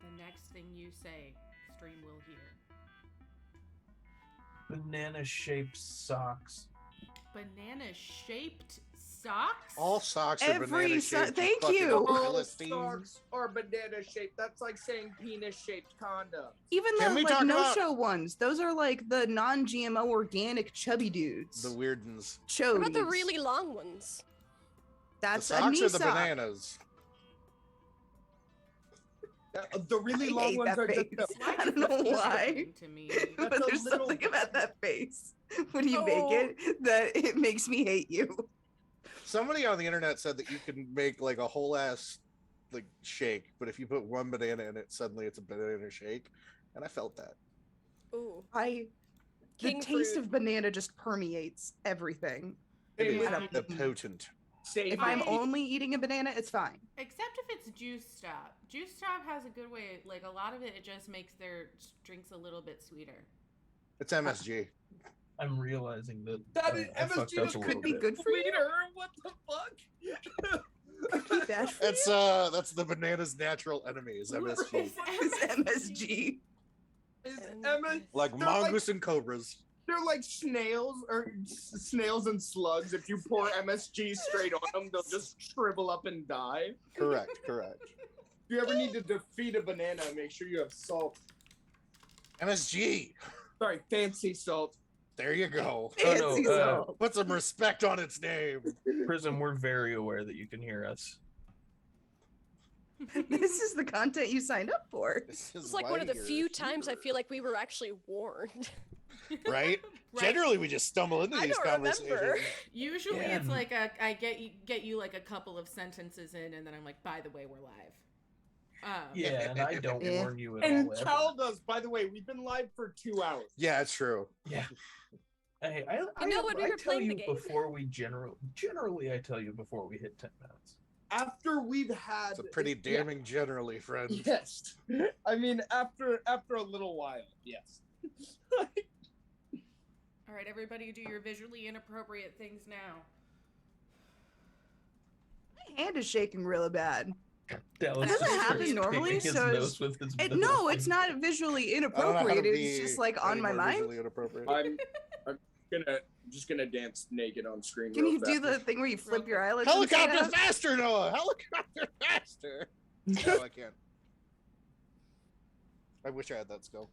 The next thing you say, stream will hear. Banana-shaped socks. Banana-shaped socks? All socks are banana-shaped. Thank you. All socks are banana-shaped. That's like saying penis-shaped condoms. Even the like no-show ones. Those are like the non-GMO organic chubby dudes. The weird ones. Chodies. What about the really long ones? That's the socks or the bananas? The really long ones are just... I don't know why. To me. But there's something about that face when you make it that it makes me hate you. Somebody on the internet said that you can make like a whole ass like shake, but if you put one banana in it, suddenly it's a banana shake. And I felt that. Ooh. The taste of banana just permeates everything. It is potent. If I'm only eating a banana, it's fine. Except if it's Juice Stop. Juice Stop has a good way, like a lot of it just makes their drinks a little bit sweeter. It's MSG. I'm realizing that MSG could be good for you. What the fuck? That's the banana's natural enemy is MSG. It's MSG. Like mongoose and cobras. They're like snails and slugs. If you pour MSG straight on them, they'll just shrivel up and die. Correct. If you ever need to defeat a banana, make sure you have salt. MSG. Sorry, fancy salt. There you go. Fancy salt. Put some respect on its name. Prism, we're very aware that you can hear us. This is the content you signed up for. It's like one of the few times I feel like we were actually warned. Right? Generally, we just stumble into these conversations. Remember. Usually, it's like I get you like a couple of sentences in, and then I'm like, by the way, we're live. Yeah, and I don't warn you at and all. And Cal does, by the way, we've been live for 2 hours. Yeah, it's true. Yeah. Hey, I tell you before we generally I tell you before we hit 10 minutes. After we've had... It's a pretty damning generally, friend. Yes. I mean, after a little while, yes. All right, everybody do your visually inappropriate things now. My hand is shaking really bad. Dallas that doesn't happen normally, so no, it's not visually inappropriate. It's just like on my mind. I'm just gonna dance naked on screen. Can you do the thing where you flip your eyelids? Helicopter faster, Noah! Helicopter faster! No, I can't. I wish I had that skill.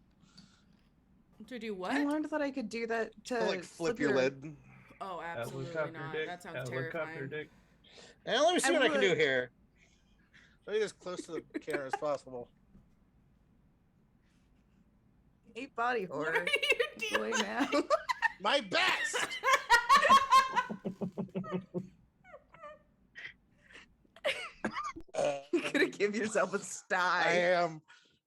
To do what? I learned that I could do that to like flip your lid. Oh, absolutely not. That sounds terrifying. And let me see what I can do here. Let me get as close to the camera as possible. Hate body horror. What are you doing now? My best! You're gonna give yourself a sty. I am.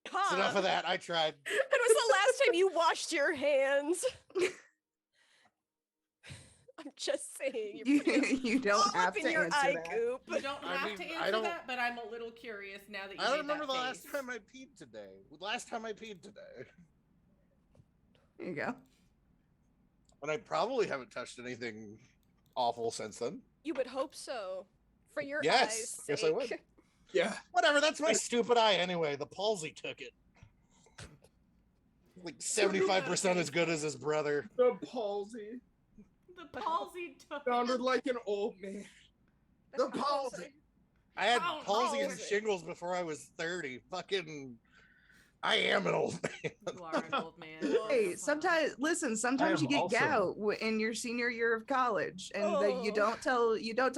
It's enough of that. I tried. When was the last time you washed your hands? I'm just saying. You don't have to your answer that. Goop. You don't have to answer that, but I'm a little curious now that you I don't made remember that the face. last time I peed today. There you go. And I probably haven't touched anything awful since then. You would hope so. For your eyes' Yes, sake. I would. Yeah. Whatever, that's my stupid eye anyway. The palsy took it. Like 75% as good as his brother. The palsy. The palsy took sounded like an old man. The palsy. I had palsy and shingles before I was 30. Fucking, I am an old man. You are an old man. Hey, sometimes you get gout in your senior year of college, and you don't tell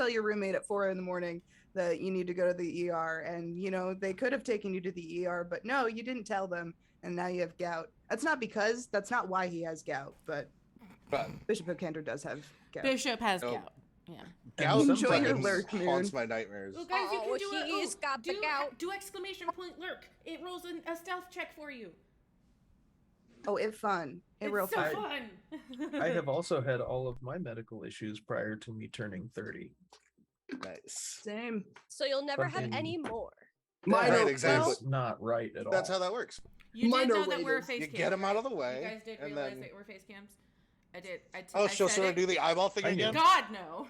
your roommate at 4 a.m. that you need to go to the ER, and they could have taken you to the ER, but no, you didn't tell them, and now you have gout. That's not why he has gout, but Bishop O'Kander does have gout. Bishop has gout. Yeah. Gout Enjoy your fucking lurk, haunts Moon. my nightmares. Well, guys, you can do he's got the gout. Do exclamation point lurk. It rolls a stealth check for you. Oh, it's fun. It's real so fun. fun. I have also had all of my medical issues prior to me turning 30. Nice. Same. So you'll never have Fucking- any more. Mine Right, are- exactly. That's not right at all. That's how that works. You Mine did are know that we're rated. face You cams. get them out of the You way. guys did and realize then... that we're face cams? I did. Oh, I she'll said sort of it. do the eyeball thing I knew. again? God, no.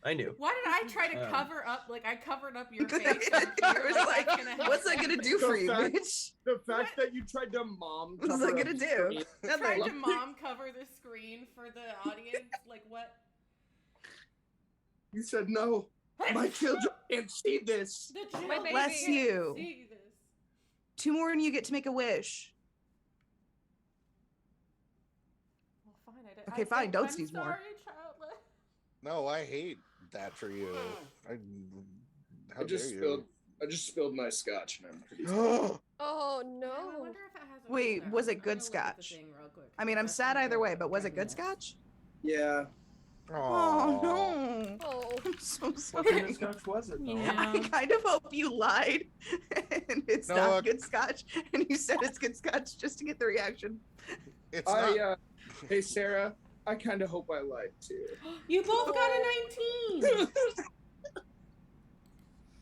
I knew. Why did I try to Um, cover up? Like, I covered up your I face. was like, what's that gonna do for you, fact- bitch? The fact that you tried to mom. What's cover that up gonna do? screen- Tried Nothing. to mom cover the screen for the audience. Like, what? You said no. My children can't see this. The My children Bless can't you. see this. 2 more and you get to make a wish. Well, fine. Okay, fine, don't I'm sneeze more. sorry, childless. No, I hate that for you. How I just dare spilled. you? I just spilled my scotch, and I'm pretty. Oh I no. wonder if it has a Wait, cooldown. was it I'm good gonna look at the scotch? thing real quick. I mean, I'm That's sad gonna either go way, but was it in good this. scotch? Yeah. Oh no. Oh. I'm so What sorry. kind of scotch was it, though? Yeah. I kind of hope you lied and it's No, not good scotch and you said it's good scotch just to get the reaction. It's not. Hey Sarah, I kind of hope I lied too. You both got a 19.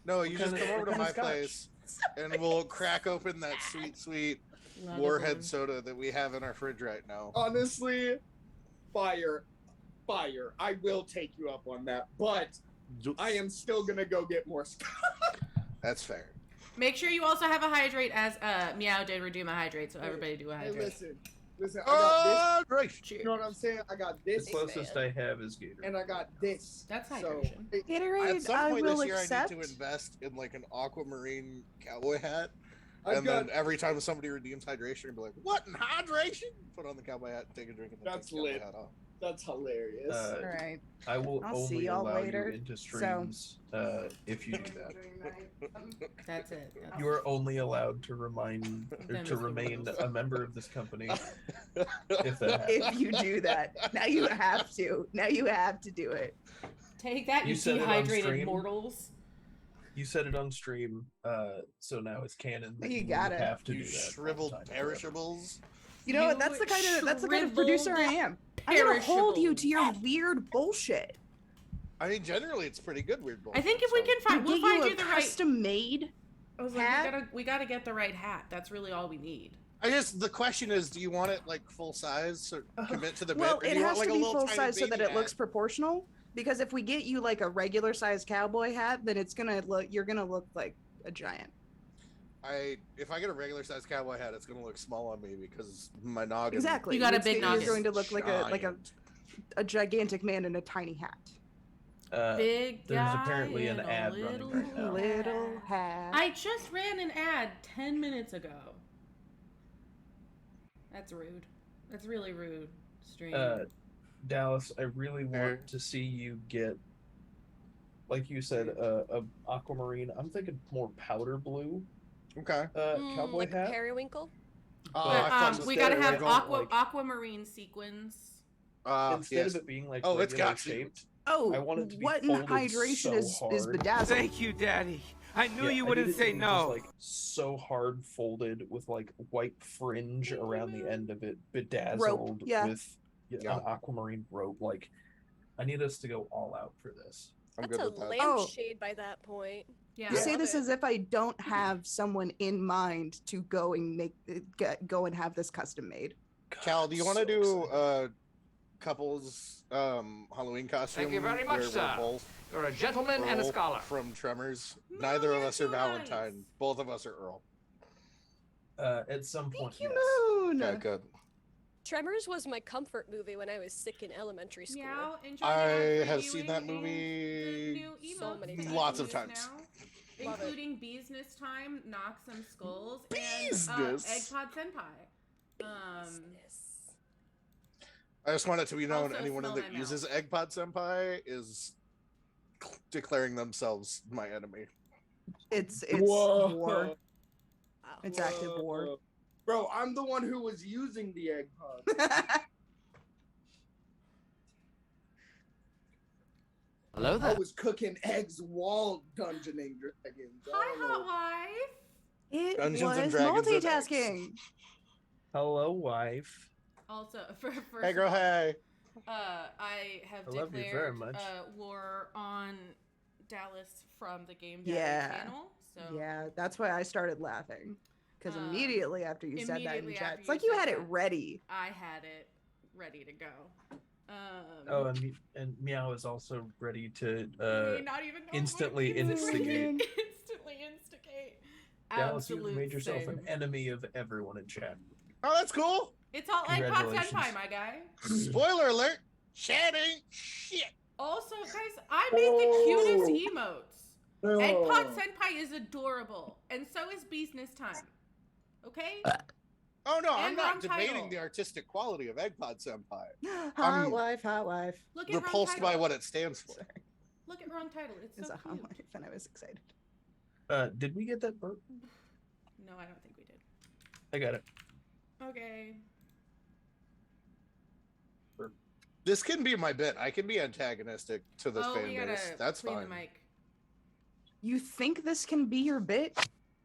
No, you just kinda- come over to what my kind of place and we'll crack open that sweet Love Warhead it. soda that we have in our fridge right now. Honestly, fire. I will take you up on that, but I am still gonna go get more scotch. That's fair. Make sure you also have a hydrate, as Meow did redeem a hydrate, so everybody do a Hey, hydrate. listen. I got Great. this. You know what I'm saying? I got The this, closest I have is Gator. and I got this. That's So, hydration. At Gatorade, some I point will this year, accept. I need to invest in like an aquamarine cowboy hat. I've And got. then every time somebody redeems hydration, I'll be like, "What in hydration?" Put on the cowboy hat, and take a drink, and then That's take the cowboy lit. hat off. That's hilarious. All right. I will I'll see only y'all allow later. you into So- streams if you do that. That's it. That's You are only allowed to Them is to the remain rules. a member of this company if that happens. If you do that, now you have to. Now you have to do it. Take that, You you said it on dehydrated stream? mortals. You said it on stream, so now it's canon. that You will got it. have to You do that all the shriveled time forever. You know what? You That's the kind of producer I am. I'm gonna hold you to your weird bullshit. I mean, generally, it's pretty good. Weird bull. I think if we can find, we'll Get find you you a the right. custom made. I was like, hat? we gotta get the right hat. That's really all we need. I guess the question is, do you want it like full size or commit to the bit? Well, or do it you has want, like, to a be little full tiny size so that baby it looks hat? proportional. Because if we get you like a regular size cowboy hat, then it's gonna look. You're gonna look like a giant. If I get a regular size cowboy hat, it's gonna look small on me because my noggin. Exactly. You got a It's- big noggin. You're going to look like Giant. a gigantic man in a tiny hat. Big there's guy apparently an in a ad running little right now. Little hat. I just ran an ad 10 minutes ago. That's rude. That's really rude. Stream. Dallas, I really want to see you get, like you said, a aquamarine. I'm thinking more powder blue. Okay. Cowboy like hat. periwinkle. I thought we instead gotta we were have going, like, aquamarine sequins. Instead yes. of it being like Oh, it's regular got you. shaped. Oh, I want it to be what in folded hydration so is hard. bedazzled? Thank you, Daddy. I knew Yeah, you I wouldn't need it to say be no. Just, like so hard folded with like white fringe around the end of it, bedazzled yeah. with an aquamarine rope. Like, I need us to go all out for this. I'm That's good a with that. lampshade by that point. Yeah. You say Love this it. as if I don't have someone in mind to go and go and have this custom made. Cal, do you want to so do excited. couples Halloween costume? Thank you very much, where we're sir. both You're a gentleman and a Earl scholar. from Tremors. No, Neither of you're us are too Valentine. nice. Both of us are Earl. At some point, Thank you, yes. Moon. Okay, good. Tremors was my comfort movie when I was sick in elementary school. Meow, enjoy I the ad have previewing seen that and movie the new so emotes many that times. Lots of use times. now, Love it. including Business Time, Knock Some Skulls, and Business. Eggpod Senpai. I just want it to be known Also anyone smell that my uses Eggpod Senpai is declaring themselves my enemy. It's Whoa. war. Wow. It's active war. Bro, I'm the one who was using the egg pod. Hello I there. was cooking eggs while dungeoning dragons. I Hi, don't know. hot wife. It Dungeons and was Dragons and multitasking. Hello, wife. Also, first Hey, girl, of all, hey. I have I love you declared very much. war on Dallas from the Game Daddy Yeah. channel. So Yeah, that's why I started laughing. Because immediately after you said that in immediately chat, after it's you like you said had it that. ready. I had it ready to go. Oh, and Meow is also ready to Not even know instantly what it means. instigate. Instantly instigate. Dallas, you've Absolute made yourself an same. enemy of everyone in chat. Oh, that's cool. It's all Egg Pot Congratulations. Senpai, my guy. Spoiler alert. Chat ain't shit. Also, guys, I made the cutest emotes. Egg Pot Oh. Senpai is adorable, and so is Business Time. Okay? Oh no, I'm And not wrong debating title. the artistic quality of Eggpod Senpai. Hot wife, hot wife. Look at wrong Repulsed title. by what it stands for. Look at wrong title. It's It's so a hot cute. wife, and I was excited. Did we get that burp? No, I don't think we did. I got it. Okay. This can be my bit. I can be antagonistic to this we fan gotta base. That's clean fine. the mic. You think this can be your bit?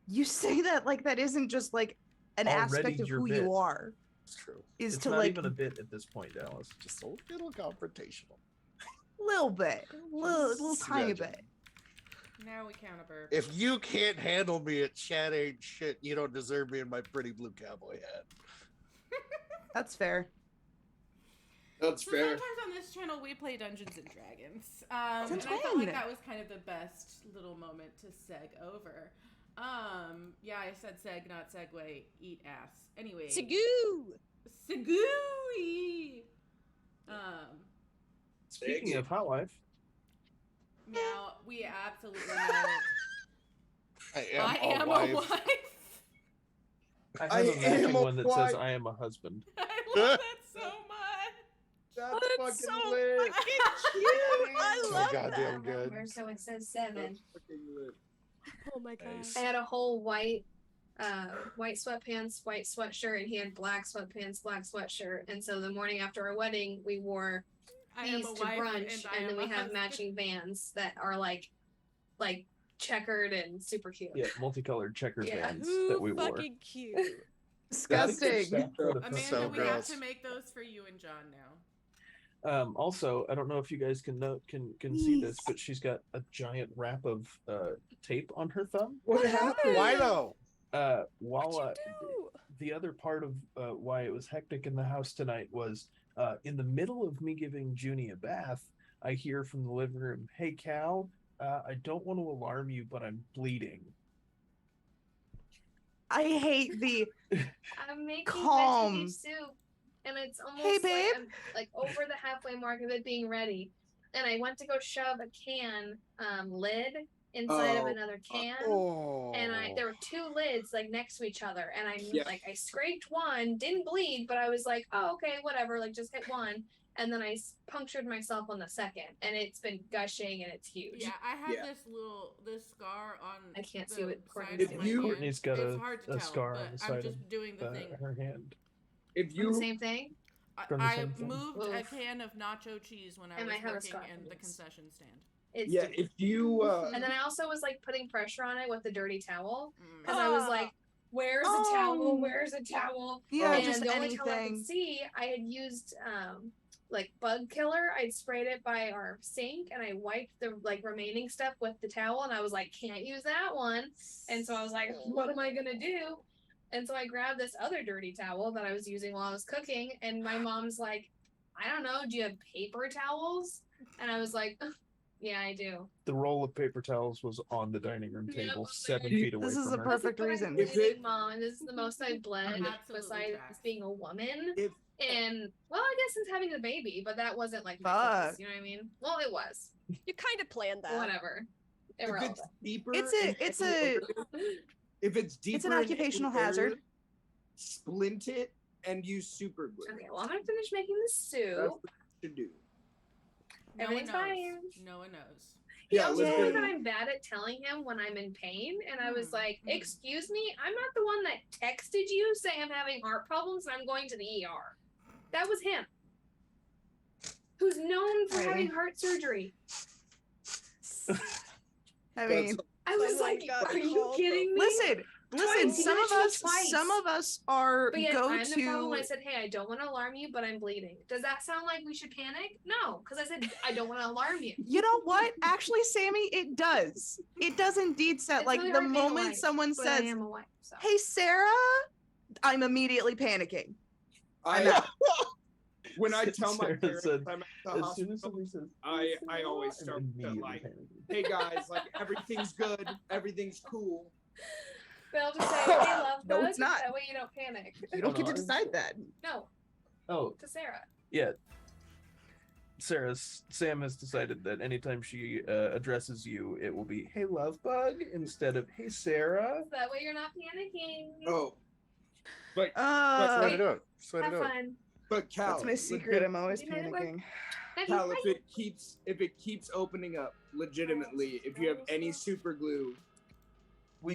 You say that like that isn't just like an Already aspect of your who bit. you are. It's true. Is It's to not like even a bit at this point, Dallas. Just a little confrontational. little bit, little tiny Smidgen. bit. Now we count a burp. If you can't handle me at chat ain't shit, you don't deserve me in my pretty blue cowboy hat. That's fair. That's So fair. sometimes on this channel we play Dungeons and Dragons, and Since I felt when? like that was kind of the best little moment to seg over. Yeah, I said seg, not segue. Eat ass. Anyway. Sigoo! Segooey. Speaking of hot wife, Now we absolutely know I I am a a wife. wife. I I have a matching am a one that wife. says I am a husband. I love that so much. That's That's fucking so lit. fucking cute! I So love goddamn that. good. So it says 7. That's fucking lit. Oh my god. Nice. I had a whole white sweatpants, white sweatshirt, and he had black sweatpants, black sweatshirt. And so the morning after our wedding, we wore I am these a to wife brunch, I and then am we a have husband. matching Vans that are like checkered and super cute. Yeah, multicolored checkered Yeah. bands Who that we wore. fucking cute. Disgusting. Amanda, So we have gross. to make those for you and John now. Also, I don't know if you guys can see this, but she's got a giant wrap of tape on her thumb. What happened? Why though? While What'd you do? the other part of why it was hectic in the house tonight was in the middle of me giving Junie a bath, I hear from the living room, "Hey Cal, I don't want to alarm you, but I'm bleeding." I hate the I'm making Calm. veggie soup, and it's almost Hey, babe. like I'm like over the halfway mark of it being ready. And I went to go shove a can lid inside of Oh. another can. Oh. And there were two lids like next to each other, and Yeah. I scraped one, didn't bleed, but I was like, oh okay, whatever, like just hit one, and then I punctured myself on the second, and it's been gushing and it's huge. Yeah, I have Yeah. this scar on. I can't the see what side Courtney's of If my you- hand. Courtney's got It's a- hard to a tell, scar but on the I'm side just of doing the thing. her hand. If From you the same thing. From the I same thing. moved a Oof. can of nacho cheese when I And was I have a working scar in from the this. concession stand. It's yeah, if you And then I also was like putting pressure on it with the dirty towel, because I Ah. was like, "Where's a Oh. towel? Where's a towel?" yeah, And just the only towel I anything. could see, I had used like bug killer. I'd sprayed it by our sink, and I wiped the remaining stuff with the towel. And I was like, "Can't use that one." And so I was like, "What am I gonna do?" And so I grabbed this other dirty towel that I was using while I was cooking, and my mom's like, "I don't know. Do you have paper towels?" And I was like, "Yeah, I do." The roll of paper towels was on the dining room Yeah, table, well, 7 this feet away is from a her. perfect This is what I'm reason. If bleeding, it- Mom, and this is the most I've bled Absolutely besides tracks. being a woman. if And well, I guess since having the baby, but that wasn't like my Fuck. focus, you know what I mean? Well, it was. You kind of planned that. Whatever. if Irrelevant. it's deeper, It's in any area- if it's deeper, an in occupational any area, hazard. Splint it and use super glue. Okay, well, I'm gonna finish making the That's soup. what you should do. No one Everything's knows. fine. No one knows. He Yeah, also let's told me do that it. I'm bad at telling him when I'm in pain, and I was Mm, like, mm. "Excuse me, I'm not the one that texted you saying I'm having heart problems and I'm going to the ER." That was him, who's known for Hey. having heart surgery. I That's- mean, I was Someone like, got "Are you called kidding me?" listen. Twice, he Some did of it to me us, twice. some of us are But yet, go I'm the problem. I to. said, "Hey, I don't want to alarm you, but I'm bleeding." Does that sound like we should panic? No, because I said I don't want to alarm you. You know what? Actually, Sammy, it does. It does indeed sound It's like really the hard being a moment wife, someone But I says, am a wife, so. "Hey, Sarah," I'm immediately panicking. I'm I out. when I tell my Sarah parents said, I'm at the as soon as hospital, somebody says, I always I'm start to immediately like, panicking. hey guys, like everything's good, everything's cool. But I'll just say, "Hey, love No, bug." it's not. That way you don't panic. You don't Oh, get no, to I decide that. No, Oh, to Sarah. yeah. Sam has decided that anytime she addresses you, it will be, "Hey, love bug," instead of, "Hey, Sarah." So that way you're not panicking. Oh, but That's the way to Uh, do it. That's the way to Have do it. fun. but Cal, that's my secret. I'm always You made it work. panicking. Cal, if it keeps opening up legitimately, if you have any super glue, We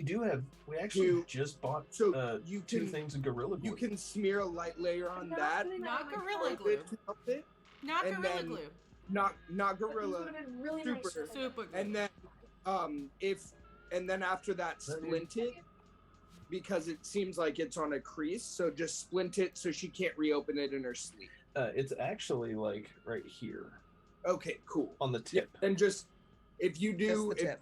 actually You- just bought so you two can things of Gorilla Glue. you can smear a light layer on Not that. putting Not on my Gorilla phone. Glue. To help it. Not And Gorilla then- Glue. Not But these gorilla. would've been really Super. nice if I Super glue. And then after that splint it because it seems like it's on a crease, so just splint it so she can't reopen it in her sleep. It's actually like right here Okay, cool. on the Yeah, tip. and just if you Just do the tip.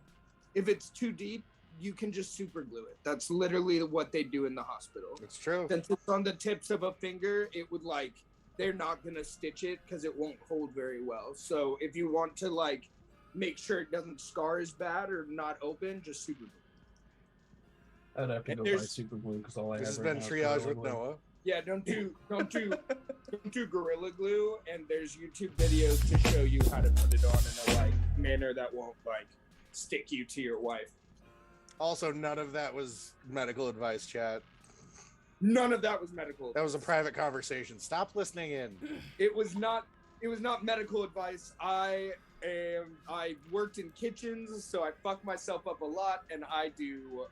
if it's too deep, you can just super glue it. That's literally what they do in the hospital. It's true. Since it's on the tips of a finger, it would like they're not gonna stitch it because it won't hold very well. So if you want to like make sure it doesn't scar as bad or not open, just super glue. I'd have to And go buy there's- super glue because all I This have has right been now is triage Gorilla with Glue. Noah. Yeah, don't do Gorilla Glue, and there's YouTube videos to show you how to put it on in a like manner that won't like stick you to your wife. Also, none of that was medical advice, chat. None of that was medical. That was a private conversation. Stop listening in. It was not medical advice. I worked in kitchens, so I fuck myself up a lot, and I do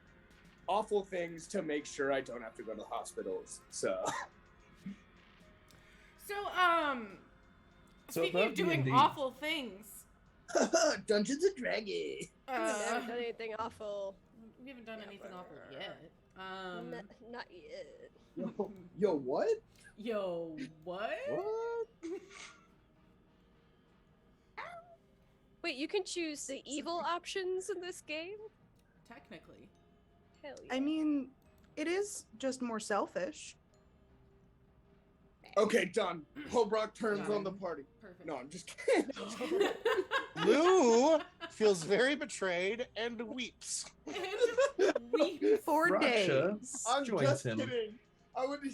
awful things to make sure I don't have to go to the hospitals. So So, So speaking of about doing D&D. awful things, Dungeons and Dragons. I haven't done anything awful. we haven't done anything awful yet. Not yet. Yo, what? Yo, what? What? Wait, you can choose the evil options in this game? Technically. Hell yeah. I mean, it is just more selfish. Okay, done. Holbrook turns on the Done. party. Perfect. No, I'm just kidding. Lou feels very betrayed and weeps. We 4 Raksha days. I'm joins just him. kidding.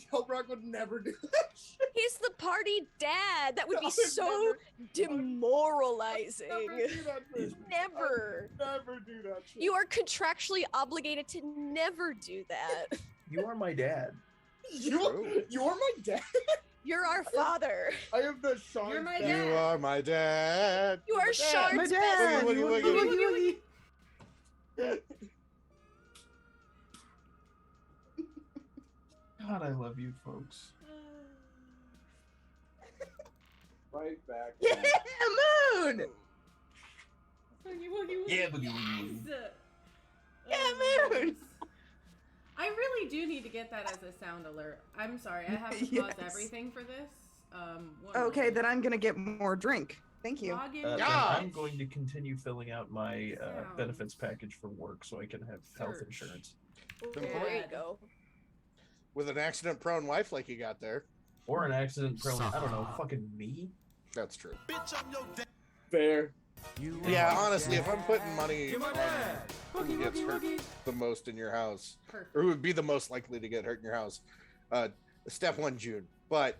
Holbrook would never do that shit. He's the party dad. That would I be would so never demoralizing. do that shit. Never. I would never do that shit. You are contractually obligated to never do that. You are my dad. You're my dad. You're our father. I have the Sean. You're my You dad. are my dad. You are My Sean's My best dad. Woogie, woogie, woogie. Woogie, woogie. God, I love you, folks. Right back. Yeah, Moon. Woogie, woogie, woogie. Yeah, boogie, woogie, woogie. Yeah, Moon. I really do need to get that as a sound alert. I'm sorry, I have to pause Yes. everything for this. One Okay, moment. then I'm gonna get more drink. Thank you. Log in. Then Yeah. I'm going to continue filling out my Sounds. benefits package for work so I can have health Search. insurance. There you go. With an accident-prone wife like you got there. Or an accident prone, I don't know, fucking me? That's true. Fair. Yeah, honestly, if I'm putting money on Woogie, who gets woogie, hurt woogie. the most in your house, Perfect. or who would be the most likely to get hurt in your house, step one, June. But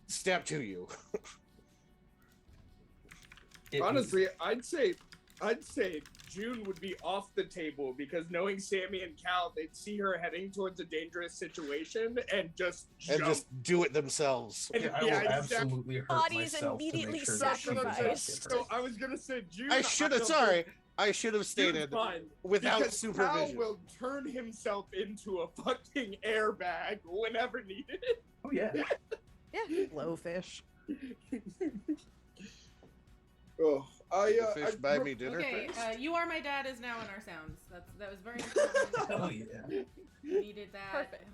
step two, you. It- Honestly, I'd say I'd say June would be off the table because knowing Sammy and Cal, they'd see her heading towards a dangerous situation and just jump. And just do it themselves. And- Yeah, I yeah, will absolutely hurt Bodies myself immediately to make sure that she does not sacrificed. get So hurt. I was gonna say June. I should have, I should have stated fine, without because supervision. Cal will turn himself into a fucking airbag whenever needed. Oh yeah. Blowfish. Oh, Fish buy me dinner Okay, first. You Are My Dad is now in our sounds. That was very important. Oh yeah. Needed that. Perfect.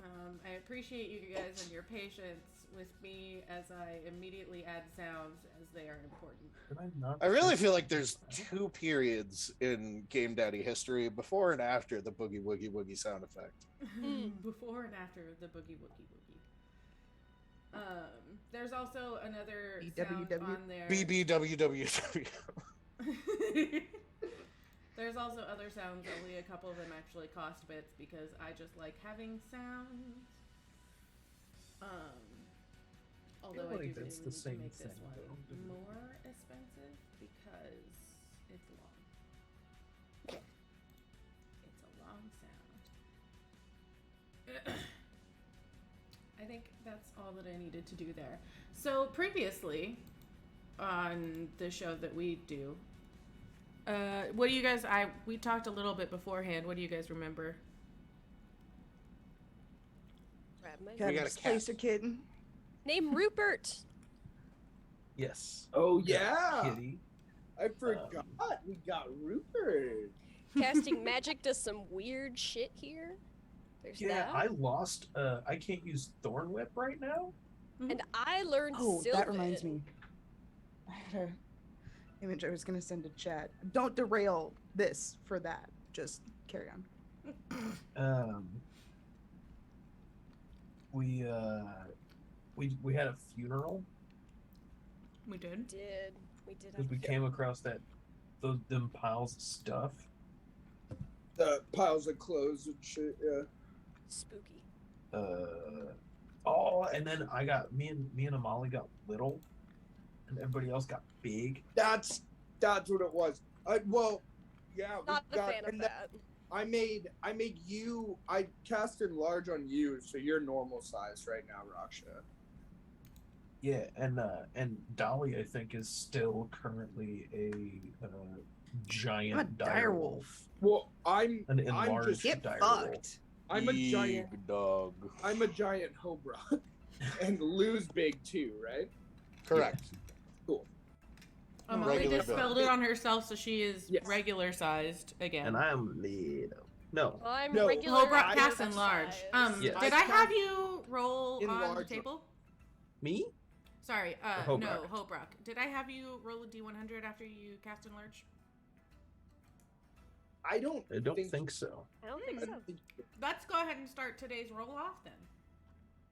I appreciate you guys and your patience with me as I immediately add sounds as they are important. Did I not I really think feel so? like there's 2 periods in Game Daddy history, before and after the boogie woogie woogie sound effect. Before and after the boogie woogie woogie. There's also another sound BWW. on there. BBWWW. There's also other sounds. Only a couple of them actually cost bits because I just like having sounds. Although I feel do like really that's the need to same make this thing, one though. more expensive because it's long. It's a long sound. I think that's all that I needed to do there. So previously on the show that we do, what do you guys? We talked a little bit beforehand. What do you guys remember? Grab my Got got a a cat. spacer kitten. Name Rupert. Yes. Oh We got yeah, Kitty. I forgot we got Rupert. Casting magic does some weird shit here. There's Yeah, that. I lost. I can't use Thorn Whip right now. And I learned Oh, Sylvan. that reminds me. I had a image I was gonna send to chat. Don't derail this for that. Just carry on. We had a funeral We did. We did. because we came across them piles of stuff. The piles of clothes and shit. Yeah. Spooky. And then me and Amali got little, and everybody else got big. That's what it was. Yeah. Not we a got, fan of and that. I made you. I cast enlarge on you, so you're normal size right now, Raksha. Yeah, and Dolly I think is still currently a giant I'm a direwolf. Well, I'm an I'm enlarged just Get direwolf. fucked. I'm a giant. Big dog. I'm a giant Hobra, and Lou's big too, right? Correct. Molly Regular just build. spelled it on herself, so she is Yes. regular sized again. And I'm little. No. Well, I'm No. regular. Hobra I'm cast size. enlarge. Yes. Did I have you roll on the Enlarge. table? Me? Sorry, Or no, Hobrock? Hobrock. Did I have you roll a D100 after you cast enlarge? I don't. I don't think so. I don't think so. Let's go ahead and start today's roll off then.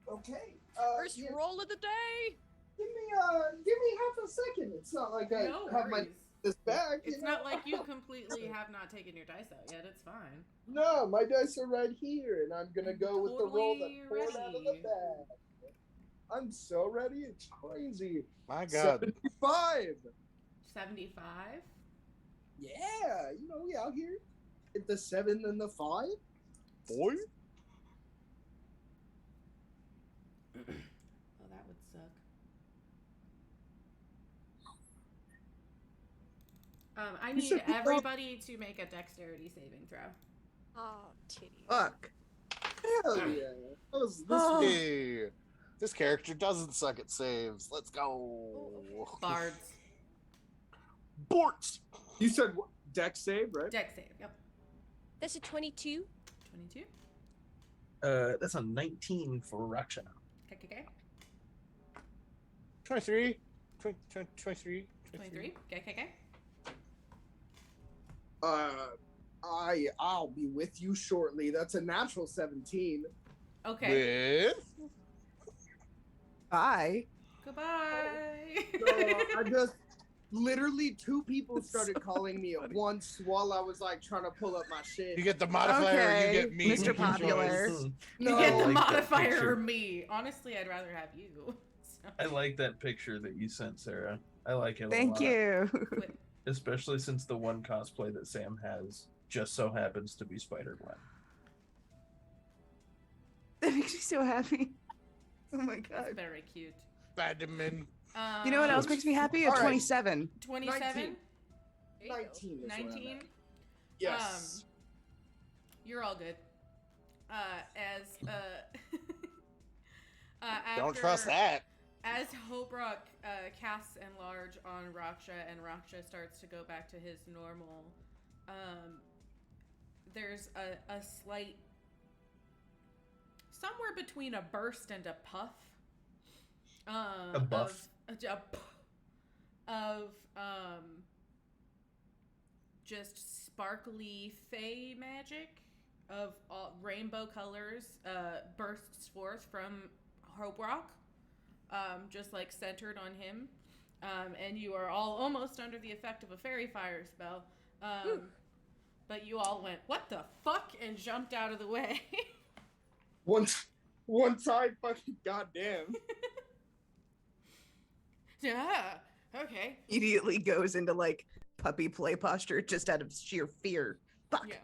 Okay. First roll of the day. Give me half a second. It's not like I No have my worries. this back. It's not like you completely have not taken your dice out yet. It's fine. No, my dice are right here, and I'm gonna go with the roll that Totally poured out of the ready. bag. I'm so ready. It's crazy. My God. 75. 75. Yeah, we out here. Hit the 7 and the 5. Boy. Oh, that would suck. I You need said- everybody to make a dexterity saving throw. Oh, titties. Fuck. Hell yeah. This Oh. Hey, this character doesn't suck at saves. Let's go. Bards. Borts. You said dex save, right? Dex save. Yep. That's a 22. 22. That's a 19 for Raksha. Okay. 23. 23. 23. Okay. I'll be with you shortly. That's a natural 17. Okay. With Bye. Goodbye. I just literally 2 people started calling me at once while I was like trying to pull up my shit. you get the modifier, Okay, you get me. Mr. Popular. You No, get the I like that modifier picture. or me. Honestly, I'd rather have you. So. I like that picture that you sent, Sarah. I like it a Thank lot. you. Especially since the one cosplay that Sam has just so happens to be Spider-Gwen. That makes me so happy. Oh my god. It's very cute. Spider-Man. You know what else makes me happy? A All right. 27. 27? 19 is 19? Yes. You're all good. Don't trust that. As Hobrock casts Enlarge on Raksha and Raksha starts to go back to his normal, there's a slight, somewhere between a burst and a puff. A buff. Of just sparkly fey magic of all rainbow colors bursts forth from Hobrock. Just like centered on him, and you are all almost under the effect of a fairy fire spell, but you all went, "What the fuck?" and jumped out of the way. Once I fucking goddamn. Yeah. Okay. Immediately goes into like puppy play posture just out of sheer fear. Fuck. Yeah.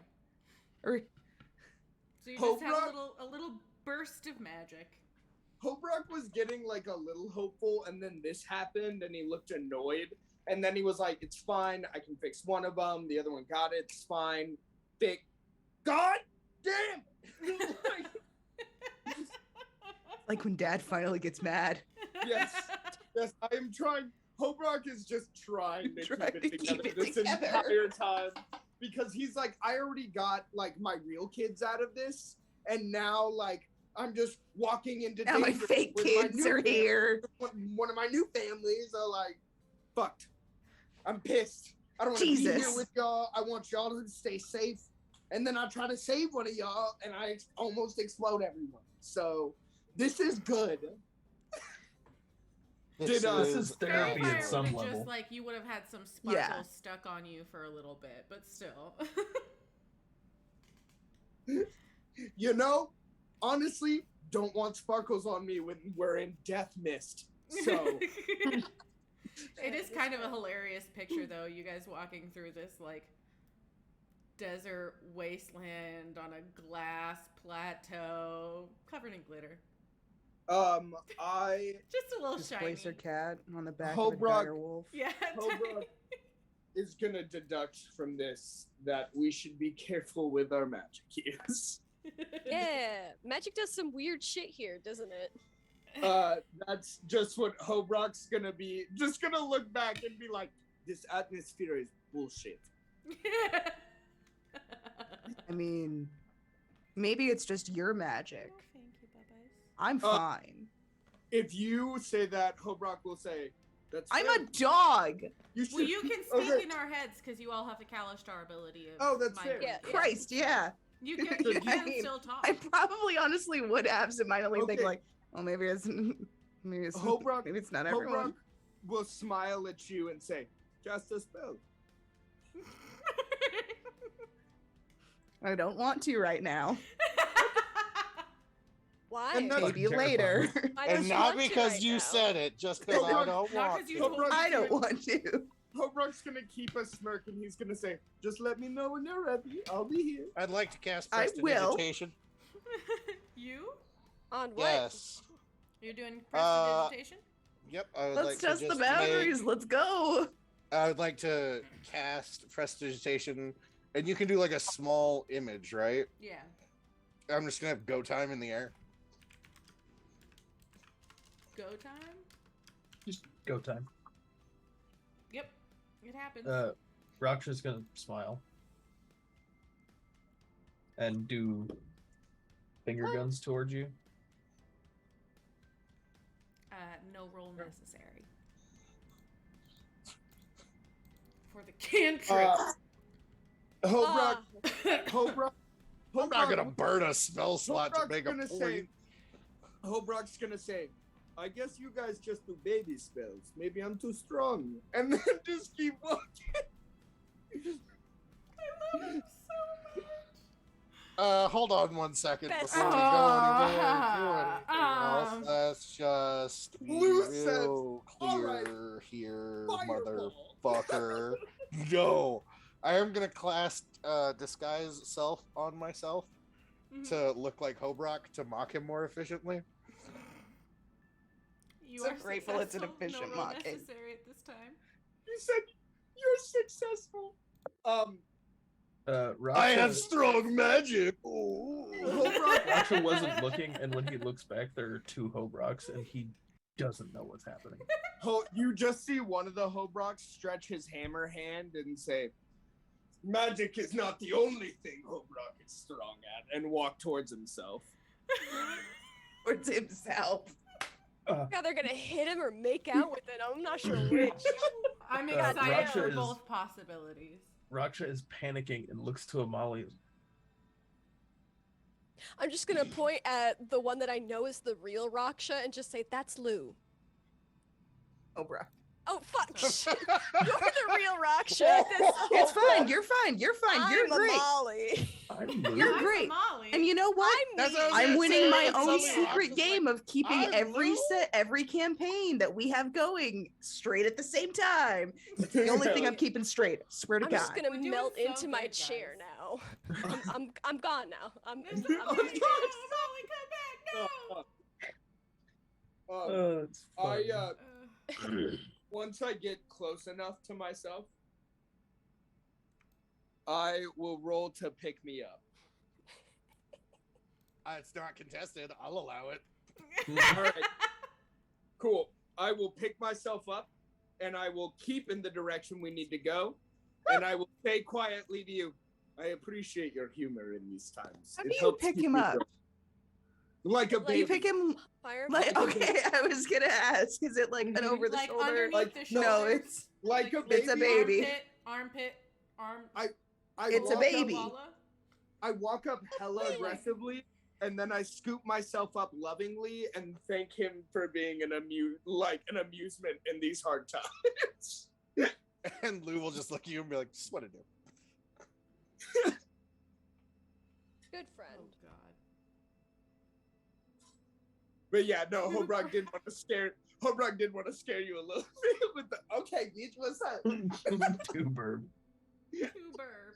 Or So you just had Hobrock? a little burst of magic. Hobrock was getting like a little hopeful, and then this happened, and he looked annoyed. And then he was like, "It's fine. I can fix one of them. The other one got it. It's fine. Fix. God damn." like when Dad finally gets mad. Yes, I am trying. Hobrock is just trying to keep it together this entire time because he's like, I already got like my real kids out of this, and now like I'm just walking into Now my danger fake with kids new are here. One of my new families are like, fucked. I'm pissed. I don't want to be Jesus. here with y'all. I want y'all to stay safe. And then I try to save one of y'all, and I almost explode everyone. So this is good. This is therapy Fairy at fire some would've level. just like you would have had some sparkles Yeah. stuck on you for a little bit, but still. You know, honestly, don't want sparkles on me when we're in death mist. So It is kind of a hilarious picture, though. You guys walking through this like desert wasteland on a glass plateau covered in glitter. I Just a little Displace her shiny. cat on the back Hobrock- of a dire wolf. Yeah. Hobrock is gonna deduct from this that we should be careful with our magic use. Yeah, magic does some weird shit here, doesn't it? That's just what Hobrock's gonna be. Just gonna look back and be like, "This atmosphere is bullshit." I mean, maybe it's just your magic. Oh, thank you, Bubba's. I'm fine. If you say that, Hobrock will say, "That's." I'm fair. a dog. You should. Well, you can speak Okay. in our heads because you all have the Kalishtar ability. Of Oh, that's mind fair. reading. Yeah. Christ, yeah. You can, So you do can you- still talk. I probably honestly would have some mindedly think Okay. like, well, maybe it's Hobrock- maybe it's not Hobrock everyone. will smile at you and say, "Cast a spell." I don't want to right now. Why? And that's- Maybe later. I And just not want to because right you now. said it, just because I Hobrock- don't Not want 'cause you to. told me I don't to. want to. Hobrock's gonna keep a smirk and he's gonna say, "Just let me know when you're ready. I'll be here." I'd like to cast I will. prestidigitation. You? On what? Yes. You're doing Uh, prestidigitation? Yep. I would Let's like test to the just boundaries. Let's go. I would like to cast prestidigitation, and you can do like a small image, right? Yeah. I'm just gonna have go time in the air. Go time? Just go time. Yep. It happens. Raksha's gonna smile and do finger guns towards you. No roll necessary. For the cantrip. Hobrock, Ah, Hobrock, I'm not gonna burn a spell slot to Hobrock's make a gonna point. say, Hobrock's gonna say, "I guess you guys just do baby spells. Maybe I'm too strong," and then just keep walking. I love it so much. Hold on one second Best before we go anywhere and do anything else. Let's just be Blue says, real "All clear right, here, Fireball." motherfucker. No, I am gonna cast disguise self on myself to look like Hobrock to mock him more efficiently. You So are grateful it's an successful. efficient no roll mocking. necessary at this time. You said you're successful. I have Raksha, strong magic. Oh. Raksha wasn't looking, and when he looks back, there are 2 Hobrocks, and he doesn't know what's happening. You just see one of the Hobrocks stretch his hammer hand and say, "Magic is not the only thing Hobrock is strong at," and walk towards himself. Towards himself. Yeah, they're gonna hit him or make out with it. I'm not sure which. I'm Raksha excited for is- both possibilities. Raksha is panicking and looks to Amali. I'm just gonna point at the one that I know is the real Raksha and just say, "That's Lou." Cobra. Oh fuck! Shit. You're the real Raksha. It's fine. You're fine. You're fine. You're I'm great. Molly. I'm Lou. You're I'm great. Molly. And you know what? That's what I was I'm gonna winning say. my It's own something secret Raksha's game like, of keeping "I'm every Lou." every campaign that we have going straight at the same time. It's the only thing I'm keeping straight. I swear to I'm God. just gonna We're doing melt so into my good, chair guys. now. I'm gone now. I'm It's good. Molly, come back! No. It's fun. Once I get close enough to myself, I will roll to pick me up. It's not contested. I'll allow it. All right. Cool. I will pick myself up, and I will keep in the direction we need to go, and I will say quietly to you, "I appreciate your humor in these times." How It do you helps pick keep him me up? grounded." Like a baby. You pick him Fire. like okay. I was gonna ask. Is it like an over the Like shoulder? underneath Like, the shoulder. No, it's like a baby. It's a baby. Armpit, arm. It's a walk baby. Koala. I walk up hella aggressively, and then I scoop myself up lovingly and thank him for being an amusement in these hard times. And Lou will just look at you and be like, "Just what to do." Good friend. Oh God. But yeah, no, Hobrock did want to scare you a little bit with the okay, bitch, what's up? 2 burb. Too burb.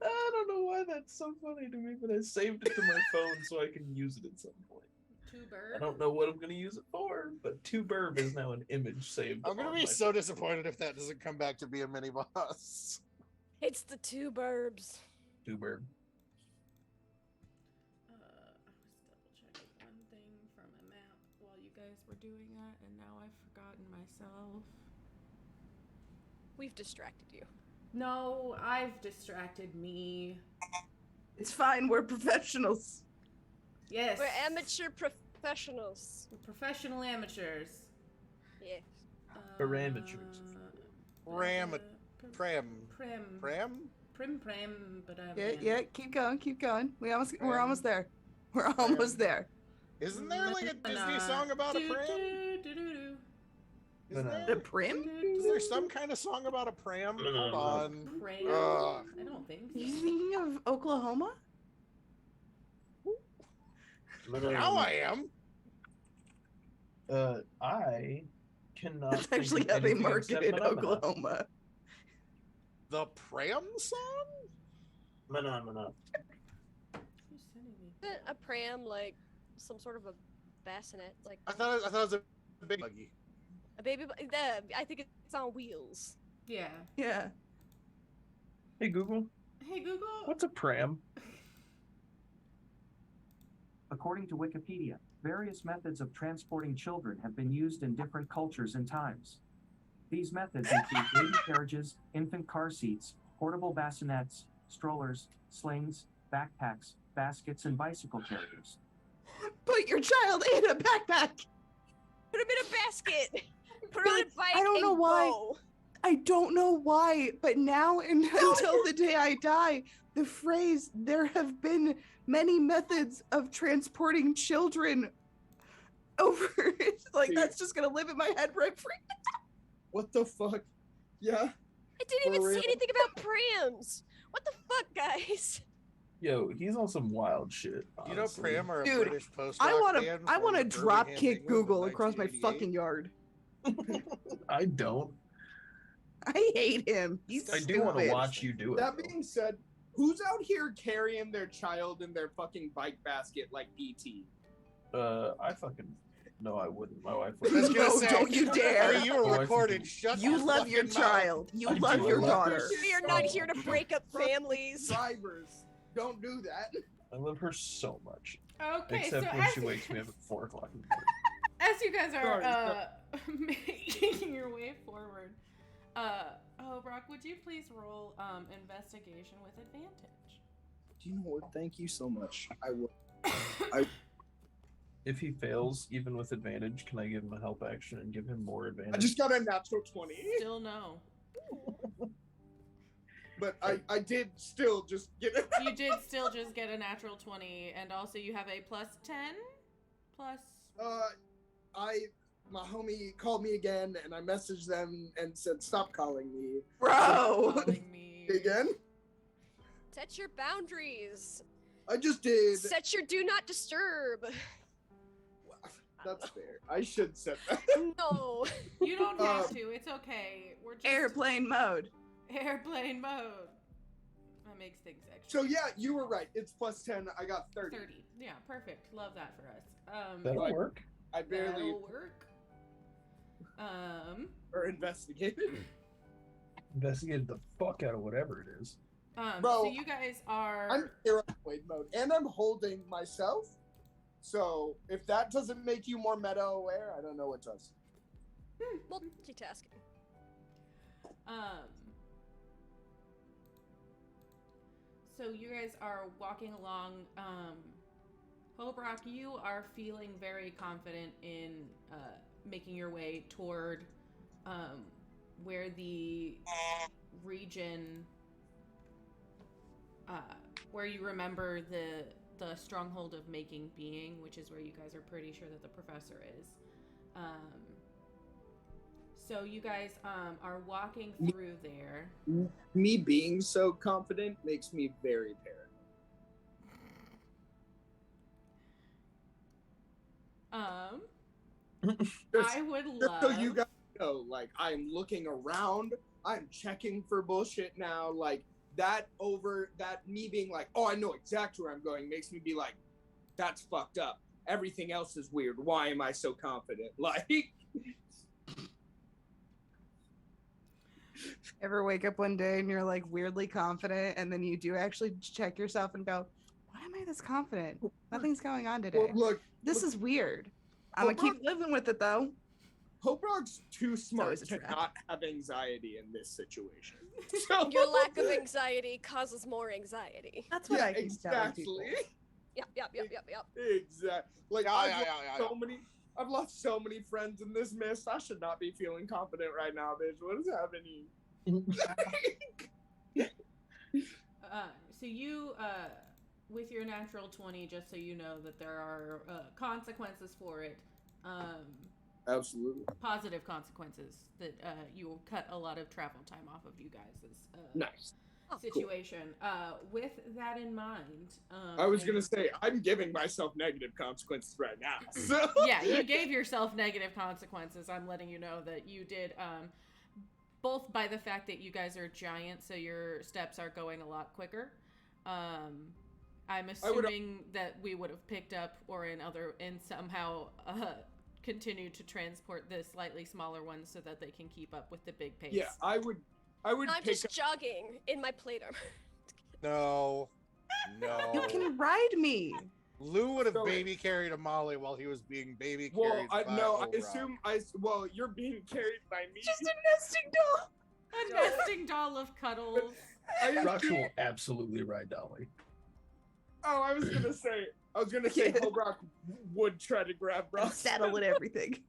I don't know why that's so funny to me, but I saved it to my phone so I can use it at some point. Too I burb. don't know what I'm going to use it for, but 2 burb is now an image saved. I'm gonna on be my so disappointed if that doesn't come back to be a mini boss. It's the 2 burbs. 2 burb. I was double checking one thing from a map while you guys were doing that, and now I've forgotten myself. We've distracted you. No, I've distracted me. It's fine. We're professionals. Yes. We're amateur professionals. We're professional amateurs. Yeah. We're amateurs. Pram. Prim. Pram? But I'm Yeah. Keep going. Keep going. We're almost there. We're almost there. Isn't there like a Disney song about a pram? Isn't A there? prim? Is there some kind of song about a pram? Hold on. Pram? Ugh. I don't think so. You thinking of Oklahoma? Now I am. I cannot. That's think actually of how they anything market except in Phenomena. Oklahoma. The pram song? Phenomena. Who's sending me? Isn't a pram like some sort of a bassinet? Like I thought it was a big buggy. a baby. I think it's on wheels. Yeah. Yeah. Hey Google, Hey Google. what's a pram? According to Wikipedia, various methods of transporting children have been used in different cultures and times. These methods include baby carriages, infant car seats, portable bassinets, strollers, slings, backpacks, baskets, and bicycle carriers. Put your child in a backpack. Put him in a basket. Put Feel on a like- bike. I don't know and why. go. I don't know why, but now and until the day I die, the phrase "there have been many methods of transporting children" over like that's just gonna live in my head rent free. What the fuck? Yeah. I didn't even For say real? anything about prams. What the fuck, guys? Yo, he's on some wild shit. You know honestly. Pram are a Dude, British post I rock want band to from drop Birmingham, kick England in Google across my 1988? fucking yard. I don't. I hate him. He's I do want to stupid. watch you do it. That though. being said, who's out here carrying their child in their fucking bike basket like E.T.? I fucking no, I wouldn't. My wife would. I was gonna No, say, don't you dare. Hey, you were My wife recorded. would- Shut You your love your fucking mouth. child. You I do, love I your love daughter. We are not here to break up families. Drivers, don't do that. I love her so much. Okay, Except so when as, she wakes me up at 4 o'clock in the morning. as you guys are Sorry, making your way forward, Brock, would you please roll investigation with advantage? Do you know what? Thank you so much. I will. If he fails, even with advantage, can I give him a help action and give him more advantage? I just got a natural 20, Still no. but I did still just get it. You did still just get a natural 20, and also you have a plus 10? Plus... My homie called me again, and I messaged them and said, "Stop calling me Bro. calling me... again." Set your boundaries. I just did. Set your do not disturb. That's fair. I should set that. No. You don't have to. It's okay. We're just... Airplane mode. Airplane mode. That makes things extra. So yeah, you were right. It's plus 10. I got 30. 30. Yeah, perfect. Love that for us. That'll Right. work. I barely That'll work. or investigated. Investigated the fuck out of whatever it is. Bro, So you guys are... I'm airplane mode, and I'm holding myself. So if that doesn't make you more meta aware, I don't know what does. Multitasking. So you guys are walking along. Hobrock, you are feeling very confident in making your way toward where the region, where you remember the stronghold of making being, which is where you guys are pretty sure that the professor is. So you guys are walking through there. Me being so confident makes me very paranoid. I would love... So you guys know, like, I'm looking around, I'm checking for bullshit now, like, me being like, oh, I know exactly where I'm going, makes me be like, that's fucked up. Everything else is weird. Why am I so confident? Like... Ever wake up one day and you're like weirdly confident, and then you do actually check yourself and go, why am I this confident? Nothing's going on today. Well, look, This is weird. I'm gonna keep living with it though. Hoperock's too smart always a to trap. not have anxiety in this situation. So, Your lack of anxiety causes more anxiety. That's what yeah, I keep telling people. exactly. Yep. Exactly. Like Yeah, I've yeah, lost yeah, so many. I've lost so many friends in this mist. I should not be feeling confident right now, bitch. What is happening? So you, with your natural 20, just so you know that there are consequences for it. Absolutely. Positive consequences that you will cut a lot of travel time off of you guys' Nice. situation. With that in mind, I was gonna say I'm giving myself negative consequences right now. So yeah, you gave yourself negative consequences. I'm letting you know that you did, both by the fact that you guys are giant, so your steps are going a lot quicker. I'm assuming that we would have picked up or somehow continue to transport the slightly smaller ones so that they can keep up with the big pace. yeah, I would I'm pick just jogging in my plate armor. No. You can ride me. Lou would have So- baby carried a Molly while he was being baby Well, carried. I by Obrock. well, you're being carried by me. Just a nesting doll. A nesting doll of cuddles. Rox will absolutely ride Dolly. Oh, I was gonna say Yeah. Hobrock would try to grab And Ross. saddle and everything.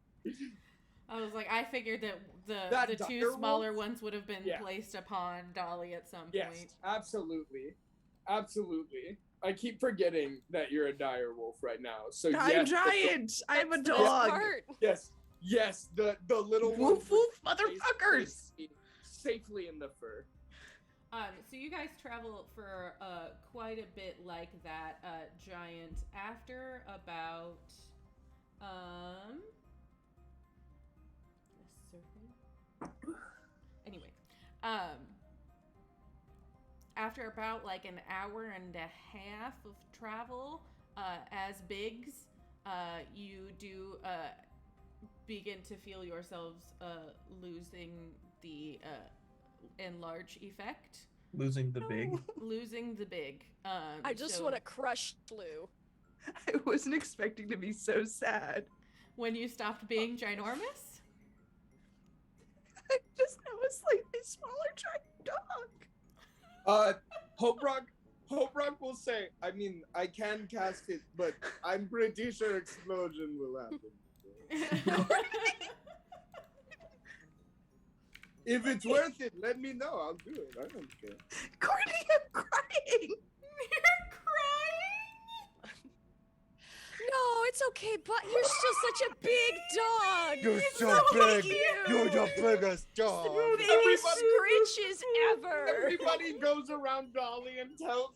I was like, I figured that That the two dire smaller wolf? ones would have been Yeah. placed upon Dolly at some Yes, point. absolutely. I keep forgetting that you're a dire wolf right now. So I'm yes, giant. I'm a That's the best dog. part. yes, the little Woof ones woof, would motherfuckers. safely in the fur. So you guys travel for quite a bit like that giant. After about After about like an hour and a half of travel, as Biggs, you do begin to feel yourselves losing the enlarge effect. Losing the big. Losing the big. I just want to crush Lou. I wasn't expecting to be so sad. When you stopped being ginormous? I was like a smaller giant dog. Hope Rock will say, I mean, I can cast it, but I'm pretty sure explosion will happen. If it's worth it, let me know. I'll do it. I don't care. Courtney, I'm crying. You're crying? No, it's okay, but you're still such a big dog. You're so Look big. at You're you. the biggest dog. Biggest scritches ever. Everybody goes around Dolly and tells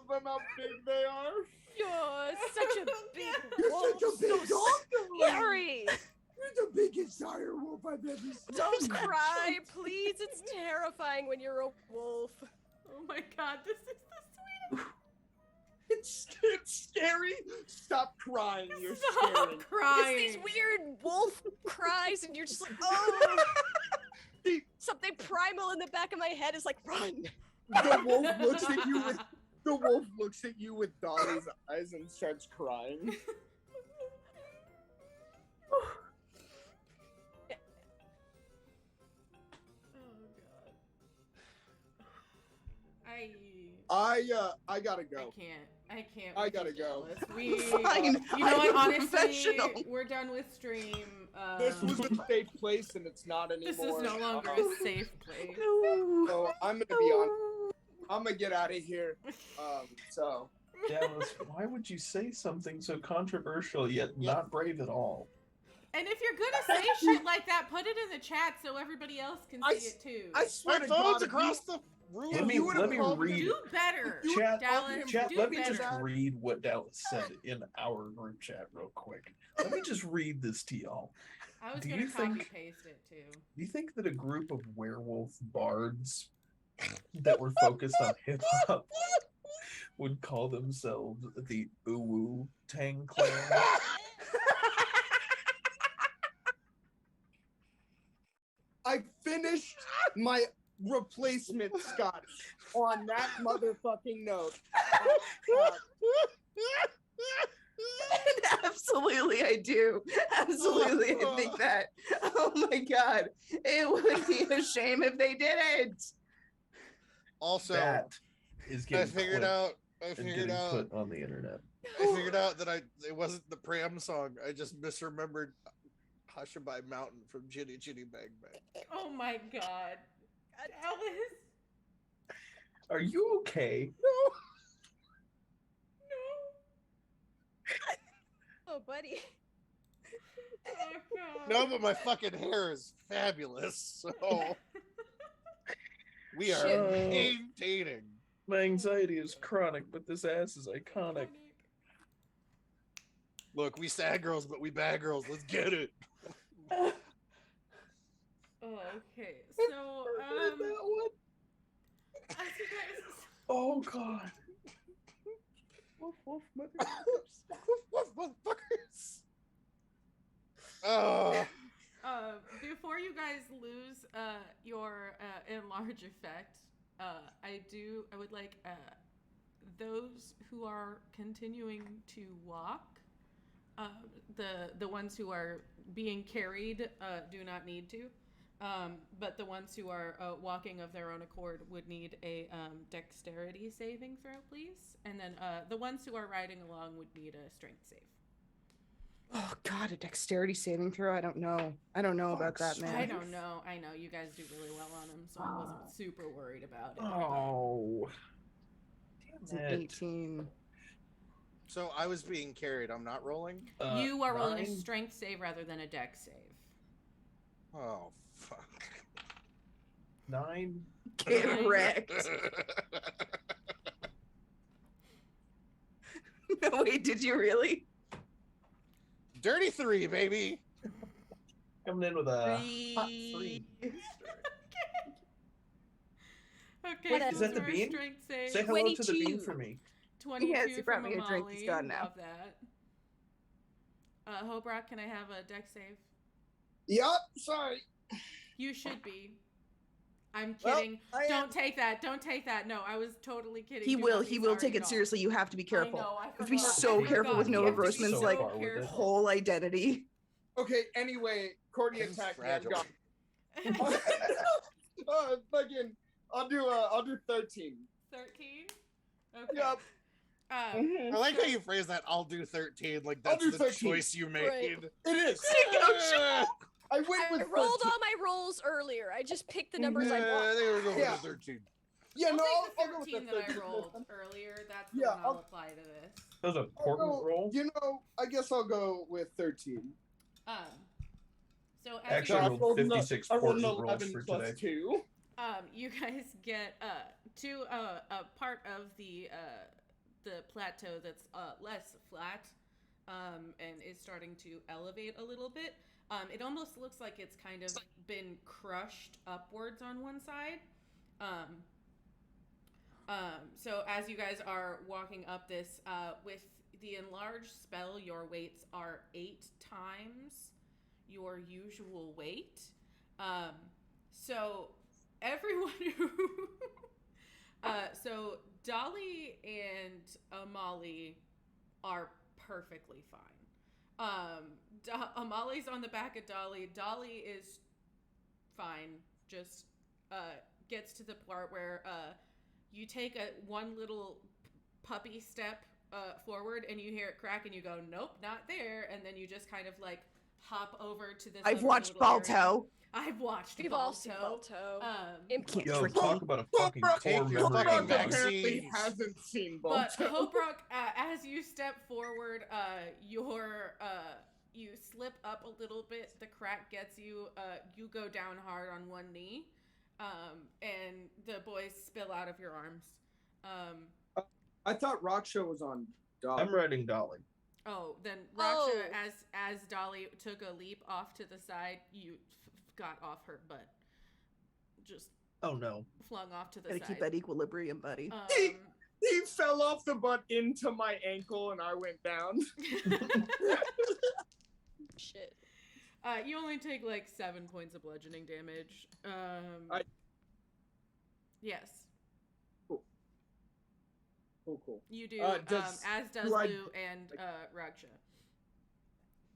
them how big they are. You're such a big You're wolf. such a big so dog. scary. You're the biggest dire wolf I've ever seen. Don't cry, please. It's terrifying when you're a wolf. Oh my god, this is the sweetest. It's scary. Stop crying. You're Stop scary. crying. It's these weird wolf cries, and you're just like, oh. Something primal in the back of my head is like, run. The wolf looks at you with Dolly's eyes and starts crying. I gotta go. I can't. I with gotta you, go. Dallas. We, Fine. you know what? I'm a Honestly, professional. we're done with stream. This was a safe place, and it's not anymore. This is no longer a safe place. No. So I'm gonna be on. I'm gonna get out of here. So. Dallas, why would you say something so controversial yet not brave at all? And if you're gonna say shit like that, put it in the chat so everybody else can see it too. I swear My to phone's God, across the room. Let me read. Do better, Chat, Dallas. chat, do let me better. just read what Dallas said in our group chat real quick. Let me just read this to y'all. I was Do gonna you copy think- paste it too. Do you think that a group of werewolf bards that were focused on hip hop would call themselves the Uwu Tang Clan? I finished my replacement scotch on that motherfucking note. Absolutely, I do. Absolutely, I think that. Oh my god, it would be a shame if they didn't. Also, That is getting I figured put on the internet. I figured out that it wasn't the Pram song. I just misremembered Hushabye Mountain from Jitty Jitty Bang Bang. Oh my god, Dallas. Are you okay? Oh, buddy. Oh god. No, but my fucking hair is fabulous. So we are Shit. maintaining. My anxiety is chronic, but this ass is iconic. Look, we sad girls, but we bad girls. Let's get it. Oh, okay, so as you guys, Oh god. Woof, woof, Motherfuckers. Oh. before you guys lose your enlarge effect, I would like those who are continuing to walk, the ones who are being carried do not need to, but the ones who are walking of their own accord would need a dexterity saving throw, please, and then the ones who are riding along would need a strength save. Oh god, a dexterity saving throw. I don't know about that, man. I don't know. I know you guys do really well on them, so I wasn't super worried about it. Oh. It's an 18. So I was being carried. I'm not rolling? You are rolling a 9? strength save rather than a dex save. Oh, fuck. 9? Get wrecked. No, wait, did you really? Dirty 3, baby. Coming in with a hot 3. Okay, What so is that the for a bean? strength save. Say hello to the bean 22. for me. 22 Yes, you brought from me a drink. He's Amali. gone now. Love that. Hobrock, can I have a deck save? Yup. Sorry. You should be. I'm Well, kidding. I am- Don't take that. Don't take that. No, I was totally kidding. He Do will. not be He will sorry take at it all. seriously. You have to be careful. I know. I You have to be forgot. so I careful with forgot. Noah You have to be Grossman's so like far with it. careful. whole identity. Okay. Anyway, Courtney He's attacked me. I'm fragile. gone. Fucking. I'll do 13. 13. Okay. Yup. I like how you phrase that. I'll do 13. Like I'll that's do the 13. choice you made. Right. It is. I went I with rolled 13. all my rolls earlier. I just picked the numbers I I want. think we're going Yeah. with 13. Yeah, I'll no, take the I'll go with 13 the that I 13. rolled earlier. That's the Yeah, one I'll apply to this. That was a I'll important go- roll. You know, I guess I'll go with 13. So as Actually, I you, rolled 56 I rolled an important rolls 11 for plus today. 2. you guys get to a part of the plateau that's less flat and is starting to elevate a little bit. It almost looks like it's kind of been crushed upwards on one side. So as you guys are walking up this, with the enlarged spell, your weights are 8 times your usual weight. So everyone who so Dolly and Amali are perfectly fine. Amali's on the back of Dolly. Dolly is fine. Just gets to the part where you take one little puppy step forward and you hear it crack and you go, nope, not there. And then you just kind of like hop over to this. I've other watched little area. Balto. I've watched We've all seen Balto. Can't Yo, trick talk about a fucking Take core your memory. fucking of vaccine. mine. Apparently hasn't seen But Balto. Hobrock, as you step forward, you slip up a little bit. The crack gets you. You go down hard on one knee, and the boys spill out of your arms. I thought Raksha was on dog. I'm riding Dolly. Oh, then Raksha, Oh. as Dolly took a leap off to the side, you got off her butt. Just Oh no. flung off to the Gotta side. keep that equilibrium, buddy. He fell off the butt into my ankle and I went down. Shit. You only take like 7 points of bludgeoning damage. Yes, Cool. you do. Does- As does do I- Lou and Raksha.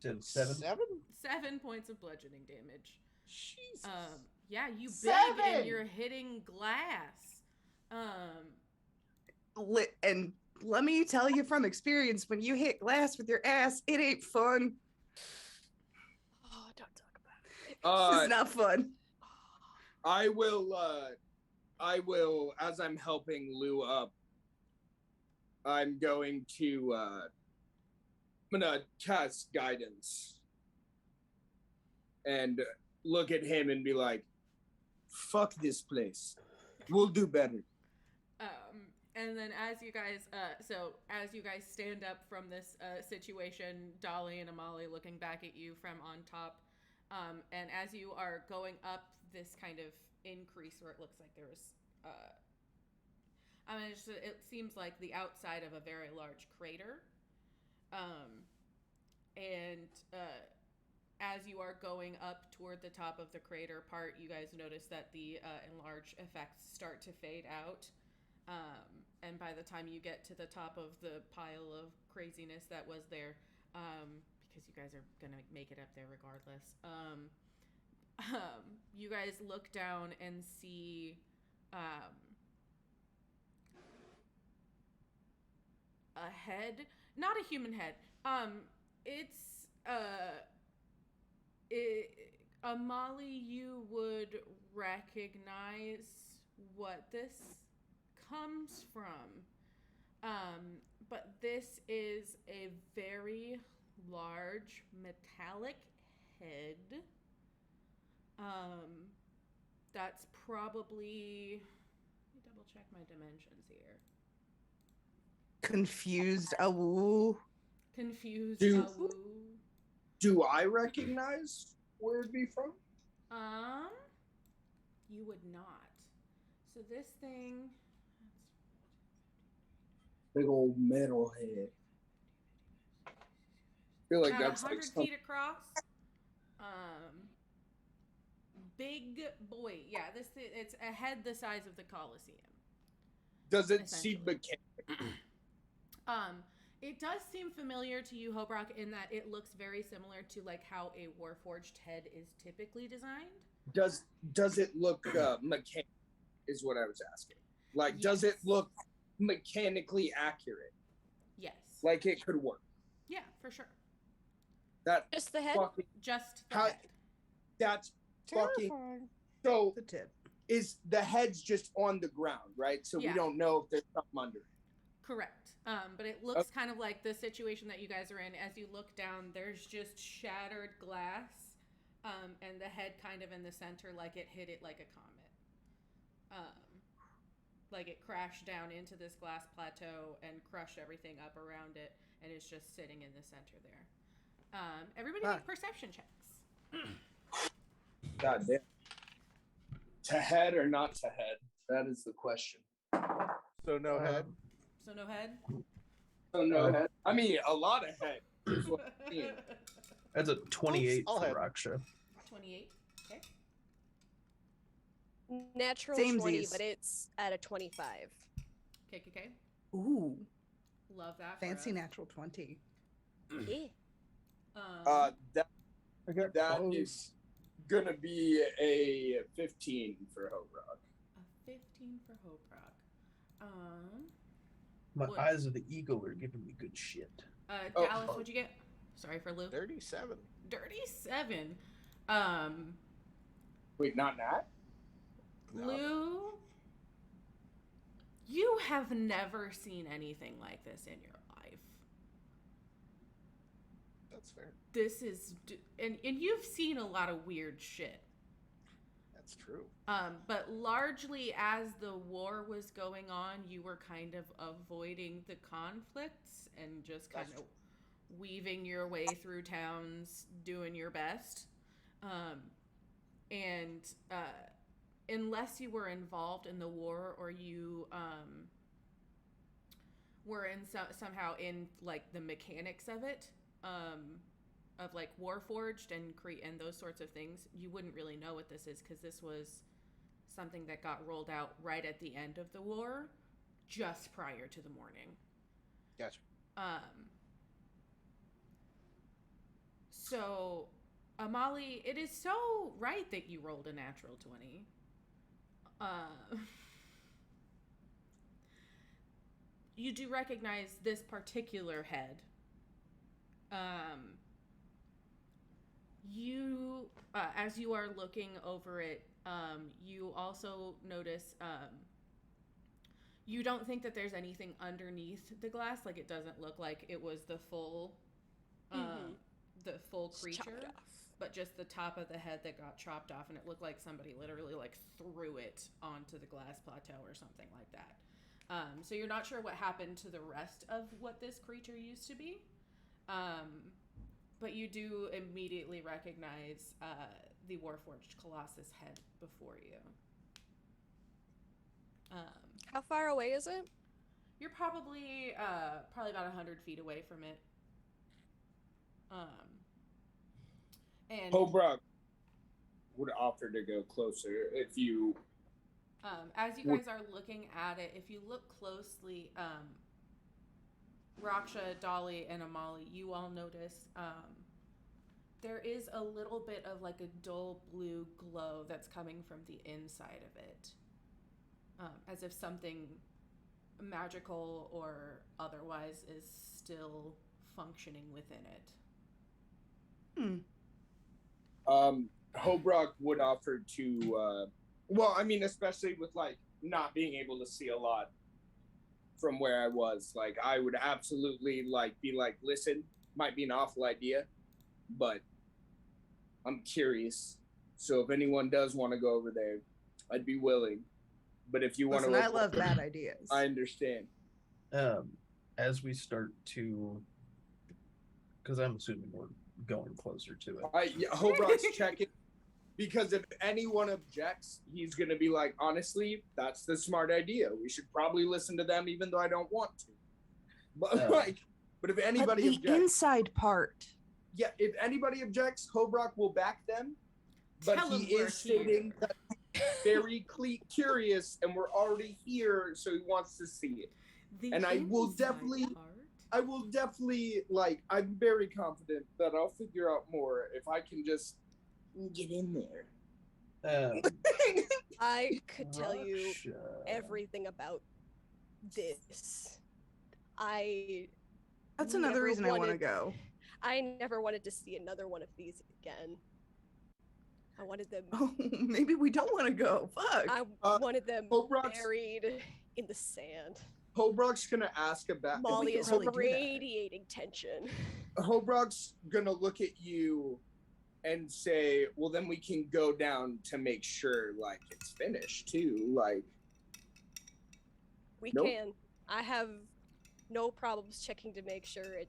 Said 7. 7 points of bludgeoning damage. Jesus. Yeah, you big 7! and you're hitting glass. And let me tell you from experience, when you hit glass with your ass, it ain't fun. Oh, don't talk about it. It's not fun. I will, as I'm helping Lou up, I'm gonna cast guidance and look at him and be like, fuck this place. We'll do better. And then as you guys, stand up from this situation, Dolly and Amali looking back at you from on top, and as you are going up this kind of increase where it looks like there was, it seems like the outside of a very large crater, and as you are going up toward the top of the crater part, you guys notice that the enlarged effects start to fade out. And by the time you get to the top of the pile of craziness that was there, because you guys are gonna make it up there regardless, you guys look down and see a head, not a human head. It's Amali, you would recognize what this comes from, but this is a very large metallic head. That's probably, let me double check my dimensions here. Confused awoo. Confused. Do- Awoo. Do I recognize where it'd be from? You would not. So this thing. Big old metal head. I feel like About that's 100 like some, feet across. Big boy. Yeah, it's a head the size of the Colosseum. does it seem mechanical? It does seem familiar to you, Hobrock, in that it looks very similar to like how a warforged head is typically designed. Does it look mechanical? Is what I was asking. Like, does it Yes. look mechanically accurate? Yes. Like it could work. Yeah, for sure. That Just the head? fucking, Just the how, head. that's fucking. Terrifying. So The tip. is the head's just on the ground, right? So Yeah. we don't know if there's something under it. Correct. But it looks kind of like the situation that you guys are in. As you look down, there's just shattered glass, and the head kind of in the center, like it hit it like a comet. Like it crashed down into this glass plateau and crushed everything up around it, and it's just sitting in the center there. Everybody make perception checks. God damn. To head or not to head? That is the question. So no head. So no head? So no head. I mean, a lot of head. Is what I mean. That's a 28 I'll for have- Raksha. 28. Okay. Natural 20, Samesies. but it's at a 25. Okay. Ooh, Love that. For fancy us. natural 20. Yeah. That I got That close. is gonna be a 15 for Hobrock. A 15 for Hobrock. My what- eyes of the eagle are giving me good shit. Oh, Dallas, oh. what'd you get? Sorry for Lou. 37. Dirty 7. Wait, not Nat? No. Lou, you have never seen anything like this in your life. That's fair. This is, and you've seen a lot of weird shit. That's true. But largely as the war was going on, you were kind of avoiding the conflicts and just kind of weaving your way through towns, doing your best. Unless you were involved in the war or you were in somehow in like the mechanics of it, of like Warforged and those sorts of things, you wouldn't really know what this is because this was something that got rolled out right at the end of the war, just prior to the morning. Gotcha. So, Amali, it is so right that you rolled a natural 20. You do recognize this particular head. You, as you are looking over it, you also notice, you don't think that there's anything underneath the glass. Like it doesn't look like it was the full, the full creature, Chopped off. but just the top of the head that got chopped off, and it looked like somebody literally like threw it onto the glass plateau or something like that. So you're not sure what happened to the rest of what this creature used to be. But you do immediately recognize the Warforged Colossus head before you. How far away is it? You're probably about 100 feet away from it. And Hobrock would offer to go closer if you. as you guys are looking at it, if you look closely, Raksha, Dolly, and Amali, you all notice there is a little bit of like a dull blue glow that's coming from the inside of it, as if something magical or otherwise is still functioning within it. Hobrock would offer to. Well, I mean, especially with like not being able to see a lot from where I was, like I would absolutely like be like, listen, might be an awful idea, but I'm curious. So if anyone does want to go over there, I'd be willing. But if you want Listen, to, I love bad ideas. I understand. As we start to, because I'm assuming we're going closer to it. Hobrock's checking. Because if anyone objects, he's gonna be like, honestly, that's the smart idea. We should probably listen to them, even though I don't want to. But but if anybody the objects, inside part. yeah, if anybody objects, Hobrock will back them. But Tell him he we're is stating that he's very curious, and we're already here, so he wants to see it. And I will definitely, like, I'm very confident that I'll figure out more if I can just get in there. I could tell you Russia. everything about this. That's another never reason I want to wanted- go. I never wanted to see another one of these again. I wanted them. Oh, maybe we don't want to go. Fuck. I wanted them Hobrock's- buried in the sand. Hobrock's gonna ask about. Molly is really do that. radiating tension. Hobrock's gonna look at you and say, "Well, then we can go down to make sure, like, it's finished too." Like, We Nope. can. I have no problems checking to make sure it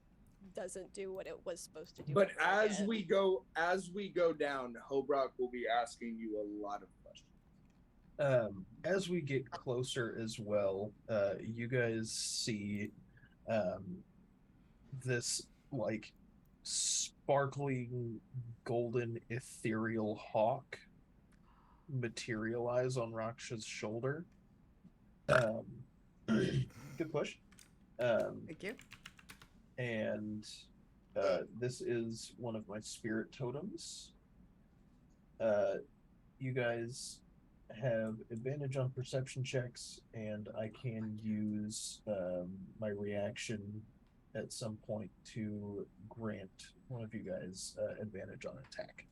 doesn't do what it was supposed to do. but ever as again. we go down, Hobrock will be asking you a lot of questions. As we get closer as well, you guys see this like sparkling golden ethereal hawk materialize on Raksha's shoulder. Good push. Thank you. And this is one of my spirit totems. You guys have advantage on perception checks, and I can use my reaction at some point to grant one of you guys advantage on attack.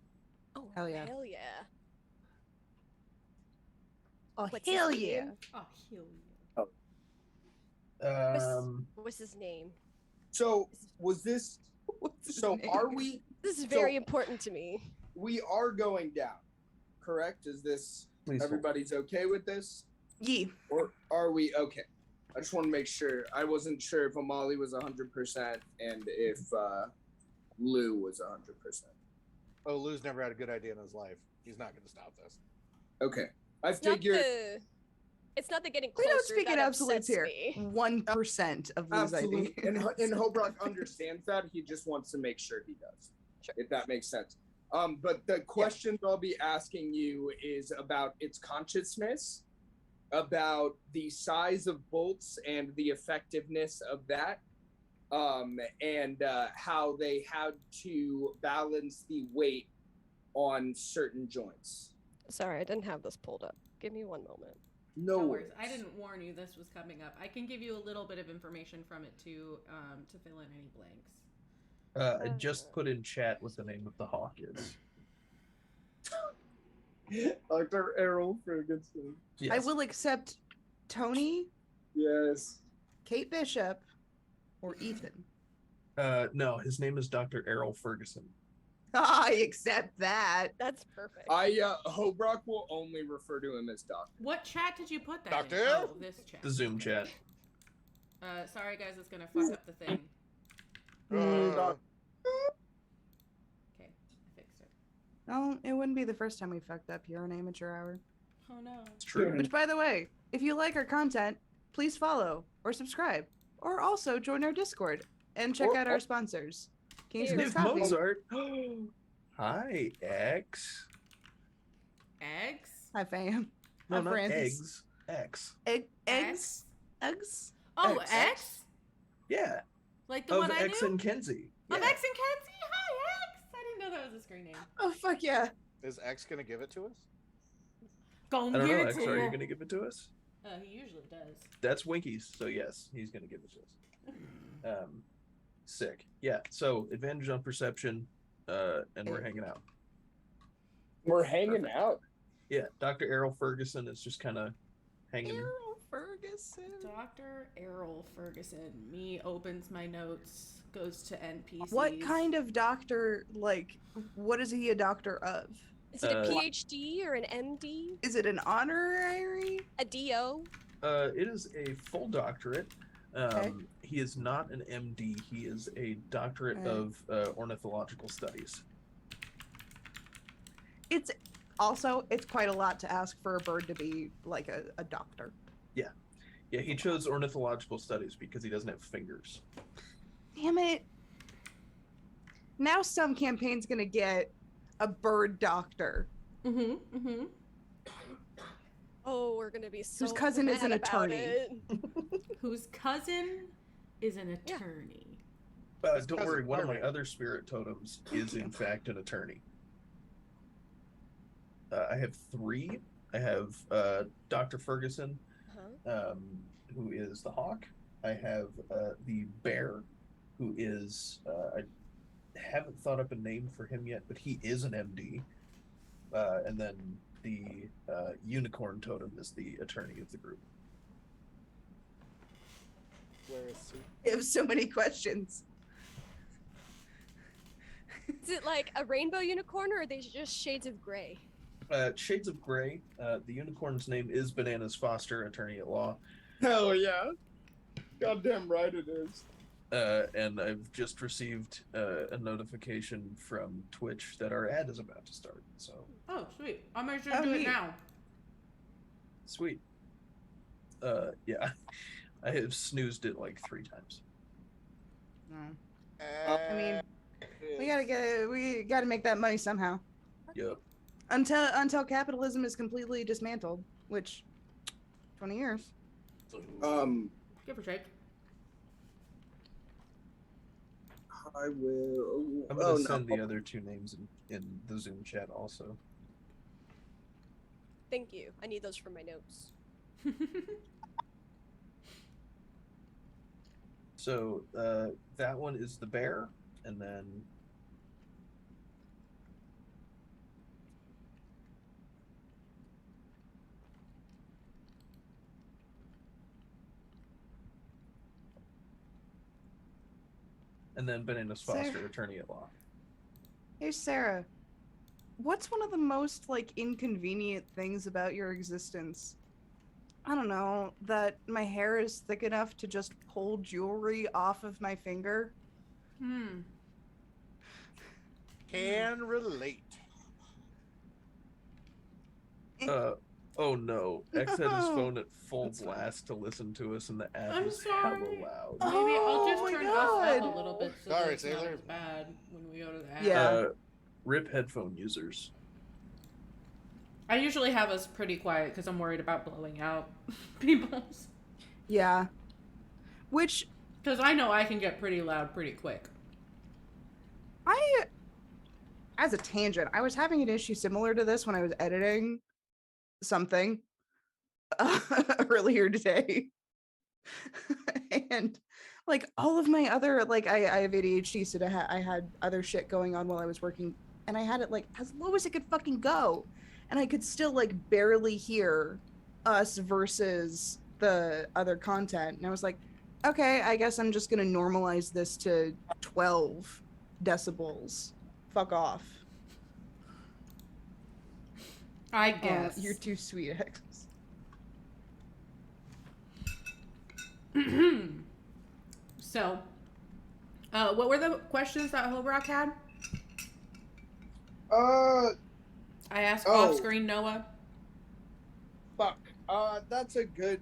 Oh, Hell yeah. Hell yeah. Oh, What's his hell name? yeah. Oh, hell What's his name? So was this? What's his So name? are we? This is very important to me. We are going down, correct? Is this Please hold. everybody's okay with this, Yee. or are we okay? I just want to make sure. I wasn't sure if Amali was 100% and if Lou was 100%. Oh, Lou's never had a good idea in his life. He's not going to stop this. Okay, I It's not figured. it's not the getting We closer. don't speak in that absolutes upsets here. me. 1% of Lou's Absolutely, ideas. and Hobrock understands that. He just wants to make sure he does, Sure. if that makes sense. But the question I'll be asking you is about its consciousness, about the size of bolts and the effectiveness of that, and how they had to balance the weight on certain joints. Sorry, I didn't have this pulled up. Give me one moment. No No worries. worries. I didn't warn you this was coming up. I can give you a little bit of information from it to fill in any blanks. I just put in chat what the name of the hawk is. Dr. Errol Ferguson. Yes. I will accept Tony, Yes. Kate Bishop, or Ethan. No, his name is Dr. Errol Ferguson. I accept that. That's perfect. Hobrock will only refer to him as Doctor. What chat did you put that Doctor? in? Oh, this chat. The Zoom chat. Sorry guys, it's gonna fuck up the thing. Uh, Okay, I fixed it. No, it wouldn't be the first time we fucked up here on Amateur Hour. Oh no. It's true. Which, by the way, if you like our content, please follow or subscribe, or also join our Discord and check Or- out our sponsors. King's Here. Smith Nick Coffee. Mozart. Hi, X. Eggs? Hi, fam. No, Hi, not Francis. eggs. X. Eggs? Eggs? Oh, X. X? Yeah. Like the Of one I X knew? and Kenzie. Of Yeah. X and Kenzie? Hi, X! I didn't know that was a screen name. Oh, fuck yeah. is X going to give it to us? Go I don't give know, it X. to Are you you. going to give it to us? He usually does. That's Winky's, so yes, he's going to give it to us. Sick. Yeah, so advantage on perception, and we're hanging out. We're hanging Perfect. out. Yeah, Dr. Errol Ferguson is just kind of hanging. Errol Ferguson. Dr. Errol Ferguson. Me opens my notes, goes to NPCs. What kind of doctor, like, what is he a doctor of? Is it a Uh, PhD or an MD? Is it an honorary? A DO? It is a full doctorate. Okay. He is not an MD. He is a doctorate Okay. of ornithological studies. It's Also, it's quite a lot to ask for a bird to be like a doctor. Yeah, he chose ornithological studies because he doesn't have fingers. Damn it. Now some campaign's gonna get a bird doctor Oh, we're gonna be so whose cousin is mad an about attorney. it. Whose cousin is an attorney. Don't worry, one of my other spirit totems is in fact an attorney. I have 3. I have Dr. Ferguson, who is the hawk. I have the bear, who is I haven't thought up a name for him yet, but he is an MD. And then the unicorn totem is the attorney of the group. Where is he? I have so many questions. Is it like a rainbow unicorn, or are they just shades of gray? Shades of Gray. The unicorn's name is Bananas Foster, attorney at law. Hell yeah. Goddamn right it is. And I've just received a notification from Twitch that our ad is about to start. So Oh, sweet. I'm going to do it now. sweet. Yeah, I have snoozed it like 3 times. I mean, we gotta make that money somehow. Yep. Until capitalism is completely dismantled, which 20 years. Give or take. I will. I'm gonna send the other 2 names in the Zoom chat also. Thank you. I need those for my notes. So that one is the bear, and then Bananas Foster, Sarah. attorney at law. Hey Sarah, what's one of the most like inconvenient things about your existence? I don't know, that my hair is thick enough to just pull jewelry off of my finger. Can relate. Oh no, X had his phone at full blast to listen to us, and the ad I'm was sorry. hella loud. Maybe I'll just Oh my turn us God. up a little bit so Sorry, that it's not Sailor. as bad when we go to the ad. Yeah. Rip headphone users. I usually have us pretty quiet because I'm worried about blowing out people's. Yeah. Which Because I know I can get pretty loud pretty quick. as a tangent, I was having an issue similar to this when I was editing something earlier today. And like all of my other, like I have ADHD, so I had other shit going on while I was working, and I had it like as low as it could fucking go. And I could still like barely hear us versus the other content. And I was like, okay, I guess I'm just gonna normalize this to 12 decibels. Fuck off. I guess. You're too sweet, X. So, what were the questions that Hobrock had? I asked off screen Noah. Fuck. That's a great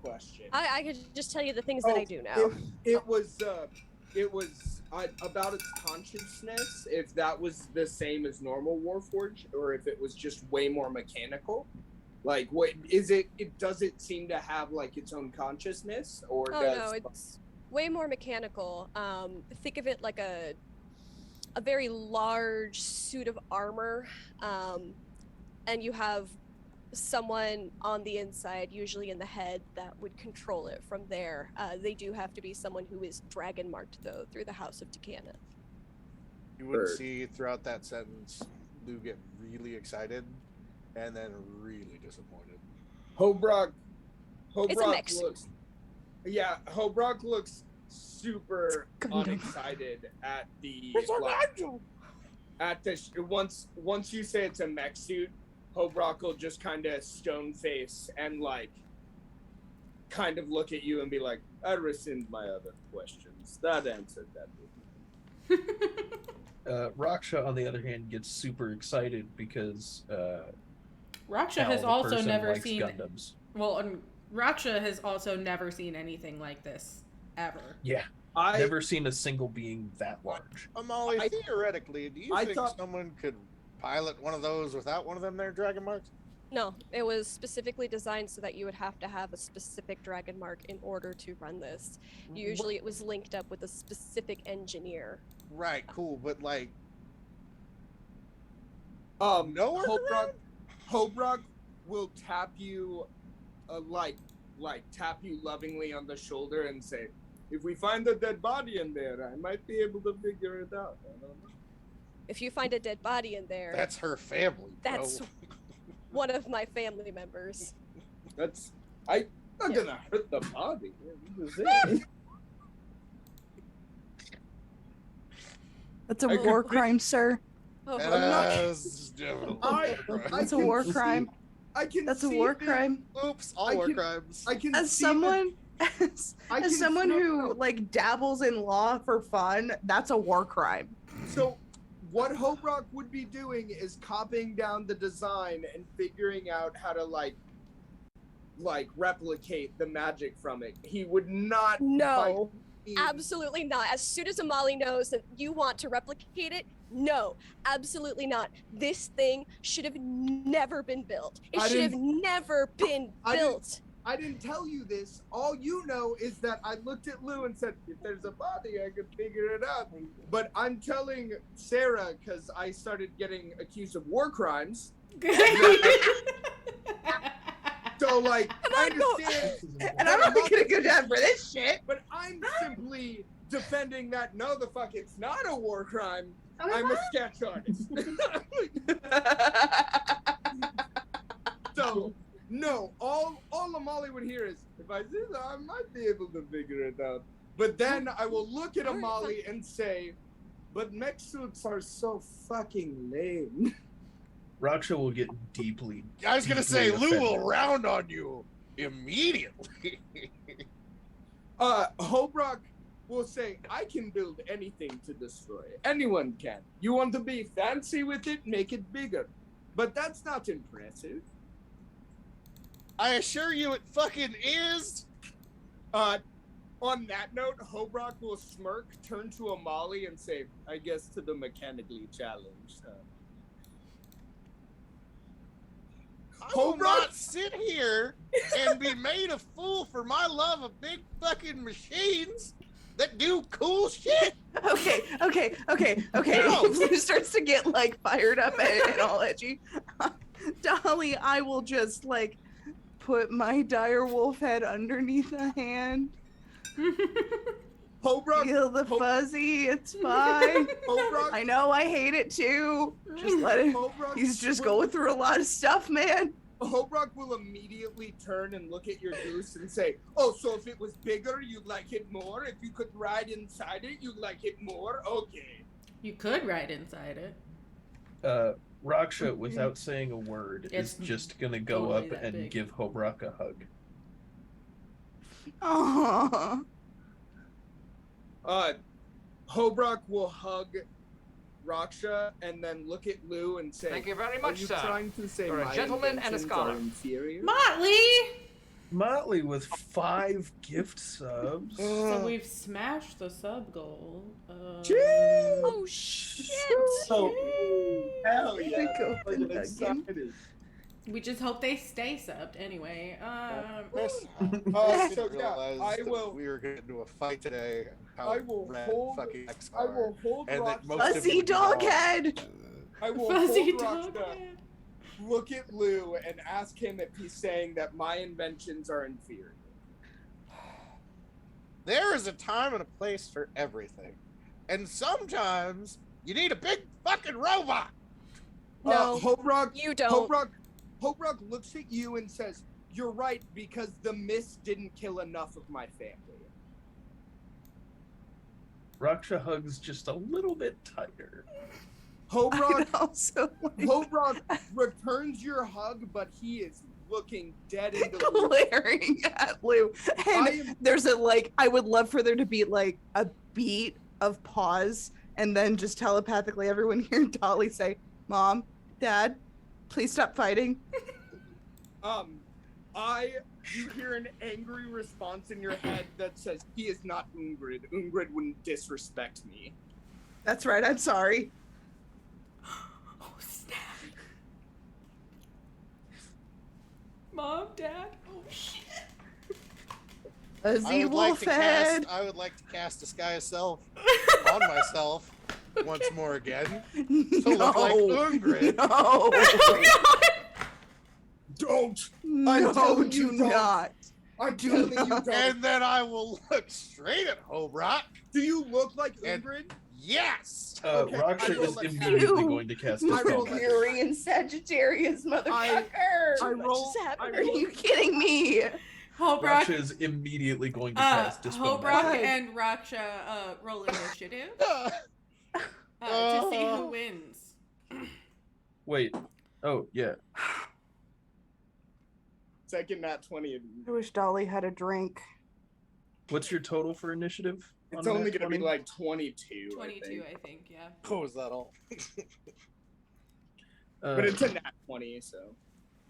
question. I could just tell you the things that I do now. It was about its consciousness, if that was the same as normal Warforged, or if it was just way more mechanical. Like, what is it? Does it seem to have like its own consciousness, or No, it's way more mechanical. Think of it like a very large suit of armor, and you have someone on the inside, usually in the head, that would control it from there. They do have to be someone who is dragon marked, though, through the House of Takana. You would see throughout that sentence Lou get really excited and then really disappointed. Hobrock It's a mix. Hobrock looks super unexcited at the once you say it's a mech suit. Hobrock will just kind of stone face and like kind of look at you and be like, I rescind my other questions. That answered that. Raksha, on the other hand, gets super excited because Raksha Cal, has the also person, never likes seen. Gundams. Well, and Raksha has also never seen anything like this ever. Yeah, I never seen a single being that large. Amali, I- theoretically, do you I think thought- someone could pilot one of those without one of them there dragon marks? No, it was specifically designed so that you would have to have a specific dragon mark in order to run this. Usually it was linked up with a specific engineer. Right, cool, but like, no, workaround? Hobrock will tap you, like tap you lovingly on the shoulder and say, "If we find a dead body in there, I might be able to figure it out." I don't know. If you find a dead body in there, that's her family, bro. that's one of my family members. I'm not gonna hurt the body. I'm just saying. That's a I war could- crime, sir. Oh, That's definitely I- That's a can war see- crime. I can That's a see war the- crime. Oops, all I war can- crimes. I can As see someone, I as can someone smell- who like dabbles in law for fun, that's a war crime. So, what Hobrock would be doing is copying down the design and figuring out how to like replicate the magic from it. He would not. no, by means- absolutely not. As soon as Amali knows that you want to replicate it, no, absolutely not. This thing should have never been built. It I should have didn't- never been I didn't- built. I didn't tell you this. All you know is that I looked at Lou and said, if there's a body, I could figure it out. But I'm telling Sarah, because I started getting accused of war crimes. So, like, I understand. And I'm not gonna go down for this shit. But I'm simply defending that, no, the fuck, it's not a war crime. Okay, I'm a sketch artist. So, no, all Amali would hear is, if I do that, I might be able to figure it out. But then I will look at Amali and say, but mech suits are so fucking lame. Raksha will get deeply. I was gonna say, deeply Lou will offended. round on you immediately. Hobrock will say, I can build anything to destroy it. Anyone can. You want to be fancy with it, make it bigger. But that's not impressive. I assure you, it fucking is. On that note, Hobrock will smirk, turn to Amali, and say, I guess to the mechanically challenged. I will Hobrock- not sit here and be made a fool for my love of big fucking machines that do cool shit. Okay. No. Blue starts to get like fired up and all edgy. Dolly, I will just like put my dire wolf head underneath a hand. Hobrock, Feel the fuzzy. It's fine. Hobrock, I know I hate it too. Just let him. Hobrock He's just will- going through a lot of stuff, man. Hobrock will immediately turn and look at your goose and say, oh, so if it was bigger, you'd like it more? If you could ride inside it, you'd like it more? Okay. You could ride inside it. Raksha, without saying a word, is It's just gonna go totally up that and big. give Hobrock a hug. Aww. Hobrock will hug Raksha and then look at Lou and say, Thank you very are much, you sir. trying to say You're a my gentleman and a inventions scholar." are inferior? Motley! Motley with 5 gift subs. So we've smashed the sub goal. Oh shit! So, Hell yeah. Go Fucking again. excited. We just hope they stay subbed anyway. Chris, So yeah, realize I that will. we were getting into a fight today. How I will rad hold. fucking X I are. will hold And that Raksha. most of you Fuzzy would be dog wrong. head. I will Fuzzy hold dog. Raksha, look at Lou, and ask him if he's saying that my inventions are inferior. There is a time and a place for everything. And sometimes you need a big fucking robot. No, Hobrock, you don't. Hobrock looks at you and says, "You're right, because the mist didn't kill enough of my family." Raksha hugs just a little bit tighter. Hobrock, I'd also like Hobrock returns your hug, but he is looking dead into the glaring at Lou. I And am there's a like, I would love for there to be like a beat of pause and then just telepathically everyone hear Dolly say, "Mom, Dad, please stop fighting." You hear an angry response in your head that says, "He is not Ungrid. Ungrid wouldn't disrespect me." That's right, I'm sorry. Oh, snap. Mom, Dad, oh shit. I would like to cast Disguise Self on myself once more again. To look like Ungrid. No. Don't. No, do not. I'm telling you don't. And then I will look straight at Hobrock. Do you look like Ungrid? Yes. Okay, Raksha I is roll a immediately two. going to cast I Dispel rolled Magic. Fury and Sagittarius, motherfucker. Are you kidding me? Hobrock, Raksha is immediately going to cast Dispel Hobrock Magic. and Raksha roll initiative to see who wins. Wait. Oh, yeah. Second nat 20. I wish Dolly had a drink. What's your total for initiative? It's on only that going to be 20? like 22. 22, I think, yeah. Oh, is that all? But it's a nat 20, so.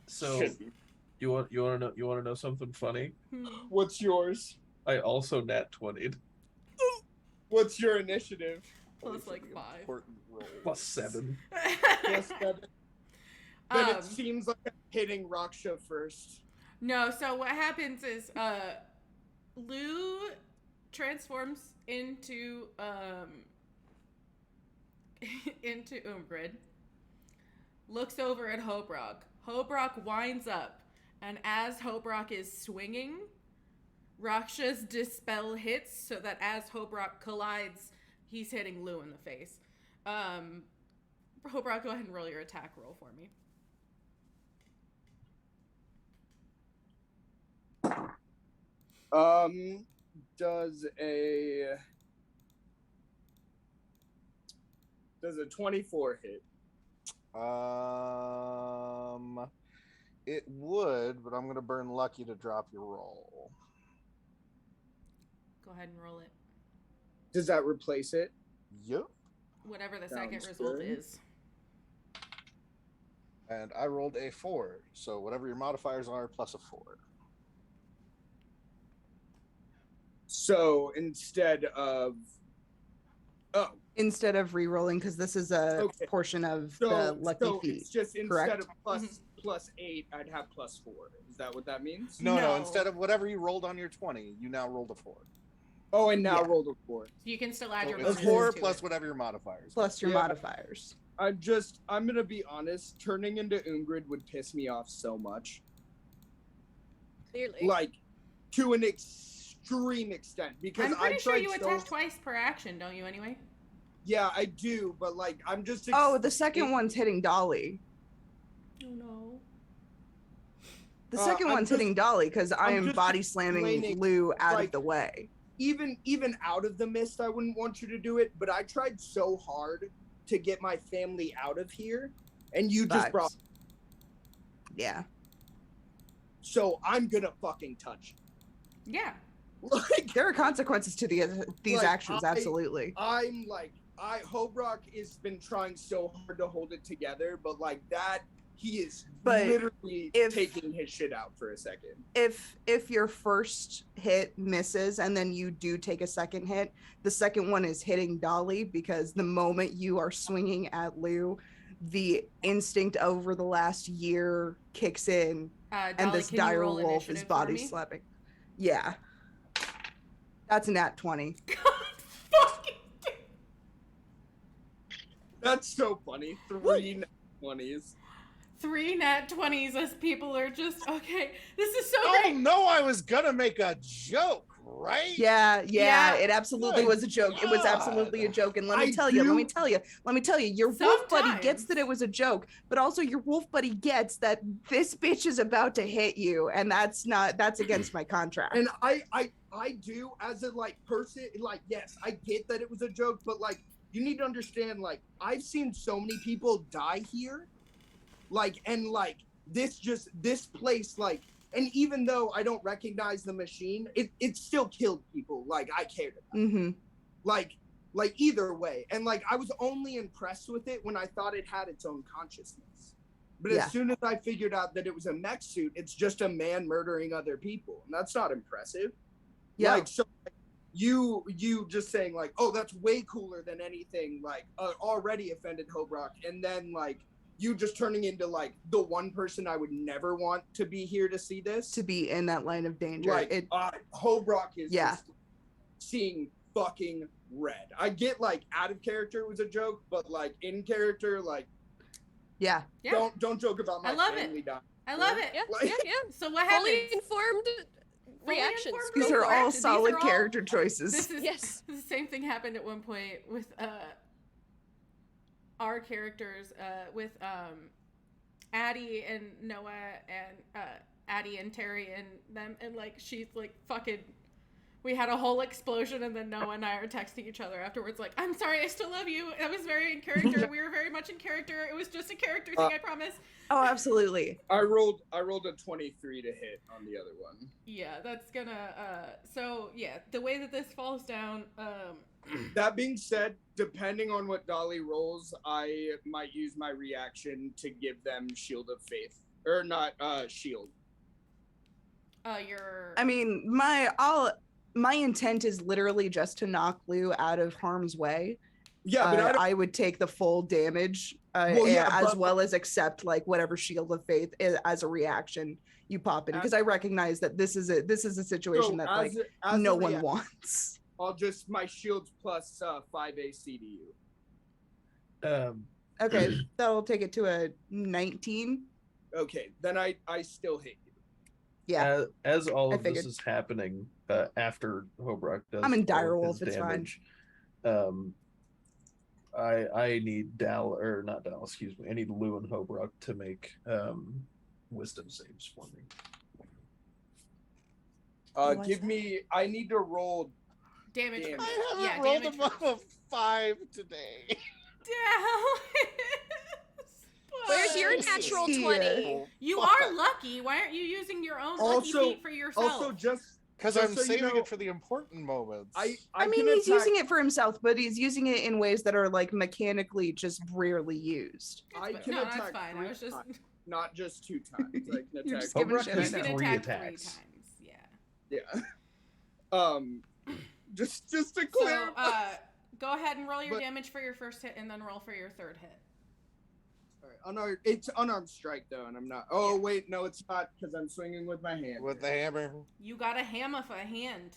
So Should be. you want to know something funny? What's yours? I also nat 20'd. What's your initiative? Plus like 5. Important roll. Plus 7. Plus 7. Then it seems like I'm hitting Raksha first. No, so what happens is Lou transforms into Umbrid, looks over at Hobrock. Hobrock winds up, and as Hobrock is swinging, Raksha's Dispel hits so that as Hobrock collides, he's hitting Lou in the face. Hobrock, go ahead and roll your attack roll for me. Does a 24 hit? It would, but I'm gonna burn lucky to drop your roll. Go ahead and roll it. Does that replace it? Yep. Whatever the Sounds second result good. is. And I rolled a 4, so whatever your modifiers are, plus a 4. So instead of re-rolling, because this is a portion of the lucky feat. It's just instead correct? of plus 8, I'd have plus 4. Is that what that means? No. Instead of whatever you rolled on your 20, you now rolled a 4. Oh, and now rolled a 4. You can still add So your it's bonuses 4 to plus it. whatever your modifiers. Plus your Yeah. modifiers. I'm gonna be honest. Turning into Ungrid would piss me off so much. Clearly. Like, to an extreme extent. Because I'm pretty sure tried you so- attack twice per action, don't you, anyway? Yeah, I do, but like, I'm just. Oh, the second one's hitting Dolly. Oh, no. The second I'm one's just- hitting Dolly because I I'm am just body slamming explaining, Lou out like, of the way. Even out of the mist, I wouldn't want you to do it. But I tried so hard to get my family out of here, and you just Facts. brought. Yeah. So I'm gonna fucking touch. Yeah. Like, There are consequences to these Like, actions, absolutely. I'm like, Hobrock has been trying so hard to hold it together, but like that, he is But literally if- taking his shit out for a second. If your first hit misses and then you do take a second hit, the second one is hitting Dolly because the moment you are swinging at Lou, the instinct over the last year kicks in, and Dolly, this can you dire roll wolf is initiative for body me? slapping. Yeah. That's a nat 20. That's so funny. 3 nat 20s. 3 nat 20s as people are just, okay, this is so Oh great. no, I was gonna make a joke, right? Yeah, Yeah. it absolutely Good was a joke. It was absolutely a joke. And let me tell you, your wolf buddy gets Sometimes. that it was a joke, but also your wolf buddy gets that this bitch is about to hit you, and that's against my contract. And I do, as a like person, like, yes, I get that it was a joke, but like, you need to understand, like, I've seen so many people die here, like, and like this place, like, and even though I don't recognize the machine, it still killed people like I cared about. Mm-hmm. Like, Like either way. And like I was only impressed with it when I thought it had its own consciousness. But Yeah. as soon as I figured out that it was a mech suit, it's just a man murdering other people. And that's not impressive. Yeah. Like, so like, you just saying like, oh, that's way cooler than anything, like already offended Hobrock. And then like you just turning into like the one person I would never want to be here to see this. To be in that line of danger. Like Hobrock is Yeah. just seeing fucking red. I get like out of character was a joke, but like in character, like Yeah. Yeah. don't joke about my I love family it. dying. I love it. Yeah, Like- yeah. So what Fully happens? informed Fully reactions. informed These Go are for it. all These solid are all- character choices. This is Yes. the same thing happened at one point with our characters with Addie and Noah and Addie and Terry and them, and like she's like fucking. We had a whole explosion, and then Noah and I are texting each other afterwards, like, "I'm sorry, I still love you. That was very in character. We were very much in character. It was just a character thing, I promise." Oh, absolutely. I rolled a 23 to hit on the other one. Yeah, that's gonna. So yeah, the way that this falls down. That being said, depending on what Dolly rolls, I might use my reaction to give them Shield of Faith. Or not shield. Your. I mean, my intent is literally just to knock Lou out of harm's way. Yeah, but I would take the full damage, Well, yeah, as but- well as accept like whatever Shield of Faith as a reaction you pop in, because I recognize that this is a situation so that as like a no one reaction, wants. I'll just my shields plus 5 AC to you. Okay, that'll take it to a 19. Okay, then I still hit you. Yeah, As all I of this figured. is happening, after Hobrock does I'm in dire all wolf, his it's fine. damage, I need excuse me, I need Lou and Hobrock to make wisdom saves for me. I need to roll damage. damage. I haven't Yeah, rolled damage above first. a 5 today. Where's your Yes. natural Yeah. 20? You are lucky. Why aren't you using your own lucky Also- feat for yourself? Also, just Because Just I'm so you saving know, it for the important moments. I I mean, can he's attack- using it for himself, but he's using it in ways that are like mechanically just rarely used. It's I fine. can No, that's attack fine. I 3 was just. times, not just 2 times. I can You're attack. just giving Hobrock shit, You I has know. can three attack attacks. 3 times. Yeah. Yeah. Just to So, clarify. go ahead and roll your But- damage for your first hit, and then roll for your third hit. Alright, it's unarmed strike though, and I'm not. Oh Yeah. wait, no, it's not because I'm swinging with my hand. With the hammer. You got a hammer for a hand.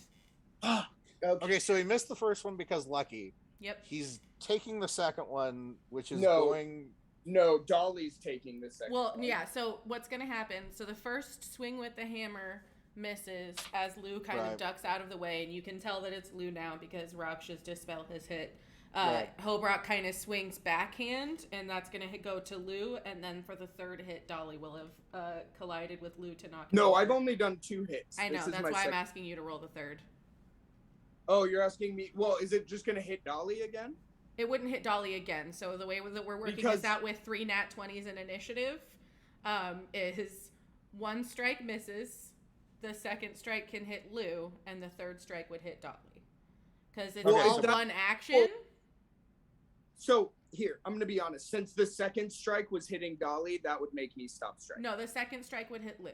Okay. Okay, so he missed the first one because lucky. Yep. He's taking the second one, which is No. going. No, Dolly's taking the second. Well, one. yeah. So what's gonna happen? So the first swing with the hammer misses as Lou kind of Right. ducks out of the way, and you can tell that it's Lou now because Rakshas dispelled his hit. Right. Hobrock kind of swings backhand, and that's gonna go to Lou, and then for the third hit, Dolly will have collided with Lou to knock him No, over. I've only done 2 hits. I know. This is That's my why I'm second- asking you to roll the third. Oh, you're asking me. Well, is it just gonna hit Dolly again? It wouldn't hit Dolly again. So the way that we're working Because- this out with 3 nat 20s in initiative is 1 strike misses, the second strike can hit Lou, and the third strike would hit Dolly. Because it's Well, all is that- one action. So here, I'm gonna be honest. Since the second strike was hitting Dolly, that would make me stop striking. No, the second strike would hit Lou.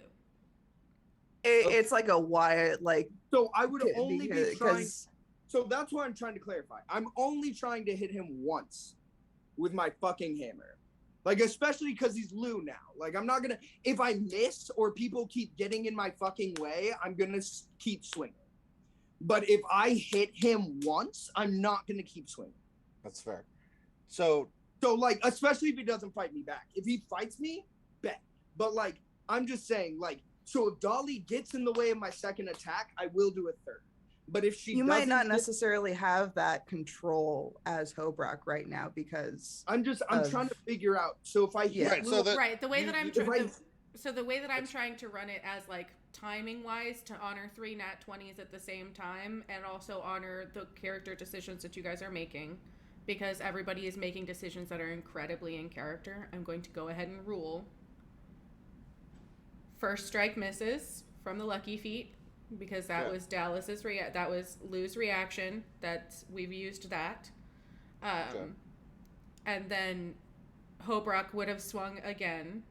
It's like a wide like So I would only be trying. because So that's why I'm trying to clarify. I'm only trying to hit him once with my fucking hammer. Like, especially because he's Lou now. Like, I'm not gonna. If I miss or people keep getting in my fucking way, I'm gonna keep swinging. But if I hit him once, I'm not gonna keep swinging. That's fair. So So, like, especially if he doesn't fight me back. If he fights me, bet. But, like, I'm just saying, like, so if Dolly gets in the way of my second attack, I will do a third. But if she you might doesn't not get- necessarily have that control as Hobrock right now because I'm of- trying to figure out. So if I hit Yeah. Right, so Lou- that- Right. The way that I'm if I- so the way that I'm trying to run it as like timing wise to honor 3 nat 20s at the same time and also honor the character decisions that you guys are making, because everybody is making decisions that are incredibly in character, I'm going to go ahead and rule. First strike misses from the lucky feat. because that Yeah. was that was Lou's reaction. That we've used that. Okay. And then Hobrock would have swung again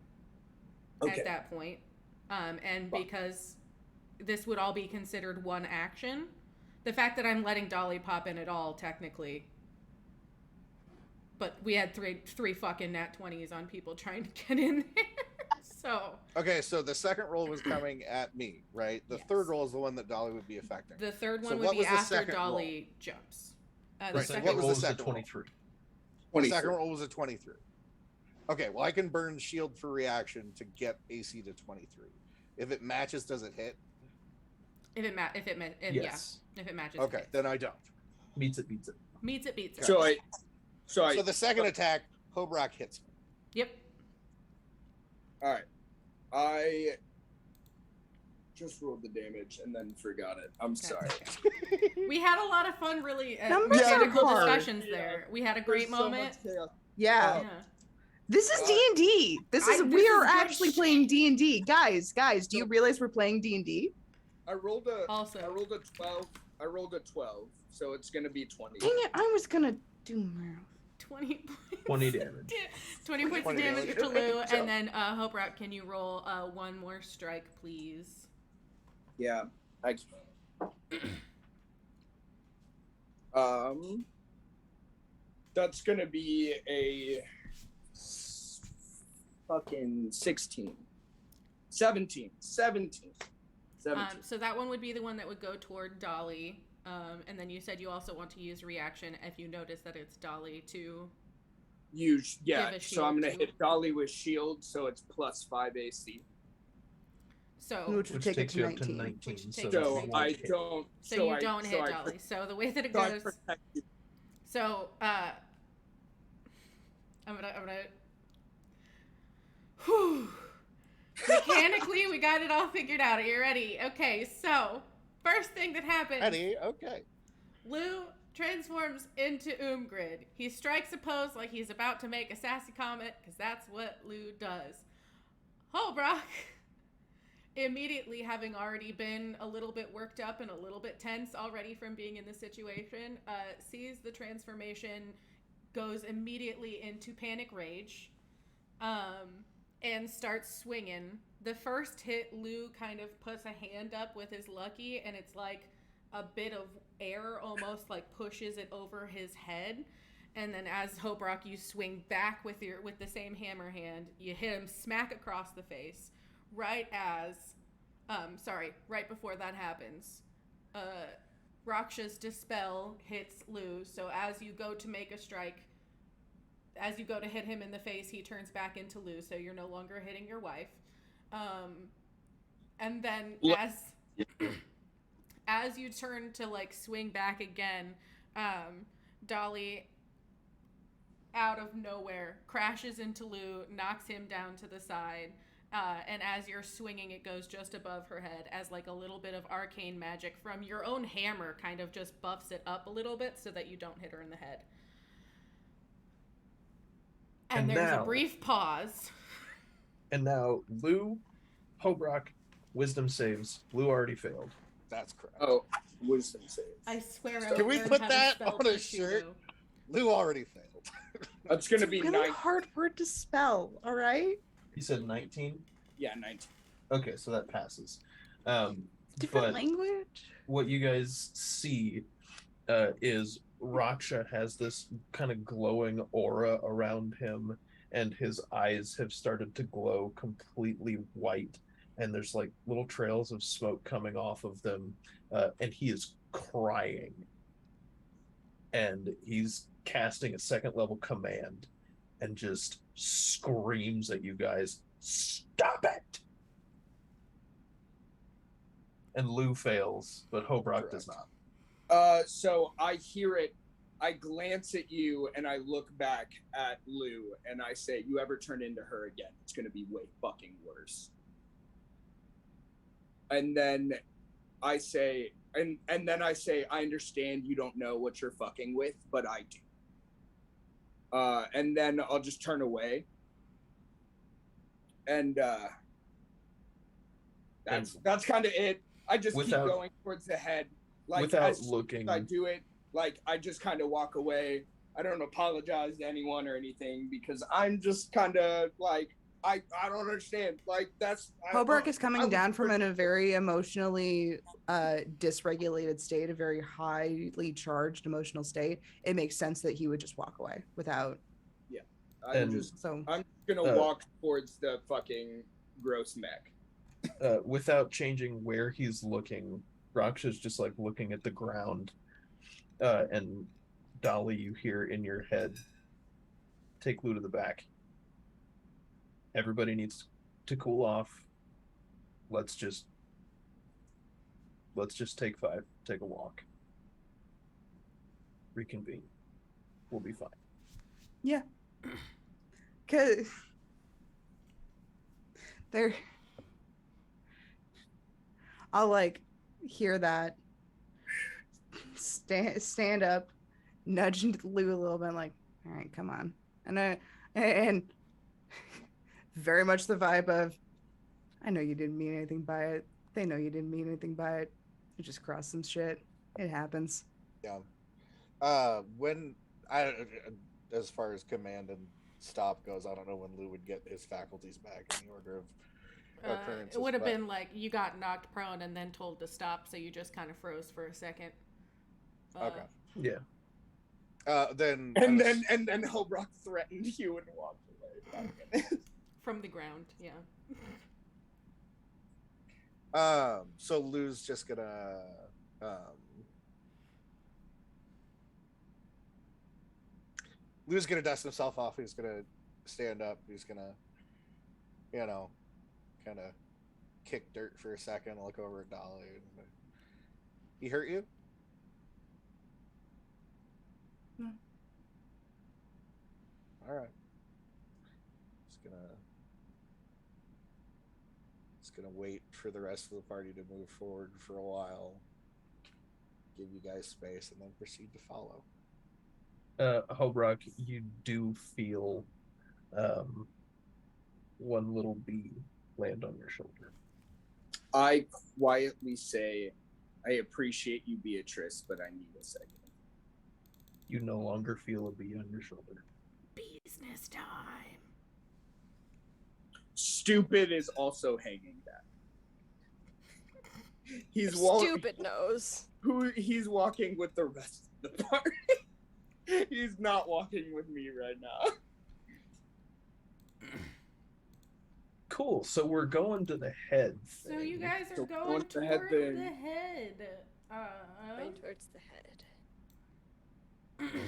at that point. And because this would all be considered one action, the fact that I'm letting Dolly pop in at all, technically. But we had three fucking nat 20s on people trying to get in there. So. Okay, so the second roll was coming at me, right? The third roll is the one that Dolly would be affecting. The third one So would what be was the after second Dolly jumps. Right, The so second what was roll the was a second roll? 23. The second roll was a 23. Okay, well, I can burn shield for reaction to get AC to 23. If it matches, does it hit? If it Yes. if it matches. Okay, then I don't. Beats it. Meets it. So the second attack, Hobrock hits me. Yep. All right. I just rolled the damage and then forgot it. I'm sorry. Okay. We had a lot of fun, really Numbers are mechanical hard. discussions there. We had a great There's so moment. much chaos. Yeah. Yeah. This is D&D. This We is are good actually shit. playing D&D. Guys, do you realize we're playing D&D? I rolled a Also. I rolled a 12. I rolled a 12, so it's gonna be 20. Dang it, I was gonna do math. 20 points. 20 damage. 20 points of 20 damage damage. to Lou, and then Hope Rock, can you roll one more strike, please? Yeah, I can. That's gonna be a fucking 16. 17. So that one would be the one that would go toward Dolly. And then you said you also want to use reaction if you notice that it's Dolly to Use, yeah, give a so I'm shield gonna to- hit Dolly with shield, so it's plus 5 AC. So Which would Which take it takes to you up to 19. 19. Which So takes So you I hit. don't. so you I- don't so hit I Dolly. So the way that it So I goes. protect you. So I'm gonna. Whew. Mechanically, we got it all figured out. Are you ready? Okay. So first thing that happens. Eddie, okay. Lou transforms into Umgrid. He strikes a pose like he's about to make a sassy comment, because that's what Lou does. Holbrook, immediately having already been a little bit worked up and a little bit tense already from being in the situation, sees the transformation, goes immediately into panic rage, and starts swinging. The first hit, Lou kind of puts a hand up with his lucky, and it's like a bit of air almost like pushes it over his head, and then as Hope Rock, you swing back with the same hammer hand. You hit him smack across the face. Right before that happens, Raksha's Dispel hits Lou. So as you go to make a strike, as you go to hit him in the face, he turns back into Lou. So you're no longer hitting your wife. And then as you turn to like swing back again, Dolly out of nowhere crashes into Lou, knocks him down to the side, and as you're swinging, it goes just above her head as like a little bit of arcane magic from your own hammer kind of just buffs it up a little bit so that you don't hit her in the head. And there's now- a brief pause. And now Lou, Hobrock, wisdom saves. Lou already failed. That's correct. Oh, wisdom save. I swear I Can would we learn put how to that spell on a push you, shirt? Lou. Lou already failed. That's gonna It's be a really 9. hard word to spell, all right? You said 19? Yeah, 19. Okay, so that passes. Different But language? what you guys see is Raksha has this kind of glowing aura around him, and his eyes have started to glow completely white, and there's like little trails of smoke coming off of them, and he is crying. And he's casting a second level command and just screams at you guys, "Stop it!" And Lou fails, but Hobrock does not. So I hear it. I glance at you and I look back at Lou and I say, "You ever turn into her again, it's gonna be way fucking worse." And then I say, and then I say, "I understand you don't know what you're fucking with, but I do." And then I'll just turn away. And that's kind of it. I just Without- keep going towards the head. Like without as soon as looking. I do it, like I just kind of walk away. I don't apologize to anyone or anything because I'm just kind of like I don't understand. Like that's Hobart is coming I- down from in a very emotionally dysregulated state, a very highly charged emotional state. It makes sense that he would just walk away without. And- I'm gonna walk towards the fucking gross mech. Without changing where he's looking, Raksha's just like looking at the ground. And Dolly, you hear in your head, take Lou to the back. Everybody needs to cool off. Let's just take 5, take a walk. Reconvene. We'll be fine. Yeah. Cause there, I'll like hear that. Stand up, nudge Lou a little bit, like, all right, come on, and very much the vibe of, I know you didn't mean anything by it. They know you didn't mean anything by it. You just crossed some shit. It happens. Yeah. When as far as command and stop goes, I don't know when Lou would get his faculties back in the order of occurrences. It would have but- been like you got knocked prone and then told to stop, so you just kind of froze for a second. Okay. Yeah. Then And then Hobrock threatened you and walked away. From the ground, yeah. So Lou's just gonna Lou's gonna dust himself off. He's gonna stand up. He's gonna, kind of kick dirt for a second. Look over at Dolly. And, he hurt you? No. All right. Just gonna wait for the rest of the party to move forward for a while. Give you guys space, and then proceed to follow. Hobrock, you do feel one little bee land on your shoulder. I quietly say, I appreciate you, Beatrice, but I need a second. You no longer feel a bee on your shoulder. Business time. Stupid is also hanging back. He's walking. Stupid knows. He's walking with the rest of the party. He's not walking with me right now. Cool. So we're going to the head. So you guys are So going what's toward the head thing? the head. Going towards the head.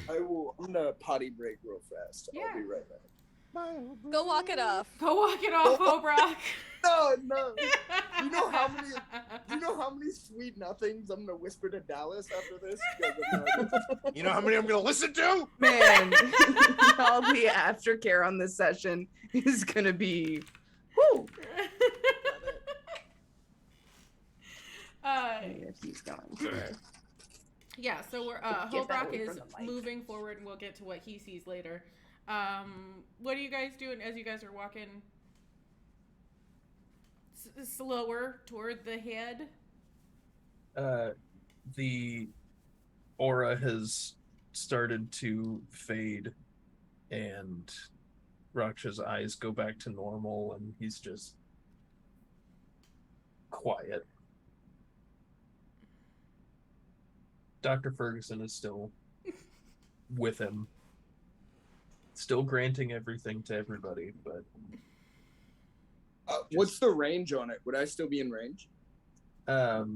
I'm gonna potty break real fast. Yeah. I'll be right back. Go walk it off. Go walk it off, Hobrock. No. You know how many sweet nothings I'm gonna whisper to Dallas after this? You know how many I'm gonna listen to? Man, all the aftercare on this session is gonna be, whoo. If he's going to. Yeah, so we're Get that Hobrock away is from the mic. moving forward, and we'll get to what he sees later. What are you guys doing as you guys are walking slower toward the head? The aura has started to fade, and Raksha's eyes go back to normal, and he's just quiet. Dr. Ferguson is still with him, still granting everything to everybody, but What's the range on it? Would I still be in range? so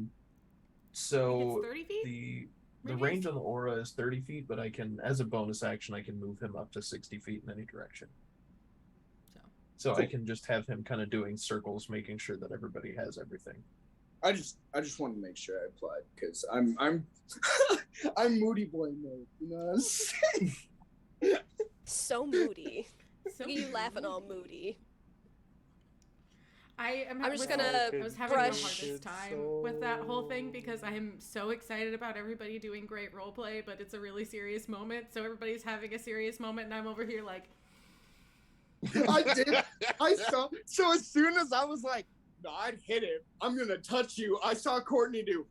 It's 30 feet? the Radius? range on the aura is 30 feet, but I can, as a bonus action, I can move him up to 60 feet in any direction. So I can just have him kind of doing circles, making sure that everybody has everything. I just wanted to make sure I applied because I'm I'm moody boy mode. You know what I'm saying? So moody. So Look at you laughing all moody. I'm just with- gonna I was having the brush- hardest time with that whole thing because I am so excited about everybody doing great role play, but it's a really serious moment. So everybody's having a serious moment, and I'm over here like, I did. I saw. So as soon as I was like, No, I'd hit him. I'm gonna touch you. I saw Courtney do.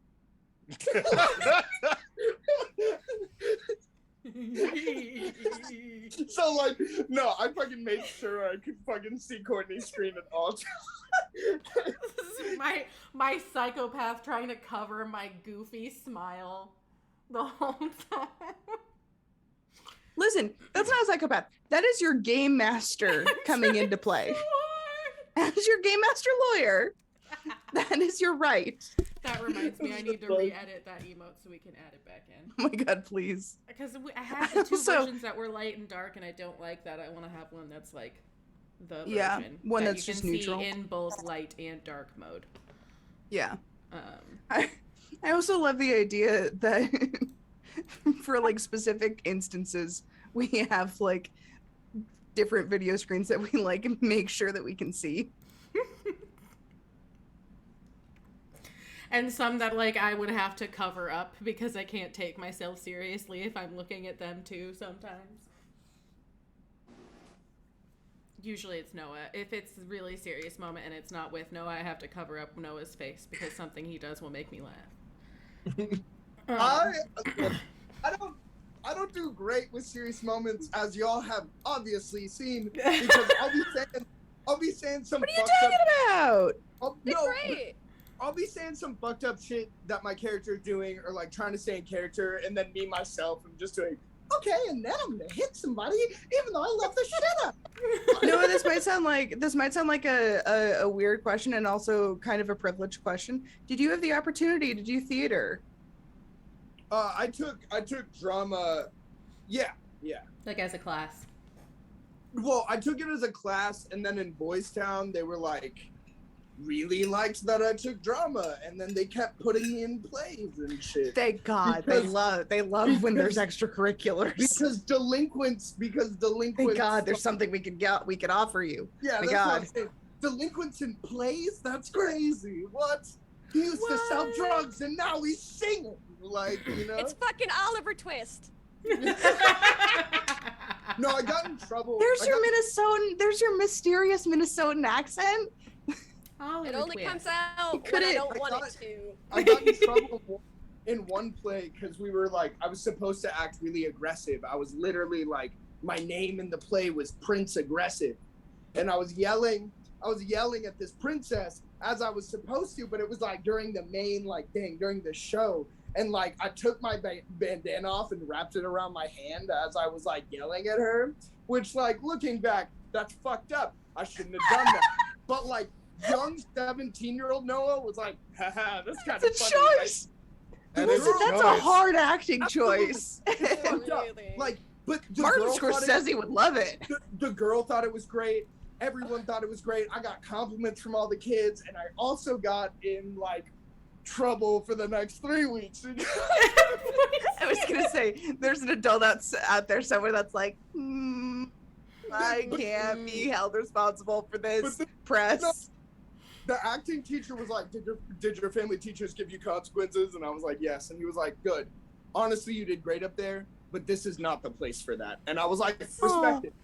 So like, no, I fucking made sure I could fucking see Courtney's screen at all times. This is my psychopath trying to cover my goofy smile the whole time. Listen, that's not a psychopath. That is your game master coming into play. As your game master lawyer, that is your right. That reminds me, I need to re-edit that emote so we can add it back in. Oh my god, please. Because I have the two versions that were light and dark, and I don't like that. I want to have one that's like the version one that that's you just can neutral. see in both light and dark mode. Yeah. I also love the idea that for like specific instances, we have like different video screens that we like make sure that we can see. And some that like I would have to cover up because I can't take myself seriously if I'm looking at them too sometimes. Usually it's Noah. If it's a really serious moment and it's not with Noah, I have to cover up Noah's face because something he does will make me laugh. I don't do great with serious moments, as y'all have obviously seen, because I'll be saying some. What are you talking about? Great. I'll be saying some fucked up shit that my character is doing, or like trying to stay in character, and then me myself, I'm just doing okay, and then I'm gonna hit somebody, even though I love the shit up. No, this might sound like a weird question and also kind of a privileged question. Did you have the opportunity to do theater? I took drama. Yeah. Like as a class. Well, I took it as a class, and then in Boys Town, they were like really liked that I took drama, and then they kept putting me in plays and shit. Thank God. They love when there's extracurriculars. Because delinquents. Thank God, there's something we could offer you. Yeah, Thank that's God. what I'm saying. Delinquents in plays? That's crazy. What? He used to sell drugs, and now he's singing. Like, you know? It's fucking Oliver Twist. No, I got in trouble. There's your mysterious Minnesotan accent. It only comes out when couldn't- I don't want it to. I got in trouble in one play because we were like, I was supposed to act really aggressive. I was literally like, my name in the play was Prince Aggressive, and I was yelling at this princess as I was supposed to, but it was like during the main like thing during the show, and like I took my bandana off and wrapped it around my hand as I was like yelling at her, which like looking back, that's fucked up. I shouldn't have done that. But like young 17-year-old Noah was like, haha, that's kind of It's a funny. choice. That Listen, is that's choice. a hard acting Absolutely. choice. It's fucked up. Really? Like, but the Martin girl thought Scorsese would love it. the girl thought it was great. Everyone thought it was great. I got compliments from all the kids, and I also got in like trouble for the next 3 weeks. I was gonna say, there's an adult out there somewhere that's like, I can't be held responsible for this press. no. The acting teacher was like, did your family teachers give you consequences? And I was like, yes. And he was like, good. Honestly, you did great up there, but this is not the place for that. And I was like, respect it.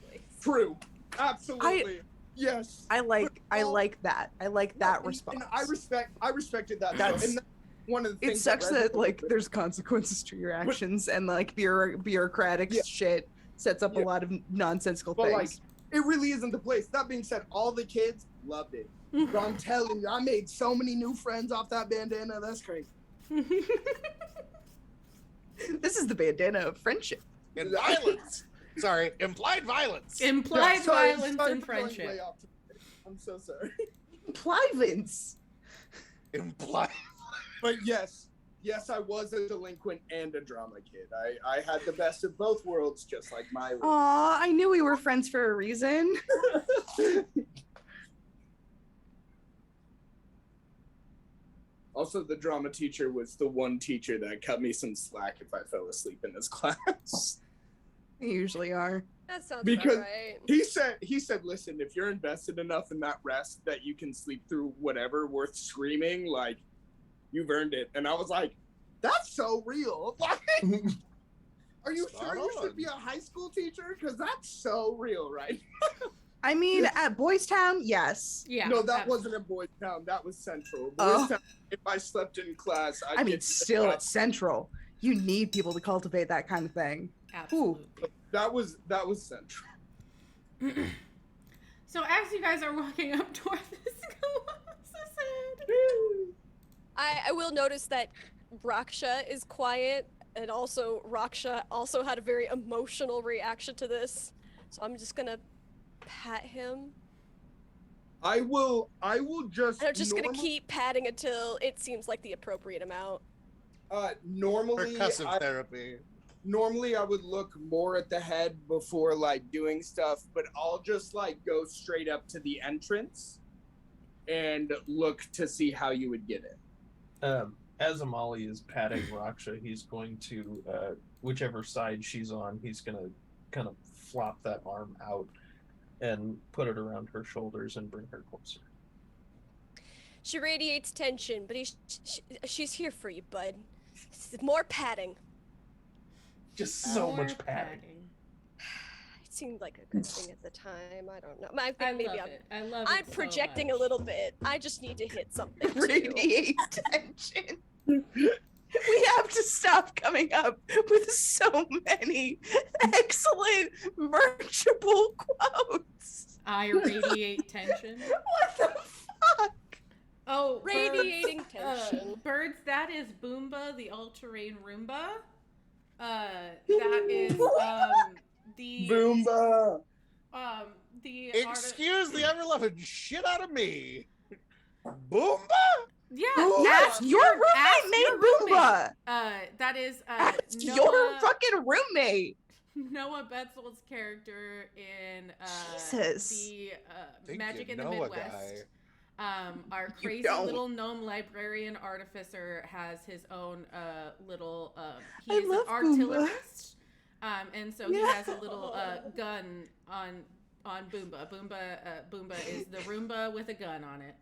True. Absolutely. Yes. I like that. I like that response. And I respected that. That's- and that's one of the things It sucks that resonated like with- there's consequences to your actions and like bureaucratic Yeah. shit sets up a Yeah. lot of nonsensical But things. like, it really isn't the place. That being said, all the kids loved it. But I'm telling you, I made so many new friends off that bandana. That's crazy. This is the bandana of friendship. And violence. Sorry, implied violence. Implied Yeah, sorry violence for and going way friendship. off topic. I'm so sorry. Plivins. Implied. But yes, I was a delinquent and a drama kid. I had the best of both worlds, just like Miley. Aw, I knew we were friends for a reason. Also, the drama teacher was the one teacher that cut me some slack if I fell asleep in his class. They usually are. That sounds Because- about right. He said, listen, if you're invested enough in that rest that you can sleep through whatever worth screaming, like, you've earned it. And I was like, that's so real. Like, are you Spot sure you on. should be a high school teacher? Because that's so real, right? I mean, at Boys Town, yes. Yeah. No, that absolutely. wasn't in Boys Town. That was Central. Boys Oh. Town. If I slept in class, I'd I mean, get still up. at Central, you need people to cultivate that kind of thing. Absolutely. That was Central. So as you guys are walking up toward this Colossus head, I will notice that Raksha is quiet, and also Raksha also had a very emotional reaction to this. So I'm just gonna pat him. I will just. And I'm just gonna keep patting until it seems like the appropriate amount. Normally, Percussive therapy. Normally, I would look more at the head before like doing stuff, but I'll just like go straight up to the entrance and look to see how you would get in. As Amali is patting Raksha, he's going to, whichever side she's on, he's going to kind of flop that arm out and put it around her shoulders and bring her closer. She radiates tension, but she's here for you, bud. More patting. Just so more much patting. It seemed like a good thing at the time. I don't know. I think I maybe love it. I love I'm it so projecting much. a little bit. I just need to hit something. too. Radiate tension. We have to stop coming up with so many excellent merchable quotes. I radiate tension. What the fuck? Oh, Radiating birds, tension. Birds, that is Boomba, the all-terrain Roomba. That is the Boomba. the Excuse the ever-loving shit out of me. Boomba? yeah, Boomba. ask Your roommate made Boomba. That is Ask Noah, your fucking roommate. Noah Betzel's character in Jesus. the Think Magic you in the know a Midwest. guy. Our You crazy don't. little gnome librarian artificer has his own little I he's an love Boomba. artillerist. And so he Yeah. has a little gun on Boomba. Boomba is the Roomba with a gun on it.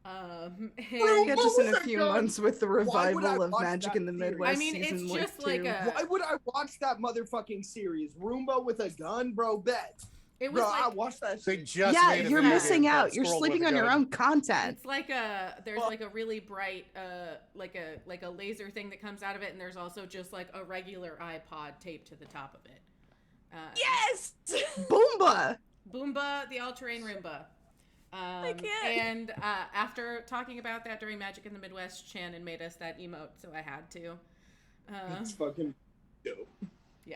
And Get us in a Boomba few gun. months with the Why would I revival of watch Magic that in the series? Midwest I mean, it's season just like like 2. a Why would I watch that motherfucking series? Roomba with a gun, bro? Bet. it was Bro, I like watched that They shit. just Yeah, made a you're video missing game called out. You're Squirrel with sleeping a on your Gun. own content. it's like there's like a really bright like a laser thing that comes out of it, and there's also just like a regular iPod taped to the top of it. Yes! Boomba! Boomba, the all-terrain Roomba. can't. And after talking about that during Magic in the Midwest, Shannon made us that emote, so I had to. It's fucking dope.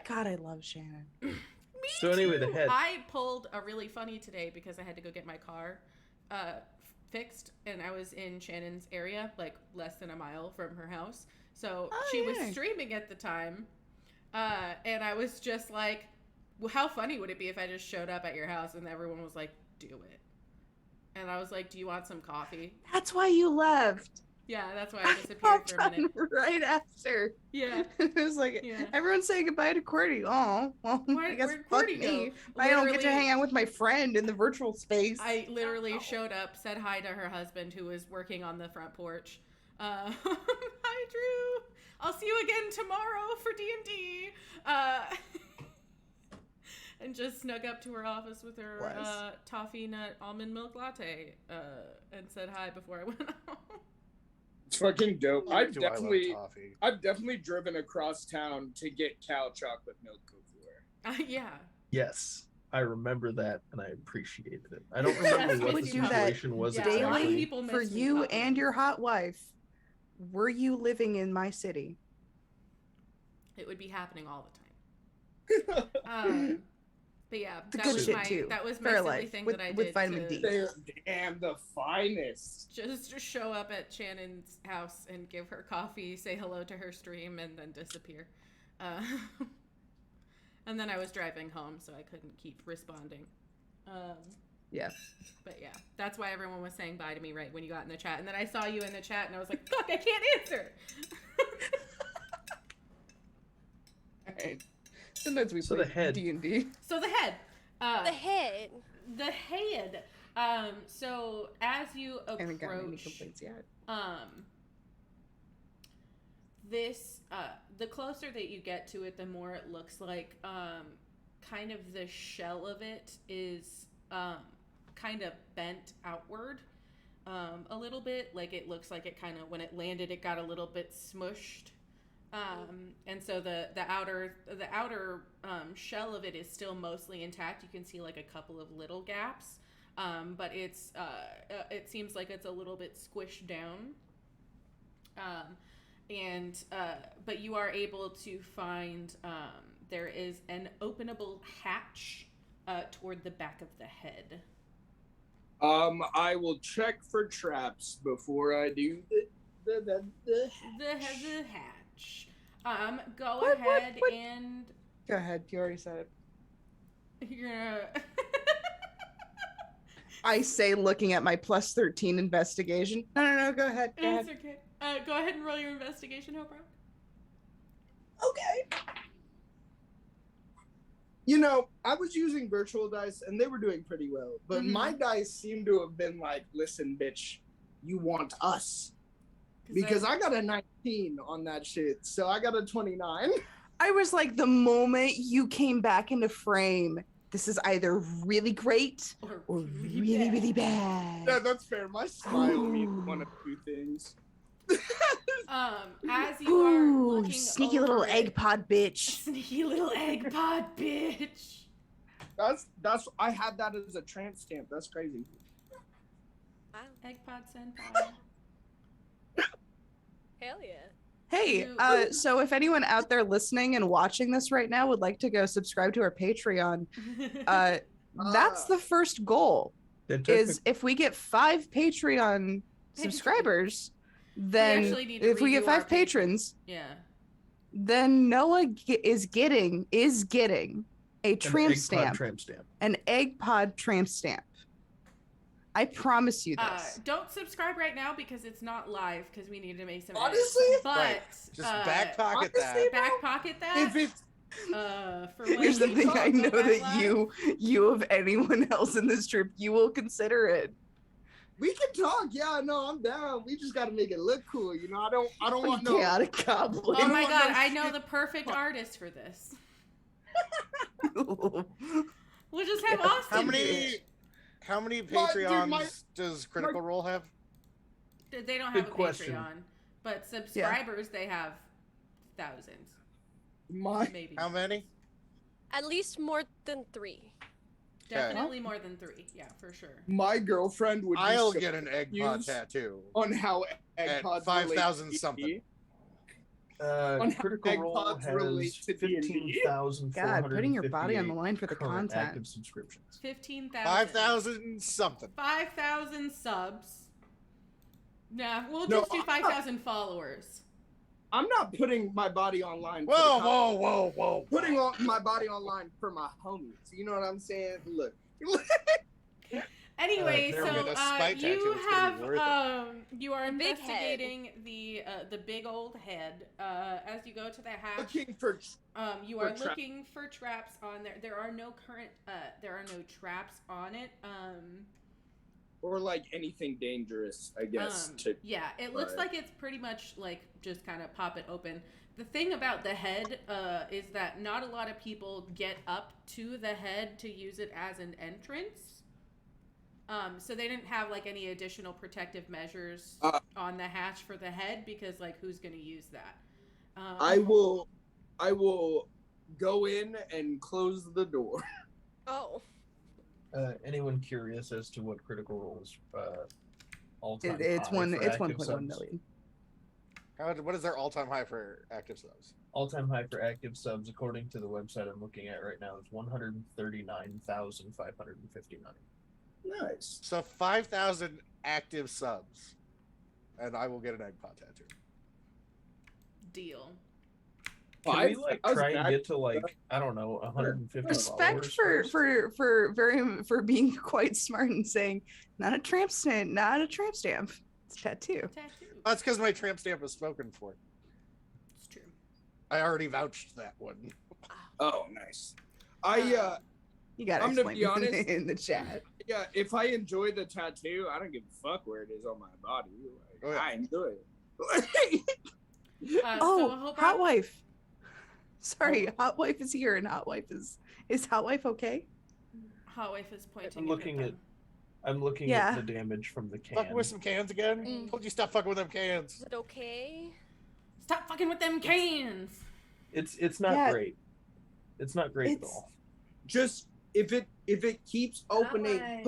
God, I love Shannon. So anyway, the head. I pulled a really funny today because I had to go get my car fixed, and I was in Shannon's area, like less than a mile from her house. So she was yay. streaming at the time, and I was just like, well, how funny would it be if I just showed up at your house and everyone was like, do it. And I was like, do you want some coffee? That's why you left. Yeah, that's why I I disappeared popped for a minute. on right after. Yeah. It was like, Yeah. everyone's saying goodbye to Cordy. Oh, well, Where- I guess where'd fuck Cordy me. go? I don't get to Literally- hang out with my friend in the virtual space. I literally showed up, said hi to her husband who was working on the front porch. Hi, Drew. I'll see you again tomorrow for D&D. And just snuck up to her office with her toffee nut almond milk latte and said hi before I went home. It's fucking dope. I've Do I love toffee? definitely driven across town to get cow chocolate milk cookware. Yeah. Yes, I remember that, and I appreciated it. I don't remember Yes, what we the do that situation was Yeah, a lot of exactly. Daily people for miss me you talking and your about hot wife. Were you living in my city? It would be happening all the time. But yeah, The that good was shit my too. that was my Fair silly life, thing with- that I with did vitamin to D. They're damn the finest. just show up at Shannon's house and give her coffee, say hello to her stream, and then disappear. And then I was driving home, so I couldn't keep responding. Yeah. But yeah, that's why everyone was saying bye to me right when you got in the chat. And then I saw you in the chat, and I was like, fuck, I can't answer. Alright. Sometimes we So play the head. D&D. So the head. The head. The head. So as you I haven't gotten any approach, complaints yet. this the closer that you get to it, the more it looks like kind of the shell of it is kind of bent outward a little bit. Like it looks like it kind of, when it landed, it got a little bit smushed. And so the outer shell of it is still mostly intact. You can see like a couple of little gaps, but it seems like it's a little bit squished down. But you are able to find there is an openable hatch toward the back of the head. I will check for traps before I do the hatch. Go ahead. And Go ahead. You already said it. you're gonna. I say, looking at my plus 13 investigation. No. Go ahead. Go ahead. It's okay. Go ahead and roll your investigation, Hopro. Okay. You know, I was using virtual dice and they were doing pretty well, but my dice seem to have been like, listen, bitch, you want us. Because I got a 19 on that shit, so I got a 29. I was like, the moment you came back into frame, this is either really great or really, really bad. Yeah, that's fair. My smile means one of two things. As you are looking sneaky over little it, egg pod bitch. Sneaky little egg pod bitch. That's I had that as a tramp stamp. That's crazy. Egg pod senpai. Hell yeah. Hey, so if anyone out there listening and watching this right now would like to go subscribe to our Patreon, that's the first goal. Is if we get 5 Patreon subscribers, then if we get 5 patrons, then Noah is getting a tramp stamp, an egg pod tramp stamp. I promise you this. Don't subscribe right now because it's not live because we need to make some Honestly? edits. But Right. Just back pocket that. Back pocket that. If it's for Here's the when thing: we I know go back that live. you of anyone else in this trip, you will consider it. we can talk, yeah, no, I'm down. We just gotta make it look cool, you know. I don't want no Chaotic goblin. Oh my want god, no I know shit. the perfect artist for this. We'll just have Austin. How many But, dude, Patreons does Critical Role have? They don't have Good a question. Patreon, but subscribers they have thousands. Maybe. How many? At least more than 3. Definitely more than 3. Yeah, for sure. My girlfriend would. I'll get an egg pod confused tattoo. On how egg At pods 5,000 relate to something. D&D. On how Critical egg Role pods relate has to D&D. 15,000. God, putting your body on the line for the content. Active subscriptions. 15,000. 5,000 something. 5,000 subs. Nah, we'll No, just do 5,000 followers. I'm not putting my body online. for Whoa, the content. whoa. Putting my body online for my homies. You know what I'm saying? Look. Anyway, They're gonna spite tattoo, you it's gonna be worth have you are Big investigating the big old head. As you go to the hatch, Looking for. you for are tra- looking for traps on there. There are no traps on it. Or like anything dangerous, I guess. Yeah, it looks but- like it's pretty much like just kind of pop it open. The thing about the head is that not a lot of people get up to the head to use it as an entrance. So they didn't have like any additional protective measures on the hatch for the head because like who's gonna use that? I will go in and close the door. Oh. Anyone curious as to what Critical Role's all-time It's high one. for It's active 1.1 subs? million. What is their all-time high for active subs? All-time high for active subs, according to the website I'm looking at right now, is 139,559. Nice. So 5,000 active subs, and I will get an egg pod tattoo. Deal. Can we like try and get to like I don't know 150 Respect followers for being quite smart and saying not a tramp stamp, not a tramp stamp. It's a tattoo. That's because my tramp stamp is spoken for. It's true. I already vouched that one. Oh, nice. You gotta I'm gonna explain be honest in the chat. Yeah, if I enjoy the tattoo, I don't give a fuck where it is on my body. Like, I enjoy it. Hot Wife. Sorry, Hot Wife is here, and Hot Wife is Hot Wife okay? Hot Wife is pointing. I'm looking at. them. I'm looking Yeah. at the damage from the can. Fucking with some cans again? Mm. Told you stop fucking with them cans. Is it okay? Stop fucking with them cans. It's not Yeah. great. It's not great at It's- all. Just if it keeps opening,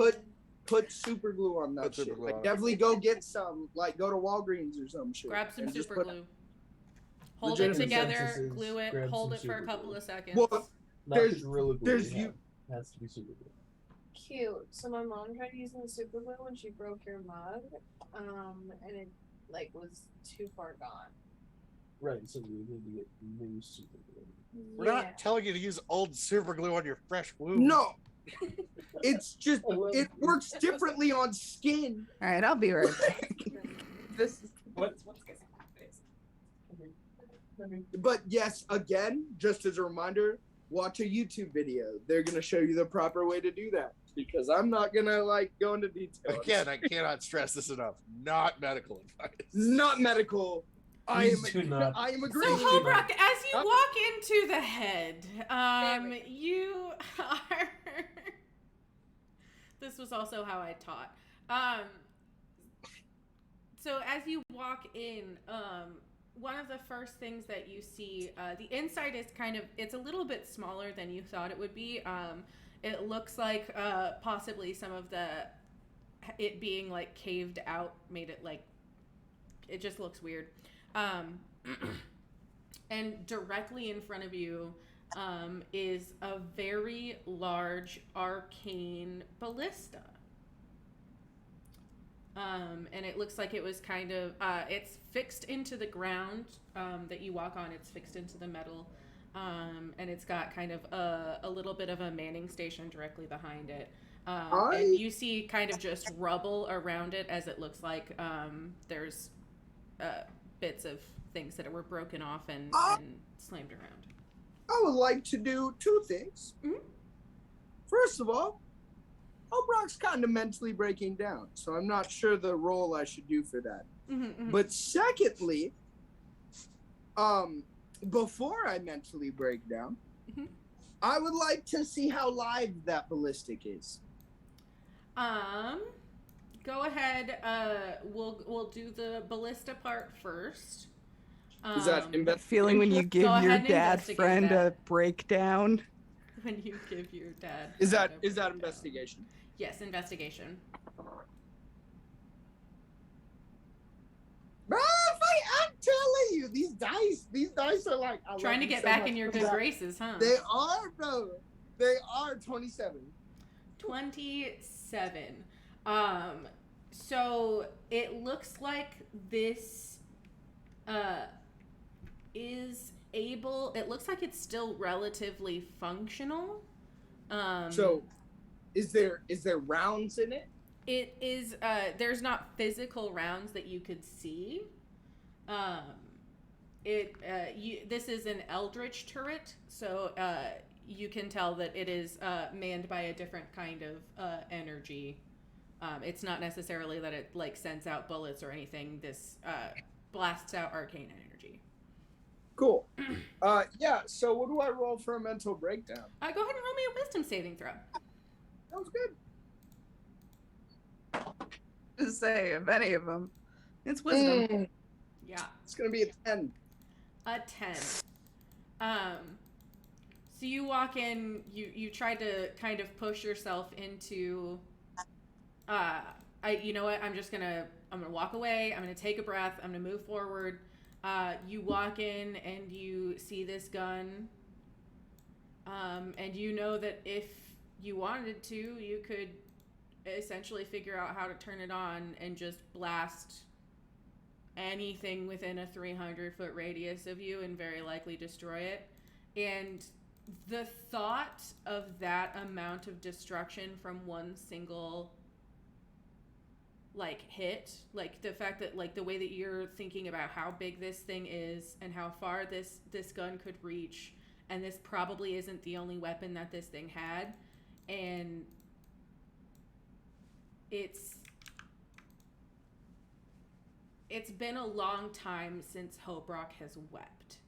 put super glue on that Put super shit. glue Like on it. definitely go get some. Like go to Walgreens or some shit. Grab some and just super put- glue. Hold it Legitimate together, consensus is glue it, grab hold some it for a super couple glue. of seconds. Well, Not There's- the Gorilla Glue. there's we you- have. It has to be super glue. Cute. So my mom tried using the super glue when she broke your mug, and it like was too far gone. Right, so we need to get new super glue. We're not telling you to use old super glue on your fresh wound. No. It's just I love it works differently on skin. All right, I'll be right back. This is What's But yes, again, just as a reminder, watch a YouTube video. They're gonna show you the proper way to do that because I'm not gonna like go into detail. Again, I cannot stress this enough. Not medical advice. Not medical. Please do not. I am So agreeing. Holbrook, as you walk into the head, you are. This was also how I taught. So as you walk in, one of the first things that you see, the inside is it's a little bit smaller than you thought it would be. It looks like possibly some of it being like caved out made it like, it just looks weird. And directly in front of you is a very large arcane ballista. And it looks like it was it's fixed into the ground that you walk on. It's fixed into the metal. And it's got kind of a little bit of a manning station directly behind it. And you see kind of just rubble around it as it looks like there's bits of things that were broken off and slammed around. I would like to do two things. Mhm. First of all, Obrock's kind of mentally breaking down, so I'm not sure the role I should do for that. Mm-hmm. But secondly, before I mentally break down, Mhm. I would like to see how live that ballistic is. Go ahead. We'll do the ballista part first. Is that That feeling when you give Go ahead your and dad investigate friend that. a breakdown. When you give your dad. Is that whatever breakdown. investigation? Yes, investigation. Bro, I'm telling you, these dice are like I love Trying to you get so back much in your for good that. graces, huh? They are, bro. They are 27. 27. So it looks like this is able. It looks like it's still relatively functional. So, is there rounds in it? It is. There's not physical rounds that you could see. This is an eldritch turret, so you can tell that it is manned by a different kind of energy. It's not necessarily that it like sends out bullets or anything. This blasts out arcane energy. Cool. Yeah. So, what do I roll for a mental breakdown? Go ahead and roll me a wisdom saving throw. Sounds good. To say of any of them, it's wisdom. Yeah. It's gonna be a 10. A 10. So you walk in, you try to kind of push yourself into you know what, I'm gonna walk away, I'm gonna take a breath, I'm gonna move forward. You walk in and you see this gun. And you know that if you wanted to, you could essentially figure out how to turn it on and just blast anything within a 300-foot radius of you and very likely destroy it. And the thought of that amount of destruction from one single like hit, like the fact that like the way that you're thinking about how big this thing is and how far this gun could reach, and this probably isn't the only weapon that this thing had, and it's been a long time since Hobrock has wept.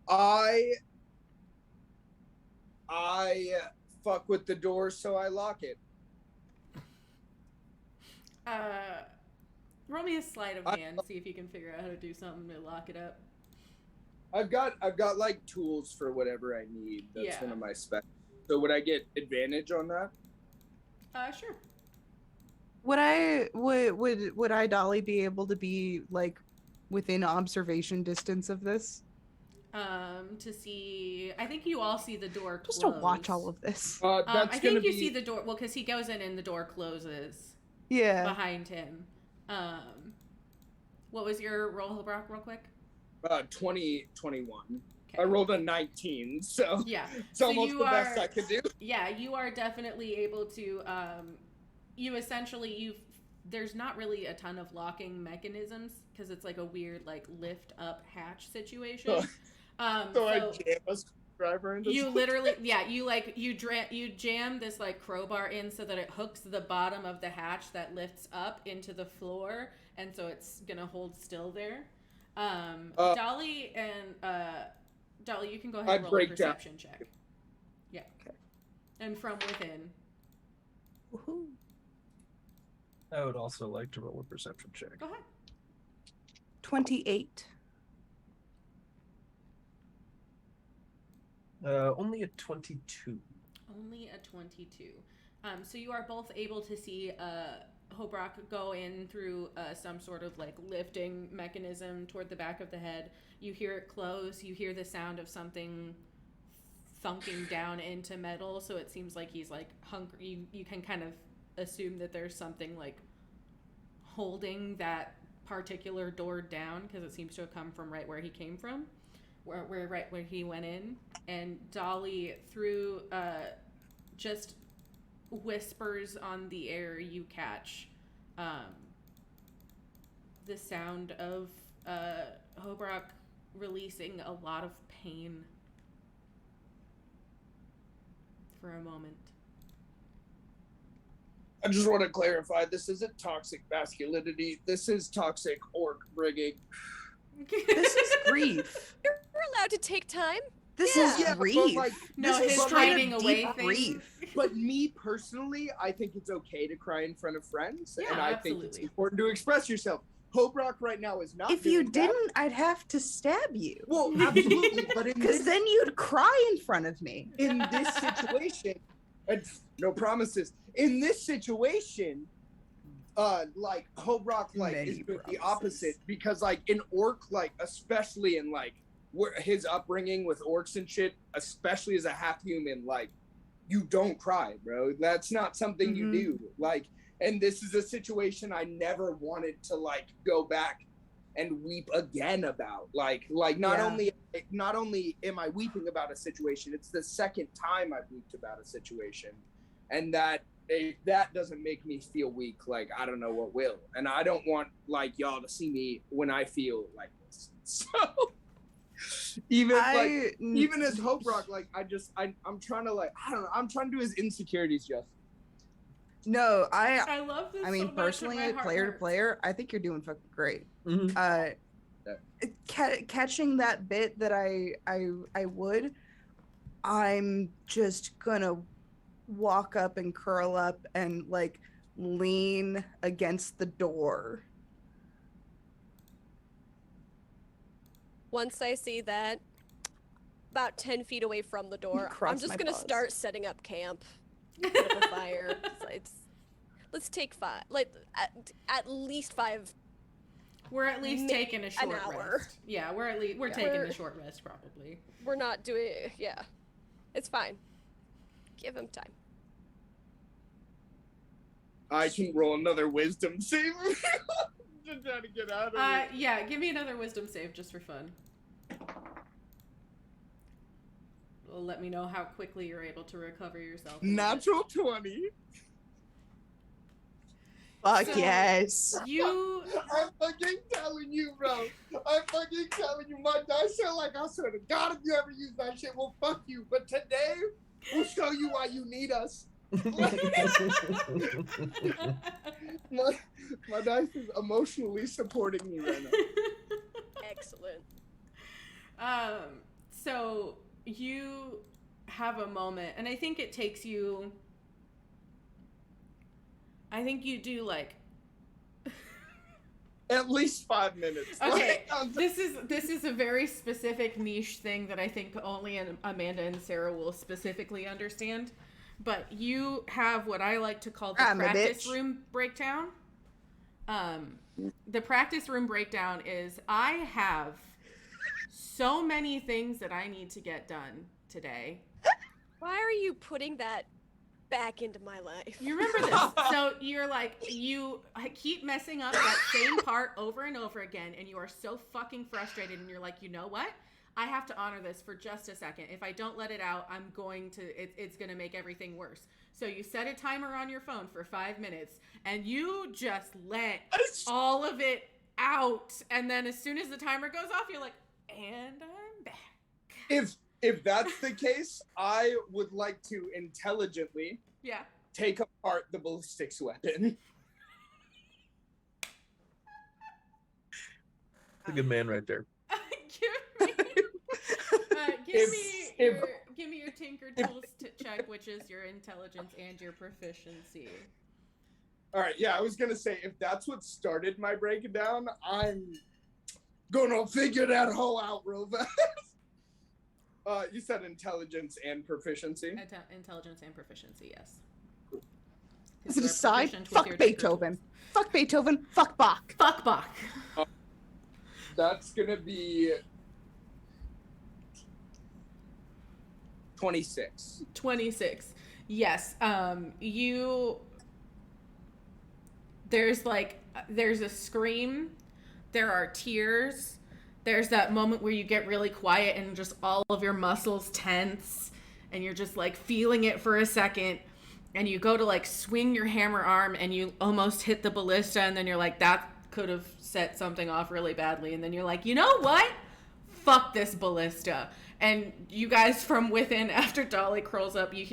I fuck with the door, so I lock it. Roll me a sleight of hand, see if you can figure out how to do something to lock it up. I've got like tools for whatever I need. That's one of my specs. So would I get advantage on that? Sure. Would I Dolly be able to be like within observation distance of this? To see, I think you all see the door close. Just to watch all of this. I think you see the door. Well, because he goes in and the door closes. Yeah. Behind him. What was your roll, Brock, real quick? 21. Okay. I rolled a 19, so yeah, it's almost the best I could do. Yeah, you are definitely able to. There's not really a ton of locking mechanisms because it's like a weird like lift up hatch situation. So I jam a screwdriver into you literally, yeah, you jam this like crowbar in so that it hooks the bottom of the hatch that lifts up into the floor, and so it's gonna hold still there. Dolly and Dolly, you can go ahead and roll a perception check. Yeah. Okay. And from within. Woohoo. I would also like to roll a perception check. Go ahead. 28. Only a 22. Only a 22. So you are both able to see Hobrock go in through some sort of like lifting mechanism toward the back of the head. You hear it close. You hear the sound of something thunking down into metal. So it seems like he's like hungry. You can kind of assume that there's something like holding that particular door down because it seems to have come from right where he came from, where right where he went in. And Dolly, through just whispers on the air, you catch the sound of Hobrock releasing a lot of pain for a moment. I just want to clarify, this isn't toxic masculinity. This is toxic orc bringing. This is grief. You're allowed to take time. This is grief. Like, No, this his is hiding deep away thing. grief. But me personally, I think it's okay to cry in front of friends, Yeah, and I think it's important to express yourself. Hobrock right now is not. If you doing that. didn't, I'd have to stab you. Well, absolutely, but Because then you'd cry in front of me. in this situation, and no promises. In this situation, like Hobrock, like Many is doing the promises. opposite because, like, in orc, like especially in like his upbringing with orcs and shit, especially as a half human, like you don't cry, bro. That's not something you do. Like, and this is a situation I never wanted to like go back and weep again about. Like not only am I weeping about a situation, it's the second time I've weeped about a situation, and that if that doesn't make me feel weak, like I don't know what will. And I don't want like y'all to see me when I feel like this. So even as Hobrock, like I'm trying to like I don't know, I'm trying to do his insecurities justice. No, I love this. I mean, so much, personally, and my heart player to hurts. player, I think you're doing fucking great. Mm-hmm. Catching that bit that I would, I'm just gonna walk up and curl up and like lean against the door. Once I see that, about 10 feet away from the door, Cross I'm just my gonna paws. start setting up camp. Put up a fire. Let's take 5, like at least 5. We're at least Maybe taking a short an hour. rest. Yeah, we're taking a short rest probably. We're not doing. Yeah, it's fine. Give him time. I can roll another wisdom save. Just trying to get out of it. Yeah, give me another wisdom save just for fun. Well, let me know how quickly you're able to recover yourself. Natural 20. Fuck So, yes. You I'm fucking telling you, bro. I'm fucking telling you. My dice are like, I swear to God, if you ever use that shit, well, fuck you. But today, we'll show you why you need us. My dice is emotionally supporting me right now. Excellent. So you have a moment, and I think it takes you. I think you do like. At least 5 minutes. Okay, this is a very specific niche thing that I think only Amanda and Sarah will specifically understand. But you have what I like to call the practice room breakdown. The practice room breakdown is I have so many things that I need to get done today. Why are you putting that back into my life? You remember this. So you're like, you keep messing up that same part over and over again, and you are so fucking frustrated, and you're like, you know what? I have to honor this for just a second. If I don't let it out, I'm going to, it's going to make everything worse. So you set a timer on your phone for 5 minutes, and you just let all of it out. And then as soon as the timer goes off, you're like, and I'm back. If that's the case, I would like to intelligently take apart the ballistics weapon. That's a good man right there. Give me your Tinker Tools check, which is your intelligence and your proficiency. All right, yeah, I was gonna say if that's what started my breakdown, I'm gonna figure that whole out real fast. You said intelligence and proficiency. Intelligence and proficiency, yes. As an aside, fuck Beethoven. Fuck Beethoven. Fuck Bach. Fuck Bach. That's gonna be 26. 26. Yes. There's a scream. There are tears. There's that moment where you get really quiet and just all of your muscles tense and you're just like feeling it for a second, and you go to like swing your hammer arm and you almost hit the ballista, and then you're like, that could have set something off really badly, and then you're like, you know what? Fuck this ballista. And you guys from within, after Dolly curls up, you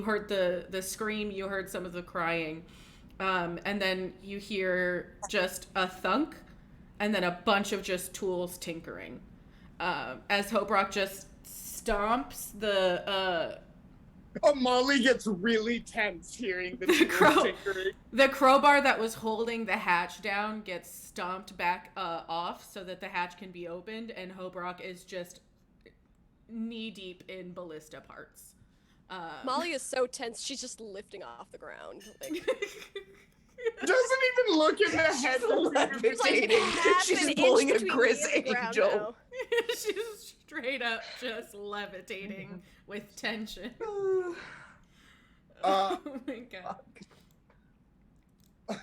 heard the scream, you heard some of the crying, and then you hear just a thunk, and then a bunch of just tools tinkering. As Hope just stomps the... Molly gets really tense hearing the tools tinkering. The crowbar that was holding the hatch down gets stomped back off so that the hatch can be opened, and Hope is just knee-deep in ballista parts. Molly is so tense, she's just lifting off the ground. Like... Doesn't even look in the head. Levitating. She's pulling a Grizz Angel. She's straight up just levitating with tension. Oh my god. I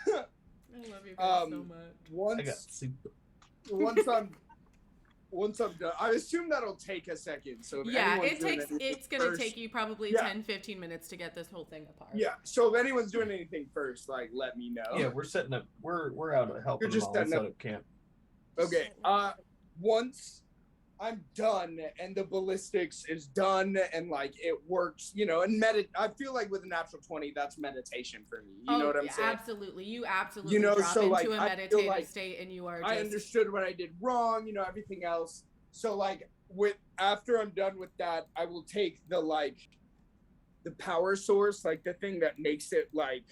love you guys so much. Once I'm done, I assume that'll take a second. So it's gonna take you probably 10-15 minutes to get this whole thing apart. Yeah. So if anyone's doing anything first, like let me know. Yeah, we're setting up. We're out to help them all set up camp. Okay. Once I'm done and the ballistics is done and like it works, and I feel like with a natural 20, that's meditation for me. You know what I'm saying? Absolutely. You absolutely drop into a meditative state, and you are. I understood what I did wrong. Everything else. So like after I'm done with that, I will take the power source, like the thing that makes it like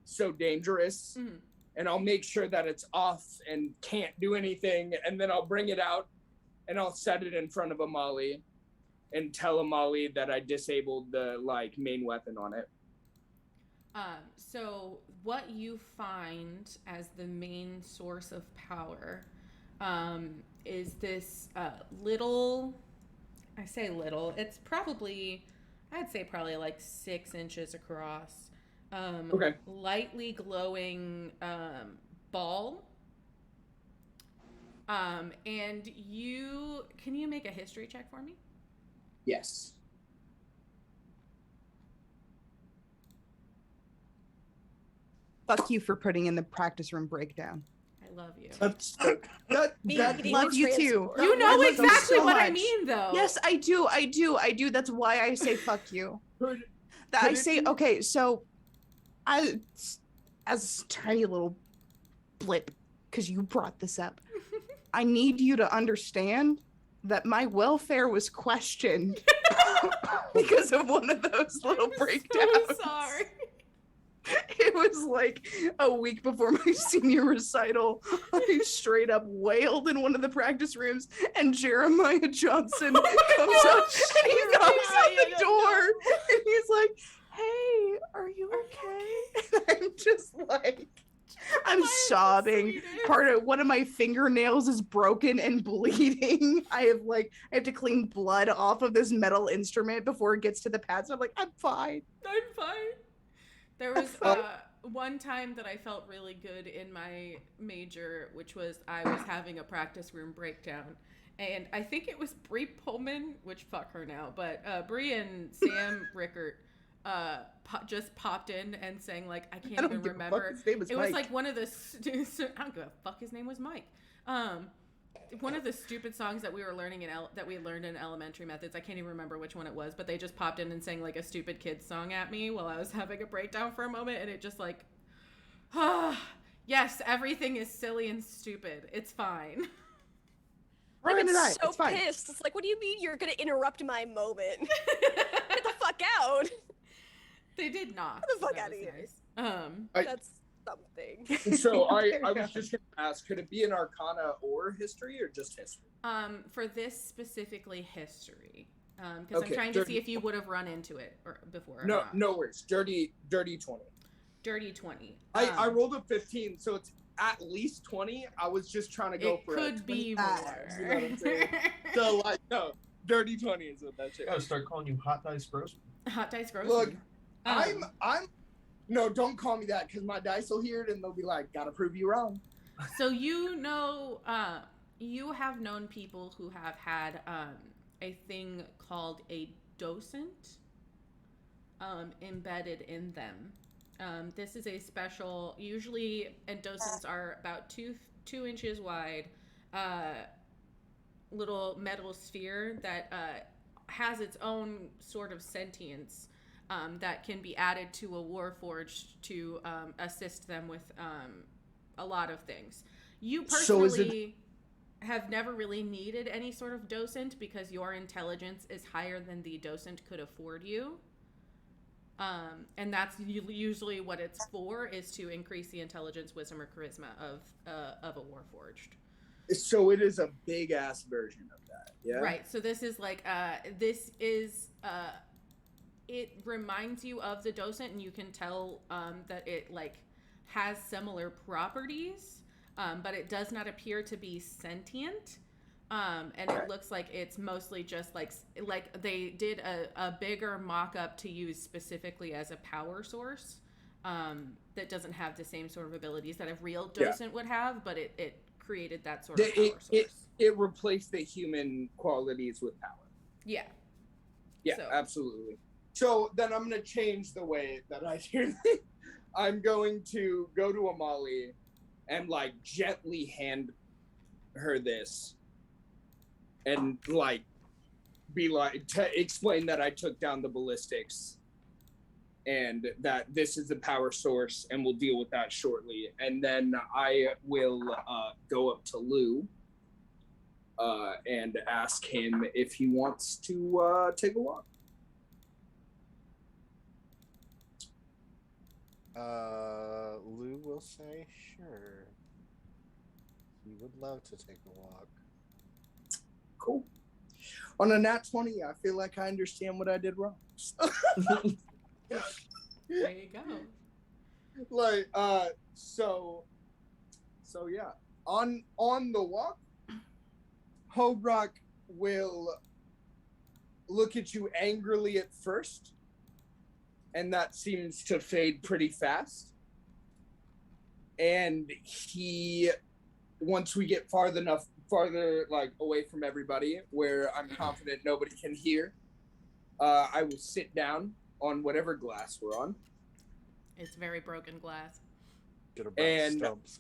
so dangerous, and I'll make sure that it's off and can't do anything, and then I'll bring it out. And I'll set it in front of Amali and tell Amali that I disabled the main weapon on it. So what you find as the main source of power is this little, I say little, it's probably, I'd say probably like 6 inches across, lightly glowing ball. And can you make a history check for me? Yes. Fuck you for putting in the practice room breakdown. I love you. Love you too. You know exactly what I mean, though. Yes, I do. That's why I say fuck you. Okay, so as a tiny little blip, because you brought this up, I need you to understand that my welfare was questioned because of one of those little breakdowns. So sorry. It was like a week before my senior recital. I straight up wailed in one of the practice rooms, and Jeremiah Johnson comes up and he knocks on the door, and he's like, "Hey, are you okay?" And I'm just like, I'm sobbing. Part of one of my fingernails is broken and bleeding. I have to clean blood off of this metal instrument before it gets to the pads. I'm like, I'm fine. I'm fine. There was one time that I felt really good in my major, which was I was having a practice room breakdown. And I think it was Bree Pullman, which fuck her now, but Bree and Sam Rickert just popped in and sang, like, I can't even remember. His name was it Mike. was like one of the I don't give a fuck, his name was Mike. One of the stupid songs that we were learning that we learned in elementary methods. I can't even remember which one it was, but they just popped in and sang like a stupid kid's song at me while I was having a breakdown for a moment, and it just like, yes, everything is silly and stupid. It's fine. Like, Ryan and I, so it's fine. pissed. It's like, what do you mean you're gonna interrupt my moment? Get the fuck out. They did not. Get the fuck That out of was here. nice. That's something. So I was just gonna ask, could it be an Arcana or history, or just history? For this specifically history, because I'm Okay, trying to see if you would have run into it before. Or not. No worries. Dirty 20. Dirty 20. I rolled a 15, so it's at least 20. I was just trying to go It for could be more. You know what I'm saying? So like, no, dirty 20 is what that shit. I gotta start calling you Hot Dice Grossman. Hot Dice Grossman. Look, I'm no, don't call me that, because my dice will hear it and they'll be like, gotta prove you wrong. So you know, you have known people who have had a thing called a docent embedded in them. This is a special, usually, and docents are about two inches wide, little metal sphere that has its own sort of sentience. That can be added to a Warforged to assist them with a lot of things. You personally have never really needed any sort of docent because your intelligence is higher than the docent could afford you. And that's usually what it's for, is to increase the intelligence, wisdom, or charisma of a Warforged. So it is a big ass version of that, yeah? Right. So this is like it reminds you of the docent, and you can tell that it like has similar properties, but it does not appear to be sentient. And it looks like it's mostly just like they did a bigger mock-up to use specifically as a power source that doesn't have the same sort of abilities that a real docent would have, but it created that sort of power source. It replaced the human qualities with power. Yeah. Yeah, So. absolutely. So then I'm going to change the way that I do things. I'm going to go to Amali and like gently hand her this and like be like to explain that I took down the ballistics and that this is the power source, and we'll deal with that shortly. And then I will go up to Lou and ask him if he wants to take a walk. Lou will say, sure. He would love to take a walk. Cool. On a nat 20, I feel like I understand what I did wrong. There you go. Like, so yeah. On the walk, Hobrock will look at you angrily at first, and that seems to fade pretty fast. And he, once we get farther like away from everybody, where I'm confident nobody can hear, I will sit down on whatever glass we're on. It's very broken glass. Get about And- stumps.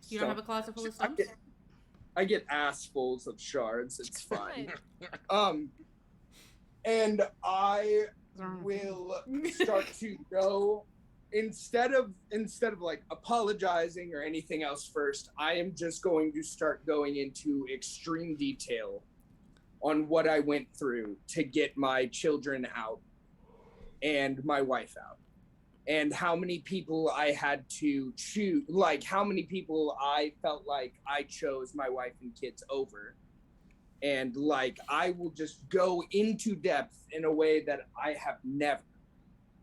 You don't have a closet full of stumps? I get assfuls of shards. It's fine. And I will start to go instead of like apologizing or anything else first. I am just going to start going into extreme detail on what I went through to get my children out and my wife out, and how many people I had to choose, like how many people I felt like I chose my wife and kids over. And like, I will just go into depth in a way that I have never.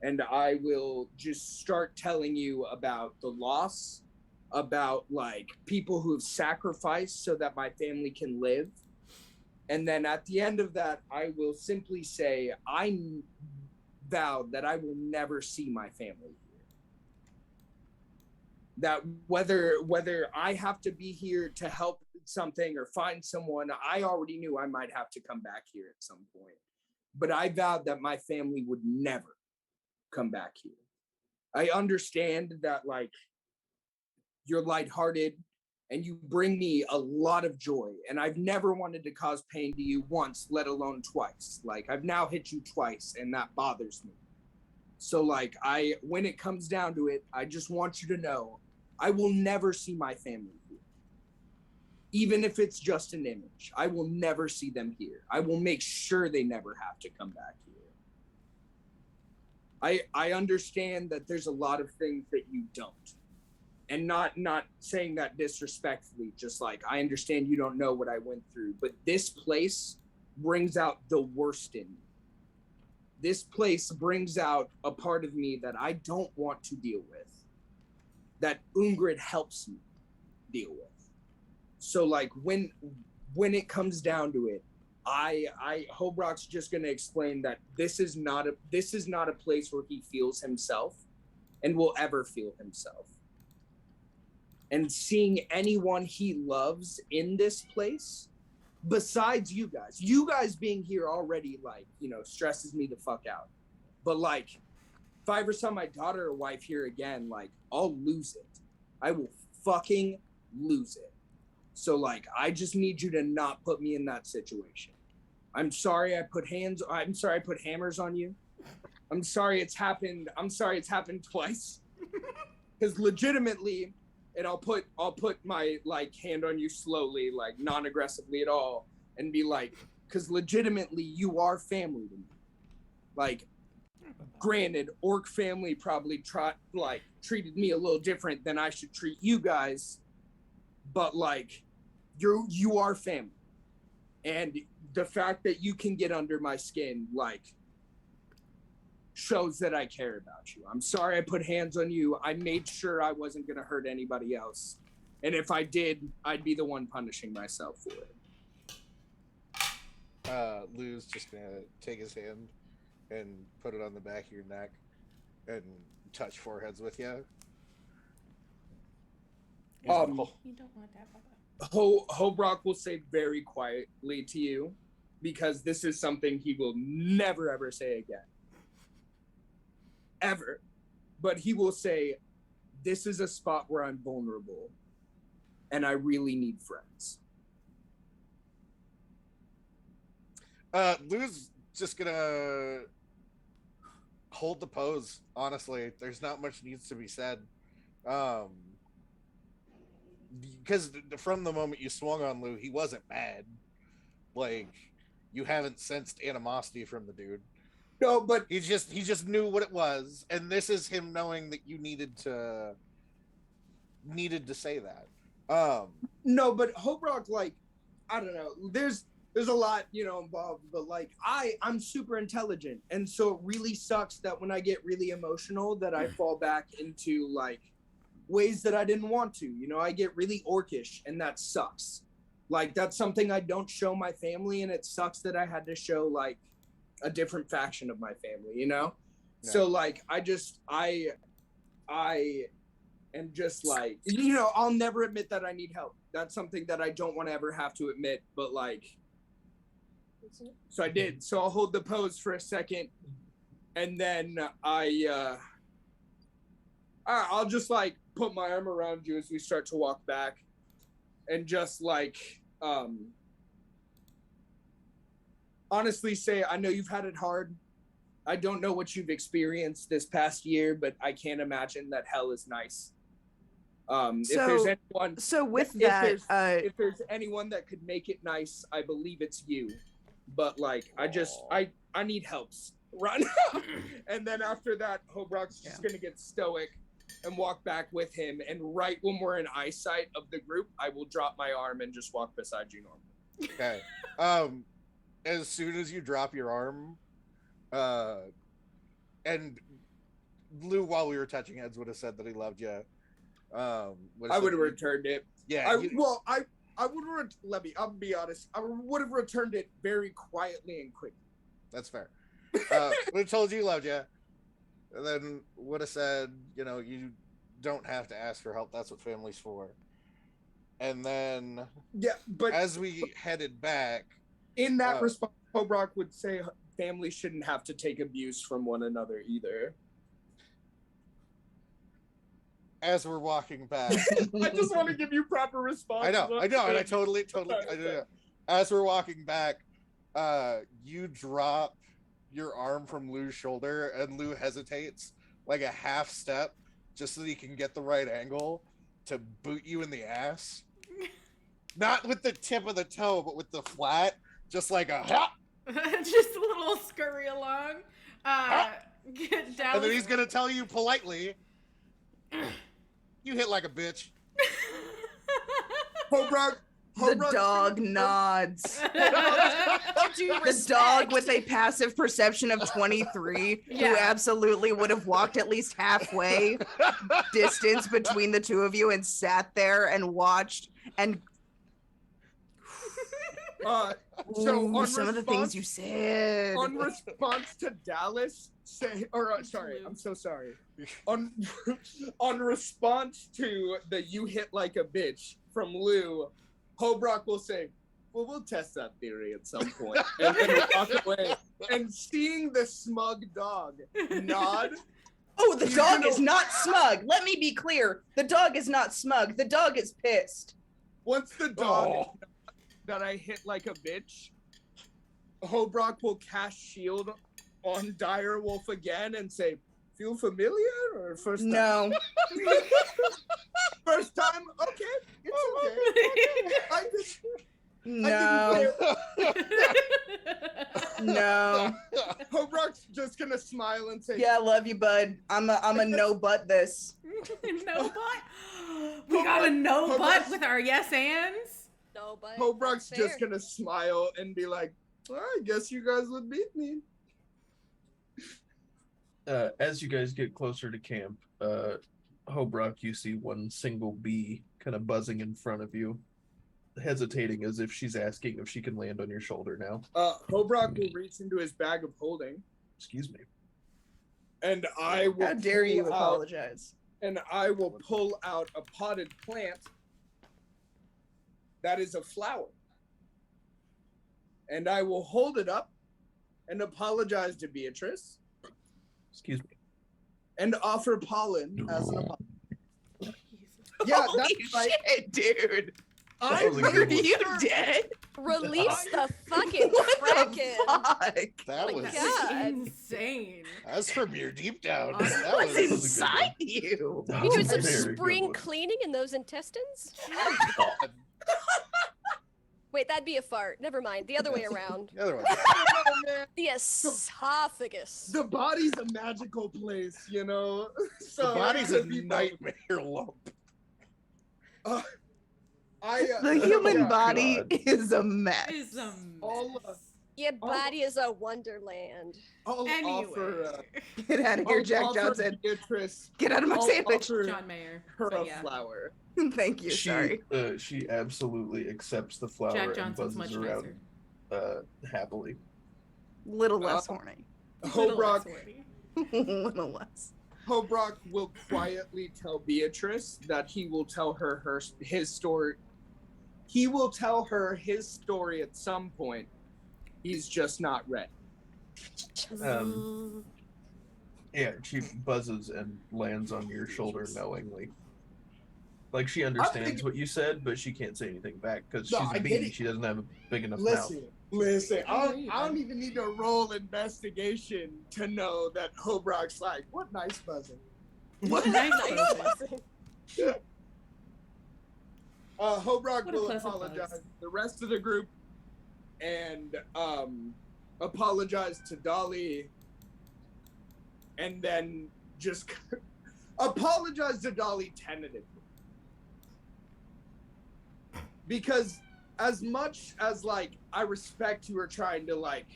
And I will just start telling you about the loss, about like people who have sacrificed so that my family can live. And then at the end of that, I will simply say, I vow that I will never see my family here. That whether I have to be here to help something or find someone, I already knew I might have to come back here at some point. But I vowed that my family would never come back here. I understand that like you're lighthearted and you bring me a lot of joy, and I've never wanted to cause pain to you once, let alone twice. Like I've now hit you twice and that bothers me. So like when it comes down to it, I just want you to know I will never see my family here. Even if it's just an image, I will never see them here. I will make sure they never have to come back here. I understand that there's a lot of things that you don't. And not saying that disrespectfully, just like, I understand you don't know what I went through, but this place brings out the worst in me. This place brings out a part of me that I don't want to deal with, that Ungrid helps me deal with. So like when it comes down to it, Hobrock's just gonna explain that this is not a place where he feels himself and will ever feel himself. And seeing anyone he loves in this place, besides you guys being here already, like, you know, stresses me the fuck out. But like, if I ever saw my daughter or wife here again, like, I'll lose it. I will fucking lose it. So like, I just need you to not put me in that situation. I'm sorry I put hammers on you. I'm sorry it's happened twice. Because legitimately, and I'll put my like hand on you slowly, like non-aggressively at all, and be like, because legitimately you are family to me. Like, granted, orc family probably treated me a little different than I should treat you guys, but like, you are family. And the fact that you can get under my skin, like, shows that I care about you. I'm sorry I put hands on you. I made sure I wasn't going to hurt anybody else. And if I did, I'd be the one punishing myself for it. Lou's just going to take his hand and put it on the back of your neck and touch foreheads with you. You don't want that, Papa. Hobrock will say very quietly to you, because this is something he will never ever say again. Ever. But he will say, this is a spot where I'm vulnerable and I really need friends. Lou's just gonna hold the pose, honestly. There's not much needs to be said. Because from the moment you swung on Lou, he wasn't mad. Like, you haven't sensed animosity from the dude. No, but he just knew what it was, and this is him knowing that you needed to say that. No, but Hobrock, like, I don't know. There's a lot, you know, involved, but like I'm super intelligent, and so it really sucks that when I get really emotional that I fall back into like ways that I didn't want to. You know, I get really orcish, and that sucks. Like, that's something I don't show my family, and it sucks that I had to show like a different faction of my family, you know? Yeah. So like, I am just like, you know, I'll never admit that I need help. That's something that I don't want to ever have to admit, but like, so I did. So I'll hold the pose for a second, and then I'll just like put my arm around you as we start to walk back, and just like, honestly say, I know you've had it hard. I don't know what you've experienced this past year, but I can't imagine that hell is nice. If there's anyone that could make it nice, I believe it's you. but like I need helps right now. And then after that, Hobrock's just gonna get stoic and walk back with him. And right when we're in eyesight of the group, I will drop my arm and just walk beside you normally. Okay. As soon as you drop your arm, and Lou, while we were touching heads, would have said that he loved you. I would have returned it. Yeah. I would I'll be honest. I would have returned it very quietly and quickly. That's fair. Would have told you he loved you, and then would have said, you don't have to ask for help. That's what family's for. And then, but as we headed back, in that response, Hobrock would say families shouldn't have to take abuse from one another either. As we're walking back, I just want to give you proper response. I know, and I totally. I do. As we're walking back, you drop your arm from Lou's shoulder, and Lou hesitates like a half step just so that he can get the right angle to boot you in the ass. Not with the tip of the toe, but with the flat, just like a hop. Just a little scurry along. Get down. And then he's gonna tell you politely, "You hit like a bitch." Hobrock. The dog nods. The dog with a passive perception of 23, who absolutely would have walked at least halfway distance between the two of you and sat there and watched and some of the things you said. On response to Dallas, I'm so sorry. On response to the "you hit like a bitch" from Lou, Hobrock will say, "Well, we'll test that theory at some point," and then walk away. And seeing the smug dog nod. Oh, the dog is not smug. Let me be clear. The dog is not smug. The dog is pissed. Once the dog that I hit like a bitch, Hobrock will cast shield on Direwolf again and say, "Feel familiar or first time?" No. First time? Okay. It's okay. No. No. Hobrock's just gonna smile and say, "Yeah, I love you, bud. I'm a no butt this." No butt? We got a no butt with our yes ands? No butt. Hobrock's just gonna smile and be like, "Well, I guess you guys would beat me." As you guys get closer to camp, Hobrock, you see one single bee kind of buzzing in front of you, hesitating as if she's asking if she can land on your shoulder now. Hobrock will reach into his bag of holding. Excuse me. And I will. How dare you apologize? And I will pull out a potted plant that is a flower. And I will hold it up and apologize to Beatrice. Excuse me. And offer pollen as an apology. Yeah, that's right. Shit, dude. Are you dead? Release the fucking kraken. That was insane. That's from your deep down. What's inside you? You doing some spring cleaning in those intestines? Wait, that'd be a fart. Never mind. The other way around. The other way. The esophagus. The body's a magical place, you know? So the body's a nightmare lump. The human body is a mess. Your body is a wonderland. I'll offer. Get out of here, Jack Johnson. Beatrice, Get out of my sandwich. John Mayer. Her a flower. Thank you. Sorry. She absolutely accepts the flower Jack and Johnson's buzzes much around happily. Little less horny. Hobrock. Little less. Hobrock will quietly tell Beatrice that he will tell her his story. He will tell her his story at some point. He's just not ready. Yeah, she buzzes and lands on your shoulder knowingly. Like she understands what you said, but she can't say anything back because she's a bee. She doesn't have a big enough mouth. Listen, I don't even need to roll investigation to know that Hobrock's like, what nice buzzing. What nice buzzing. Hobrock will apologize. The rest of the group and apologize to Dolly, and then just apologize to Dolly tentatively. Because as much as like I respect you are trying to like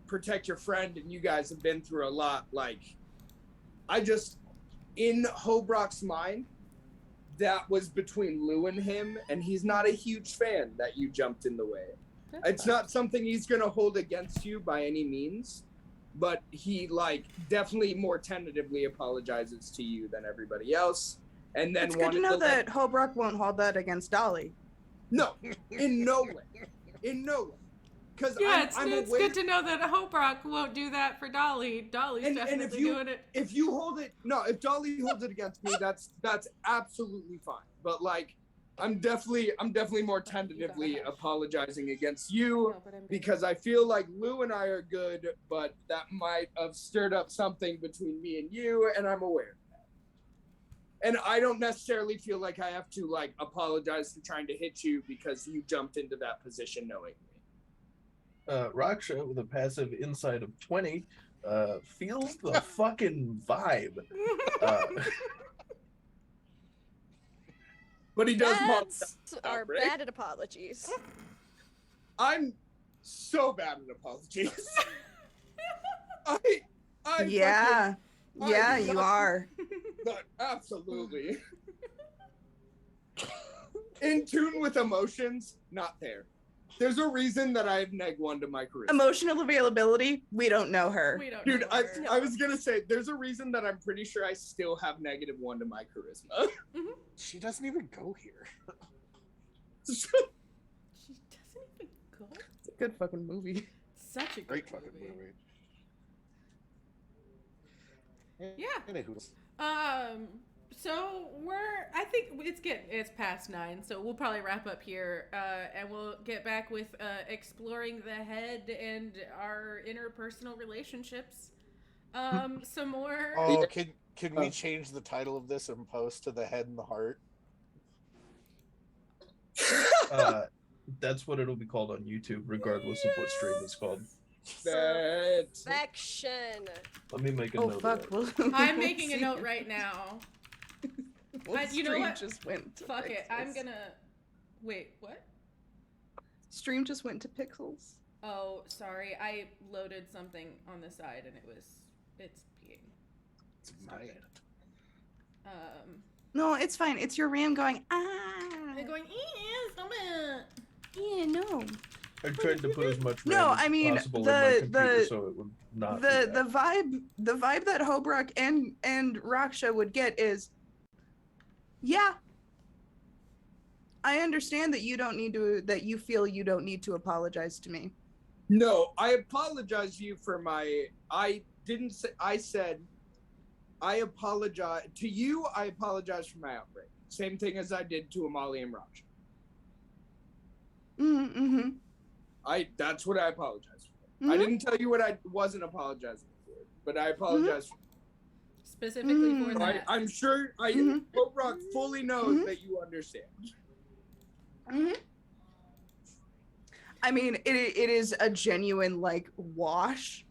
protect your friend and you guys have been through a lot, like I just, in Hobrock's mind, that was between Lou and him, and he's not a huge fan that you jumped in the way. It's not something he's gonna hold against you by any means, but he like definitely more tentatively apologizes to you than everybody else. And then It's good to know that Hobrock won't hold that against Dolly. No, in no way. In no way. Because Yeah, I'm it's aware... good to know that Hope Rock won't do that for Dolly. Dolly's definitely doing it. If you hold it, no, if Dolly holds it against me, that's absolutely fine. But like, I'm definitely more tentatively apologizing against you because I feel like Lou and I are good, but that might have stirred up something between me and you, and I'm aware of that. And I don't necessarily feel like I have to like apologize for trying to hit you because you jumped into that position knowingly. Raksha with a passive insight of 20 feels the fucking vibe. But he does Dads are bad at apologies. I'm so bad at apologies. Yeah, you are. Absolutely. In tune with emotions, not there. There's a reason that I have -1 to my charisma. Emotional availability, we don't know her. Dude, I was gonna say, there's a reason that I'm pretty sure I still have -1 to my charisma. Mm-hmm. She doesn't even go here. She doesn't even go? It's a good fucking movie. Such a great fucking movie. Yeah. So I think it's past 9, so we'll probably wrap up here, and we'll get back with exploring the head and our interpersonal relationships. Some more. Oh, can we change the title of this and post to the head and the heart? That's what it'll be called on YouTube, regardless of what stream it's called. Perfection. Let me make a note. Fuck. Of that. I'm making a note right now. You know what? Just went to Fuck it. pixels. I'm gonna. Wait, what? Stream just went to pixels. Oh, sorry. I loaded something on the side and it's peeing. It's my end. No, it's fine. It's your RAM going, They're going, stop it. Yeah, no. I tried to put as much No, RAM I mean, as possible in my computer so it would not. The vibe that Hobrock and Raksha would get is, yeah, I understand that you feel you don't need to apologize to me. No, I apologize to you for I said I apologize to you. I apologize for my outbreak. Same thing as I did to Amali and Raksha. Mm-hmm. That's what I apologize for. I didn't tell you what I wasn't apologizing for, but I apologize for. Specifically for that. I'm sure Hope Rock fully knows that you understand. I mean, it is a genuine like wash.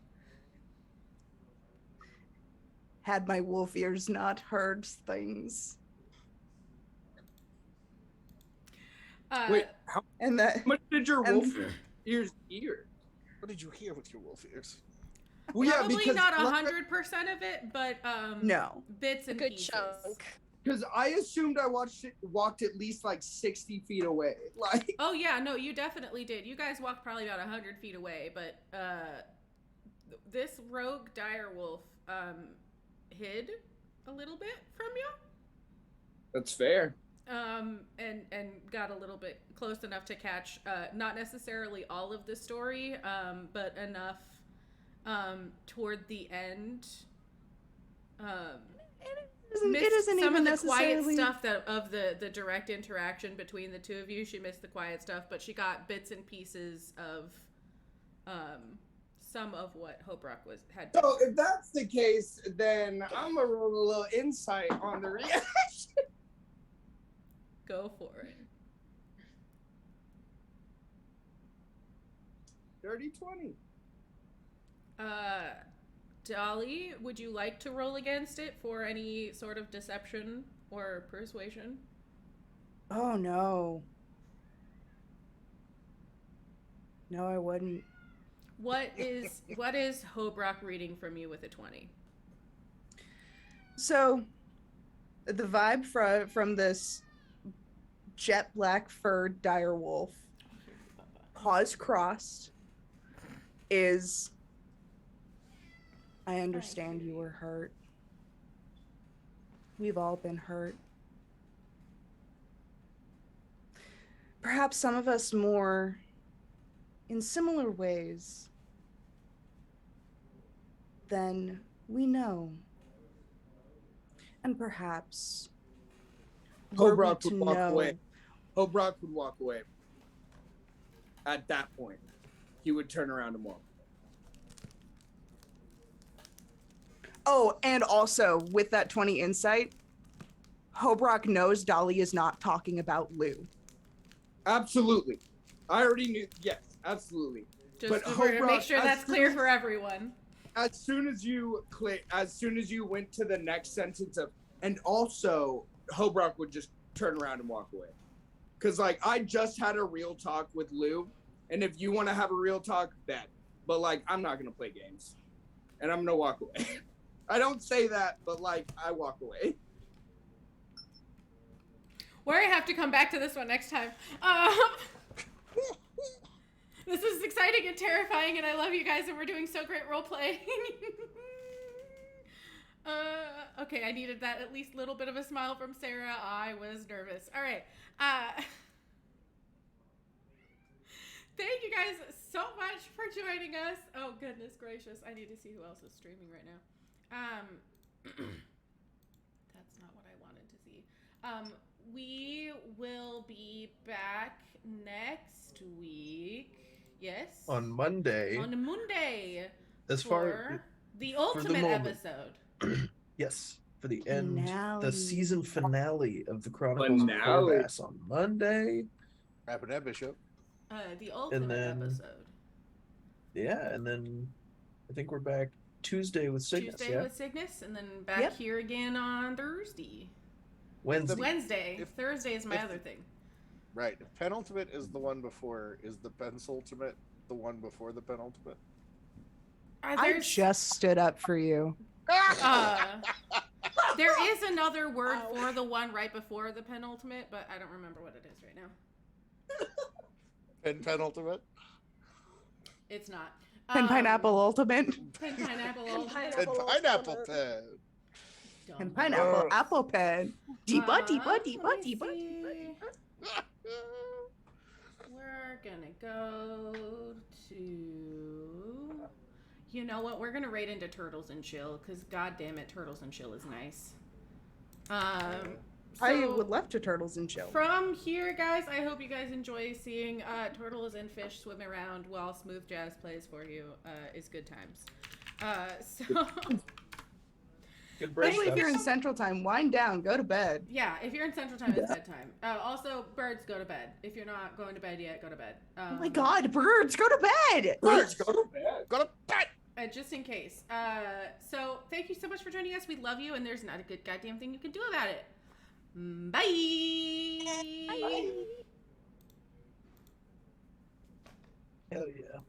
Had my wolf ears not heard things. Wait, how much did your wolf ears hear? What did you hear with your wolf ears? Well, yeah, Probably because not 100% of it, but no, bits and good pieces. chunk. Because I assumed I walked at least like 60 feet away. Like, oh yeah, no, you definitely did. You guys walked probably about 100 feet away, but this rogue direwolf hid a little bit from you. That's fair. And got a little bit close enough to catch not necessarily all of the story, but enough toward the end. It isn't some even of the quiet necessarily stuff of the direct interaction between the two of you. She missed the quiet stuff, but she got bits and pieces of some of what Hope Rock had. So if that's the case, then I'm gonna roll a little insight on the reaction. Go for it. Dirty 20. Dolly, would you like to roll against it for any sort of deception or persuasion? Oh no. No, I wouldn't. What is Hobrock reading from you with a 20? So, the vibe from this jet black furred dire wolf, paws crossed, is, I understand you were hurt. We've all been hurt. Perhaps some of us more in similar ways than we know. And perhaps were we Hobrock to would walk know. away. Hobrock would walk away. At that point, he would turn around and walk. Oh, and also with that 20 insight, Hobrock knows Dolly is not talking about Lou. Absolutely. I already knew. Yes, absolutely. Just But to Hobrock, make sure as that's soon clear as- for everyone. As soon as you went to the next sentence of, and also Hobrock would just turn around and walk away. Cause like I just had a real talk with Lou, and if you want to have a real talk, bet. But like I'm not gonna play games, and I'm gonna walk away. I don't say that, but like I walk away. We're gonna have to come back to this one next time. This is exciting and terrifying, and I love you guys, and we're doing so great role playing. Okay, I needed that at least little bit of a smile from Sarah. I was nervous. All right. Thank you guys so much for joining us. Oh, goodness gracious. I need to see who else is streaming right now. That's not what I wanted to see. We will be back next week. Yes. On Monday. On Monday. As for far the for the ultimate moment. episode. Yes, for the end, Finale. the season finale of the Chronicles of Finale. Corvass on Monday. Wrapping that Bishop. The ultimate then episode. Yeah, and then I think we're back Tuesday with Cygnus. Tuesday Yeah, with Cygnus, and then back Yep. here again on Thursday. Wednesday. Wednesday. if- Thursday is my if- other thing. Right. Penultimate is the one before. Is the penultimate the one before the penultimate? I just stood up for you. There is another word for the one right before the penultimate, but I don't remember what it is right now. And penultimate? It's not. And Pineapple Ultimate. Pen pineapple. And pineapple pen. And Pineapple Apple Pen. Deepa, deepa, let deepa, me deepa, see. deepa. We're gonna go to. You know what? We're gonna raid into Turtles and Chill, because god damn it, Turtles and Chill is nice. I would love to Turtles and Chill. From here, guys, I hope you guys enjoy seeing turtles and fish swim around while smooth jazz plays for you. Is good times. Good break. Especially if you're in Central Time, wind down, go to bed. Yeah, if you're in Central Time, it's bedtime. Also, birds, go to bed. If you're not going to bed yet, go to bed. Oh my god, birds, go to bed! Birds, go to bed. Go to bed! Just in case. So thank you so much for joining us. We love you, and there's not a good goddamn thing you can do about it. Bye. Bye. Hell yeah.